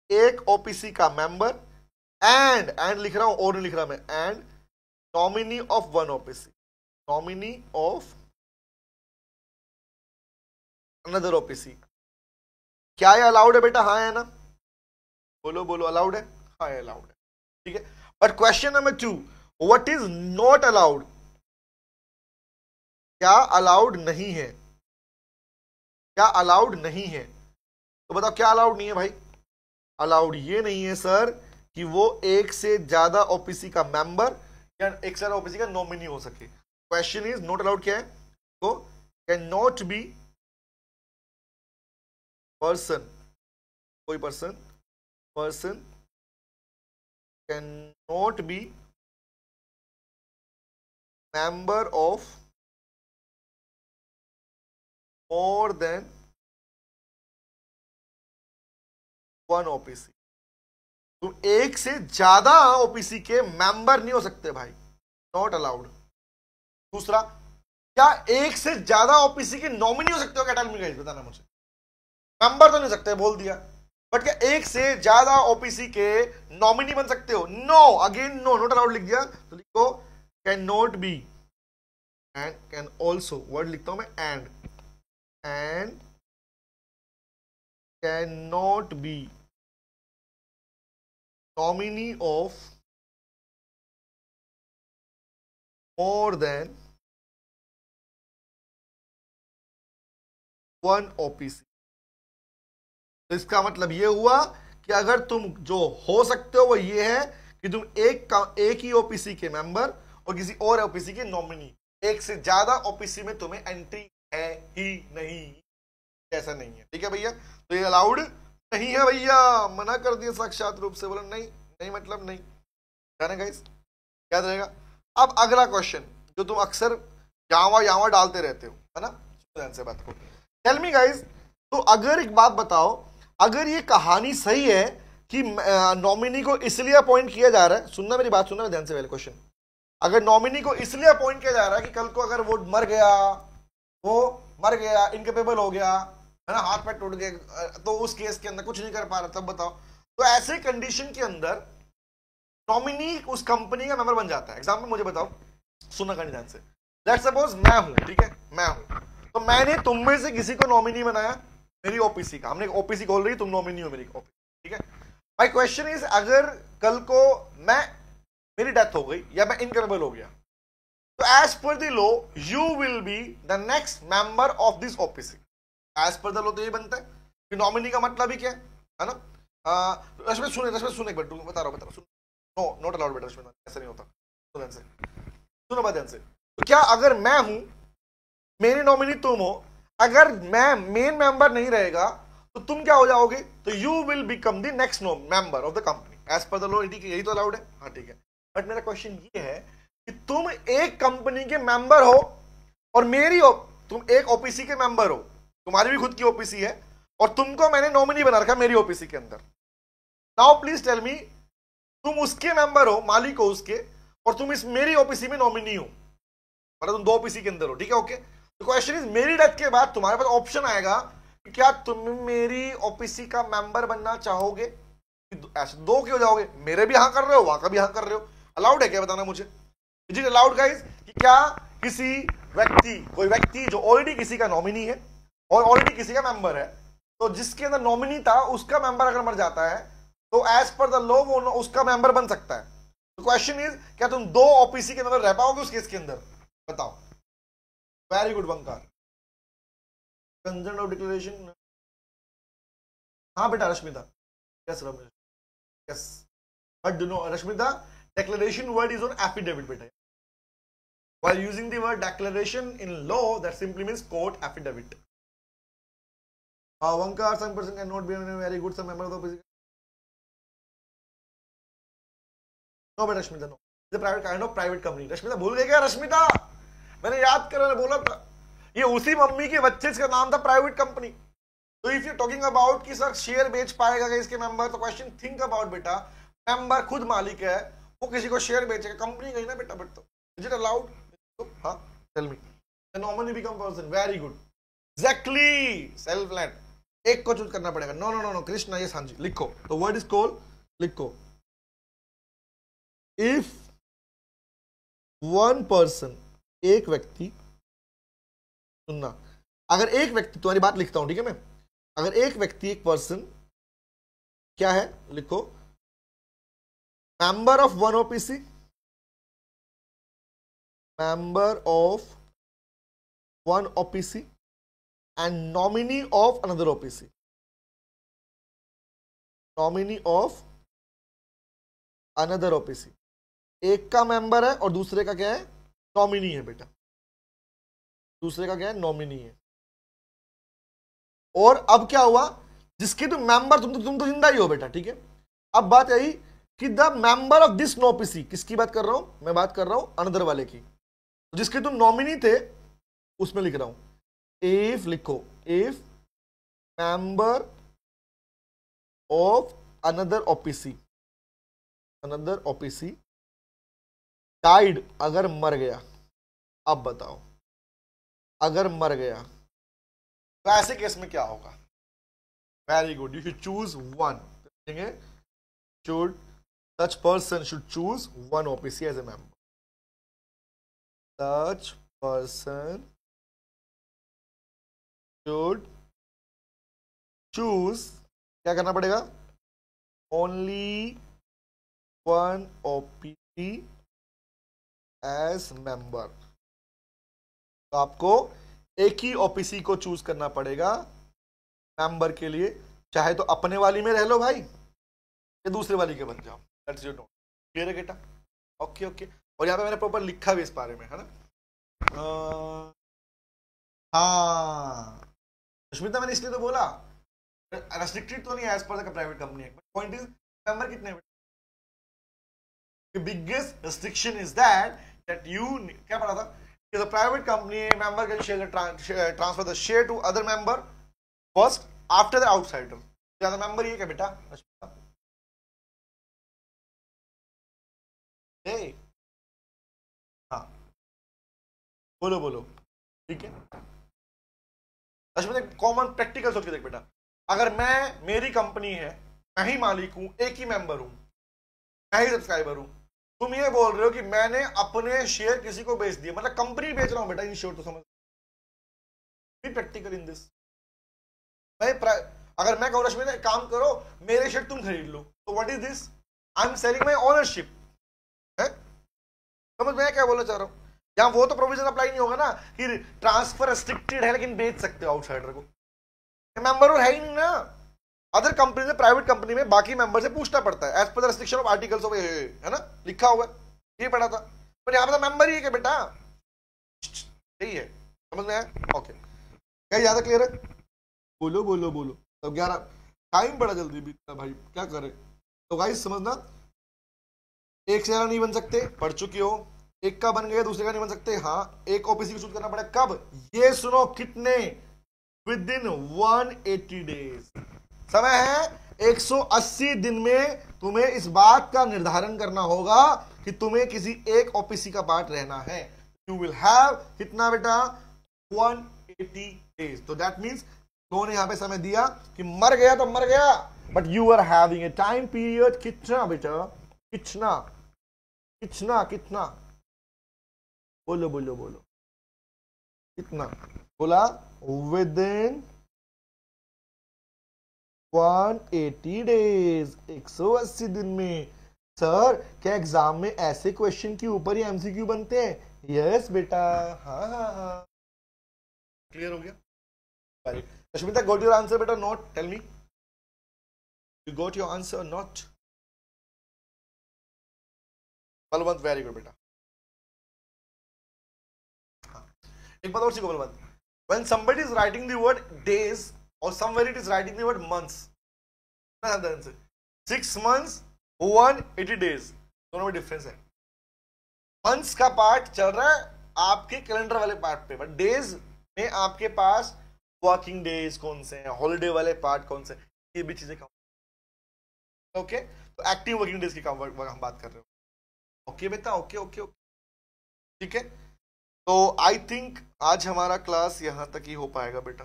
एक ओपीसी का मेंबर, एंड लिख रहा हूं और नहीं लिख रहा मैं, and nominee of 1 OPC, nominee of another OPC. क्या ये अलाउड है बेटा? हाँ है ना, बोलो अलाउड है? हाँ अलाउड है, ठीक है। But question number 2, what is not allowed? क्या अलाउड नहीं है? क्या अलाउड नहीं है? तो बताओ क्या अलाउड नहीं है भाई? अलाउड ये नहीं है सर कि वो एक से ज्यादा ओपीसी का मेंबर या एक से ज्यादा ओपीसी का नॉमिनी हो सके। क्वेश्चन इज नॉट अलाउड क्या है? तो कैन नॉट बी पर्सन, कोई person can not B member of more than one OPC। तुम एक से ज्यादा ओपीसी के मेंबर नहीं हो सकते भाई, नॉट अलाउड। दूसरा, क्या एक से ज्यादा ओपीसी के नॉमिनी हो सकते हो? क्या टेल मी गाइस, बताना मुझे। मेंबर तो नहीं सकते, बोल दिया, बट क्या एक से ज्यादा ओपीसी के नॉमिनी बन सकते हो? No, again no, not allowed लिख दिया तो लिखो can not be and can also, word लिखता हूं मैं and can not be nominee of more than one OPC. तो इसका मतलब ये हुआ कि अगर तुम जो हो सकते हो वो ये है कि तुम एक ही ओपीसी के मेंबर और किसी और ओपीसी के नॉमिनी, एक से ज्यादा ओपीसी में तुम्हें एंट्री है ही नहीं, ऐसा नहीं है। ठीक है भैया, तो ये अलाउड नहीं है भैया, मना कर दिया साक्षात रूप से, बोला नहीं नहीं मतलब नहीं, जाने गाइस, याद रहेगा। अब अगला क्वेश्चन जो तुम अक्सर यावा डालते रहते हो, है ना, ध्यान से बात को। टेल मी गाइस, तो अगर एक बात बताओ, अगर ये कहानी सही है कि नॉमिनी को इसलिए अपॉइंट किया जा रहा है, सुनना मेरी बात, सुनना ध्यान से पहले क्वेश्चन, अगर नॉमिनी को इसलिए अपॉइंट किया जा रहा है कि कल को अगर वो मर गया, इनकेपेबल हो गया, है ना, हाथ पैर टूट गए, तो उस केस के अंदर कुछ नहीं कर पा रहा, तब बताओ। तो ऐसे कंडीशन के अंदर नॉमिनी उस कंपनी का मेंबर बन जाता है। एग्जाम्पल मुझे बताओ, सुनना करनी ध्यान से। लेट्स सपोज मैं हूं, ठीक है, मैं हूं, तो मैंने तुम में से किसी को नॉमिनी बनाया मेरी ओपीसी का, हमने ओपीसी खोल रही, तुम नॉमिनी हो मेरी ओपीसी, ठीक है। माय क्वेश्चन इज, अगर कल को मेरी डेथ हो गई या मैं इनकेपेबल हो गया, तो as per the law you will be the next member of this OPC. As per the law तो ये बनता है कि नॉमिनी का मतलब ही क्या है ना। रश्मि सुने एक बार, बता रहा हूँ, नो नॉट अलाउड बेटा, रश्मि ऐसा नहीं होता, सुनो बात ध्यान से। तो क्या अगर मैं हूं, मेरी नॉमिनी तुम हो, अगर मैं मेन मेंबर नहीं रहेगा तो तुम क्या हो जाओगे? तो you will become the next member of the company as per the law. यही तो अलाउड है, हाँ ठीक है। बट मेरा क्वेश्चन ये है कि तुम एक कंपनी के मेंबर हो और तुम एक ओपीसी के मेंबर हो, तुम्हारी भी खुद की ओपीसी है और तुमको मैंने नॉमिनी बना रखा मेरी ओपीसी के अंदर। नाउ प्लीज टेल मी, तुम उसके मेंबर हो, मालिक हो उसके, और तुम इस मेरी ओपीसी में नॉमिनी हो, मतलब तुम दो ओपीसी के अंदर हो, ठीक है, ओके। तो क्वेश्चन इज, मेरी डेथ के बाद तुम्हारे पास ऑप्शन आएगा कि क्या तुम मेरी ओपीसी का मेंबर बनना चाहोगे? ऐसे दो क्यों जाओगे, मेरे भी हाँ कर रहे हो, वहां का भी हाँ कर रहे हो, अलाउड है क्या, बताना मुझे। इज इट अलाउड गाइस कि क्या कोई व्यक्ति जो ऑलरेडी किसी का नॉमिनी है और ऑलरेडी किसी का मेंबर है, तो जिसके अंदर नॉमिनी था उसका मेंबर अगर मर जाता है तो एज पर द लॉ वो उसका मेंबर बन सकता है। तो क्वेश्चन इज, क्या तुम दो ओपीसी के अंदर रह पाओगे उस केस के अंदर? बताओ। वेरी गुड वंकार, कंसेंट ऑफ डिक्लेरेशन, हाँ बेटा Rashmita, yes Ramesh, yes, but do know Rashmita, declaration word is on affidavit beta. While using the word declaration in law, that simply means court affidavit. Vankar, some person cannot be very good, some member of the opposition. No, but Rashmita, no. It's a private kind of private company. Rashmita, भूल गए क्या रश्मिता? मैंने याद करा, बोला था, ये उसी मम्मी के बच्चे का नाम था प्राइवेट कंपनी। तो इफ यू टॉकिंग अबाउट कि सर शेयर बेच पाएगा इसके मेंबर, तो क्वेश्चन थिंक अबाउट बेटा, मेंबर खुद मालिक है, वो किसी को शेयर बेचेगा, कंपनी गई ना बेटा। बट तो इज इट अलाउड? हाँ, tell me, the nominee become person, very good, exactly, self let, एक को चूज करना पड़ेगा। No no no no Krishna, ये हाँ जी लिखो, तो वर्ड इज कॉल्ड, लिखो, इफ वन पर्सन, एक व्यक्ति, सुनना, अगर एक व्यक्ति, तुम्हारी बात लिखता हूं ठीक है मैं, अगर एक व्यक्ति, एक पर्सन क्या है, लिखो, member of one OPC, member of one OPC and nominee of another OPC, nominee of another OPC, एक का मेंबर है और दूसरे का क्या है, नॉमिनी है बेटा। दूसरे का क्या है, नॉमिनी है। और अब क्या हुआ, जिसके तुम मेंबर, तुम तो जिंदा ही हो बेटा, ठीक है। अब बात आई कि द मेंबर ऑफ दिस नोपीसी, किसकी बात कर रहा हूं मैं, बात कर रहा हूं अनदर वाले की, जिसके तुम नॉमिनी थे उसमें लिख रहा हूं। इफ लिखो, if member of another OPC, another OPC died, अगर मर गया, अब बताओ अगर मर गया तो ऐसे केस में क्या होगा। Very good, you should choose one, should such person should choose one OPC as a member. Such person should choose, क्या करना पड़ेगा, only one OPC as member। तो आपको एक ही OPC को चूज करना पड़ेगा मेंबर के लिए, चाहे तो अपने वाली में रह लो भाई, ये दूसरे वाली के बन जाओ। दैट्स योर नोट, क्लियर है बेटा? Okay okay. और यहाँ पे मैंने प्रॉपर लिखा भी इस बारे में, है ना। हाँ सुष्मिता, मैंने इसलिए तो बोला रेस्ट्रिक्टेड तो नहीं as per the private company है, बट पॉइंट इज मेंबर कितने हैं। The biggest restriction is that you, क्या पढ़ा था कि the private company member can share the transfer the share to other member first after the outsider। ज्यादा मेंबर ये क्या बेटा, हाँ बोलो बोलो, ठीक है। अश्विन कॉमन प्रैक्टिकल सोच के देख बेटा, अगर मैं, मेरी कंपनी है, मैं ही मालिक हूं, एक ही मेंबर हूं, मैं ही सब्सक्राइबर हूं, तुम ये बोल रहे हो कि मैंने अपने शेयर किसी को बेच दिए, मतलब कंपनी बेच रहा हूं बेटा, इन शॉर्ट तो समझ, बी प्रैक्टिकल इन दिस। मैं अगर मैं कहूं अश्विन काम करो, मेरे शेयर तुम खरीद लो, तो what is this, I am selling my ownership है। समझ में क्या बोलना चाह रहा हूं, यहां वो तो प्रोविजन अप्लाई नहीं होगा ना कि ट्रांसफर रिस्ट्रिक्टेड है लेकिन बेच सकते हो आउटसाइडर को, मेंबर है ही नहीं ना। अदर कंपनी में, प्राइवेट कंपनी में बाकी मेंबर से पूछना पड़ता है as per the restriction of articles of, है ना, लिखा हुआ है, ये पढ़ा था। पर यहाँ पे तो मेंबर ही है कि बेटा, यही है, समझ में आया? ओके, क्या ज्यादा क्लियर है? बोलो बोलो बोलो। तो 11 टाइम बड़ा जल्दी बीतता भाई, क्या करे। तो गाइस समझना, एक से ज्यादा नहीं बन सकते, पढ़ चुके हो। एक का बन गया, दूसरे का नहीं बन सकते, हाँ। एक ओपीसी को चूज करना पड़ेगा, कब, ये सुनो, कितने, विद इन 180 डेज। समय है 180 दिन में तुम्हें इस बात का निर्धारण करना होगा कि तुम्हें किसी एक ओपीसी का पार्ट रहना है। यू विल हैव कितना बेटा, 180 डेज। तो दैट मीन्स उन्होंने यहां पे समय दिया कि मर गया तो मर गया, but you are having a time period, कितना बेटा, कितना कितना कितना, बोलो बोलो बोलो, कितना बोला, विद इन 180 डेज, 180 दिन में। सर क्या एग्जाम में ऐसे क्वेश्चन के ऊपर ही एमसीक्यू बनते हैं? यस बेटा, हाँ हाँ हाँ, क्लियर हो गया। अश्मिता, गॉट योर आंसर बेटा, not, tell me, you got your answer not? Balwant, very good बेटा। एक बात और सीखो Balwant, when somebody is writing the word days or somewhere it is writing the word months, 6 months 180 days, दोनों में डिफरेंस है। मंथ्स का पार्ट चल रहा है आपके कैलेंडर वाले पार्ट पे, बट डेज में आपके पास वर्किंग डेज कौन से हैं, हॉलिडे वाले पार्ट कौन से, ये भी चीजें काम। ओके, तो एक्टिव वर्किंग डेज की हम बात कर रहे हो। ओके बेटा, ओके ओके ओके, ठीक है। तो आई थिंक आज हमारा क्लास यहां तक ही हो पाएगा बेटा,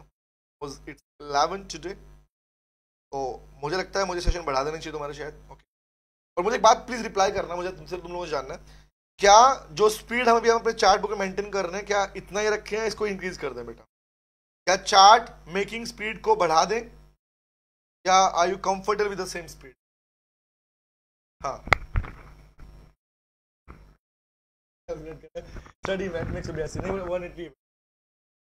इट्स 11 टुडे। तो मुझे लगता है मुझे सेशन बढ़ा देना चाहिए तुम्हारे शायद। ओके, और मुझे एक बात प्लीज रिप्लाई करना, मुझे तुमसे, तुम लोगों को जानना है, क्या जो स्पीड हम अभी हम अपने चार्ट बुक में मेंटेन कर रहे हैं, क्या इतना ही रखें या इसको इंक्रीज कर दें बेटा? क्या चार्ट मेकिंग स्पीड को बढ़ा दें, या are you comfortable with the same speed? हाँ, स्टडी मैथमेटिक्स 82 नहीं 180,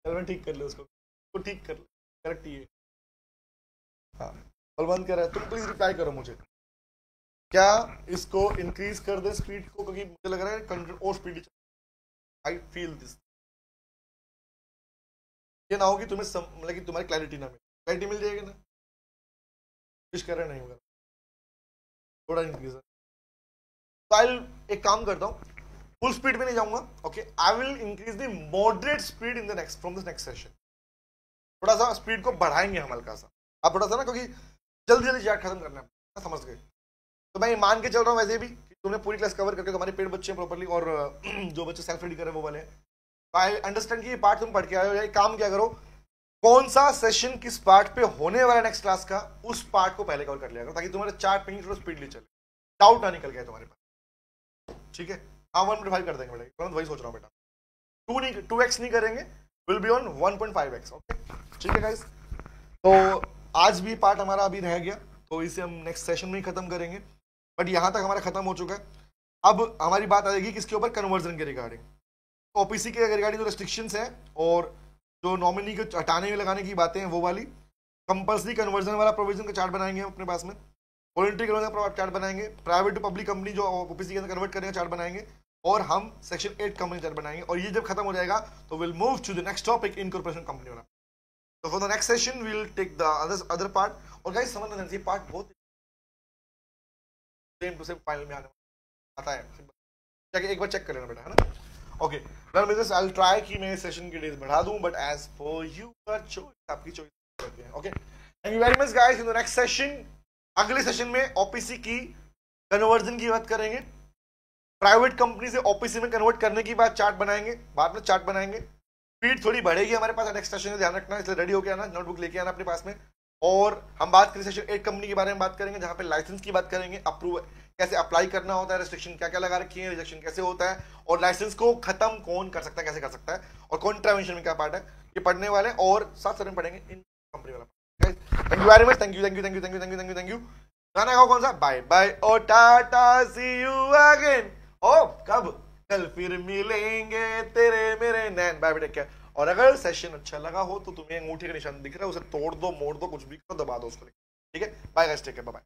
चल ठीक कर ले उसको, तो ठीक कर ले, करेक्ट ही है। हाँ, बलवंत कह रहा है, तुम प्लीज रिप्लाई करो मुझे, क्या इसको इंक्रीज कर दे स्पीड को, क्योंकि मुझे लग रहा है और स्पीड, आई फील दिस। ये ना हो कि तुम्हें मतलब कि तुम्हारी क्लैरिटी ना मिले। क्लैरिटी मिल जाएगी ना, कुछ कर रहे नहीं होगा, थोड़ा इंक्रीज। तो आई एक काम करता हूँ, फुल स्पीड में नहीं जाऊंगा, okay, I will increase the moderate speed in the next from this next session. थोड़ा सा स्पीड को बढ़ाएंगे हम हल्का सा, अब थोड़ा सा ना, क्योंकि जल्दी जल्दी चैट खत्म करना है, समझ गए। तो मैं मान के चल रहा हूँ वैसे भी कि तुमने पूरी क्लास कवर करके तुम्हारे पेड बच्चे प्रॉपरली, और जो बच्चे सेल्फ स्टडी कर रहे हैं वो वाले, आई अंडरस्टैंड कि ये पार्ट तुम पढ़ के आए हो। या काम क्या करो, कौन सा सेशन किस पार्ट पे होने वाला नेक्स्ट क्लास का, उस पार्ट को पहले कवर कर लिया करो, ताकि तुम्हारे चार्ट पिंग थोड़ा स्पीडली चले, डाउट ना निकल गया तुम्हारे पास, ठीक है। हाँ 1.5 कर देंगे बेटा, वही सोच रहा हूँ बेटा, 2x नहीं करेंगे, will be on 1.5x, okay, ठीक है गाइस। तो आज भी पार्ट हमारा अभी रह गया, तो इसे हम नेक्स्ट सेशन में ही खत्म करेंगे, बट यहाँ तक हमारा खत्म हो चुका है। अब हमारी बात आएगी किसके ऊपर, कन्वर्जन के रिगार्डिंग, ओपीसी के रिगार्डिंग जो रेस्ट्रिक्शंस हैं और जो नॉमिनी को हटाने में लगाने की बातें हैं वो वाली, कंपल्सरी कन्वर्जन वाला प्रोविजन का चार्ट बनाएंगे अपने पास में, वॉलंटरी कन्वर्जन का चार्ट बनाएंगे, प्राइवेट टू पब्लिक कंपनी जो ओपीसी के अंदर कन्वर्ट करेंगे चार्ट बनाएंगे, और हम सेक्शन 8 कंपनी चार्ट बनाएंगे। और ये जब खत्म हो जाएगा तो will move to the next topic, incorporation company वाला। तो for the next session we will take the other part. और गाइस समझना, ये पार्ट बहुत सेम टू सेम फाइनल में आने आता है, एक बार चेक कर लेना बेटा, है ना। ओके, आई विल ट्राई कि मैं सेशन की डेज बढ़ा दूं, but as for you choice, आपकी चॉइस करते हैं, okay. Thank you very much guys. In the next session, अगले सेशन में ओपीसी की कन्वर्जन की बात करेंगे, प्राइवेट कंपनी से ओपीसी में कन्वर्ट करने की बात चार्ट बनाएंगे, बाद में चार्ट बनाएंगे, स्पीड थोड़ी बढ़ेगी हमारे पास नेक्स्ट सेशन में, ध्यान रखना, इसलिए रेडी होके आना, नोटबुक लेके आना अपने पास में। और हम बात करें सेशन 8 कंपनी के बारे में बात करेंगे, जहां पे लाइसेंस की बात करेंगे, अप्रूव कैसे अप्लाई करना होता है, रेस्ट्रिक्शन क्या क्या लगा रखी है, रिजेक्शन कैसे होता है, और लाइसेंस को खत्म कौन कर सकता है, कैसे कर सकता है, और कॉन्ट्रावेंशन में क्या पार्ट है, ये पढ़ने वाले, और साथ साथ में पढ़ेंगे इन कंपनी वाला। Thank you very much, thank you thank you thank you thank you thank you thank you thank you. गाना गाओ कौन सा, बाय बाय ओ टाटा सी यू अगेन, ओ कब, कल फिर मिलेंगे तेरे मेरे नैन, बाय बेटा क्या। और अगर सेशन अच्छा लगा हो तो तुम्हें अंगूठे का निशान दिख रहा है, उसे तोड़ दो, मोड़ दो, कुछ भी करो, दबा दो उसको, ठीक है। Bye guys, take care, bye bye.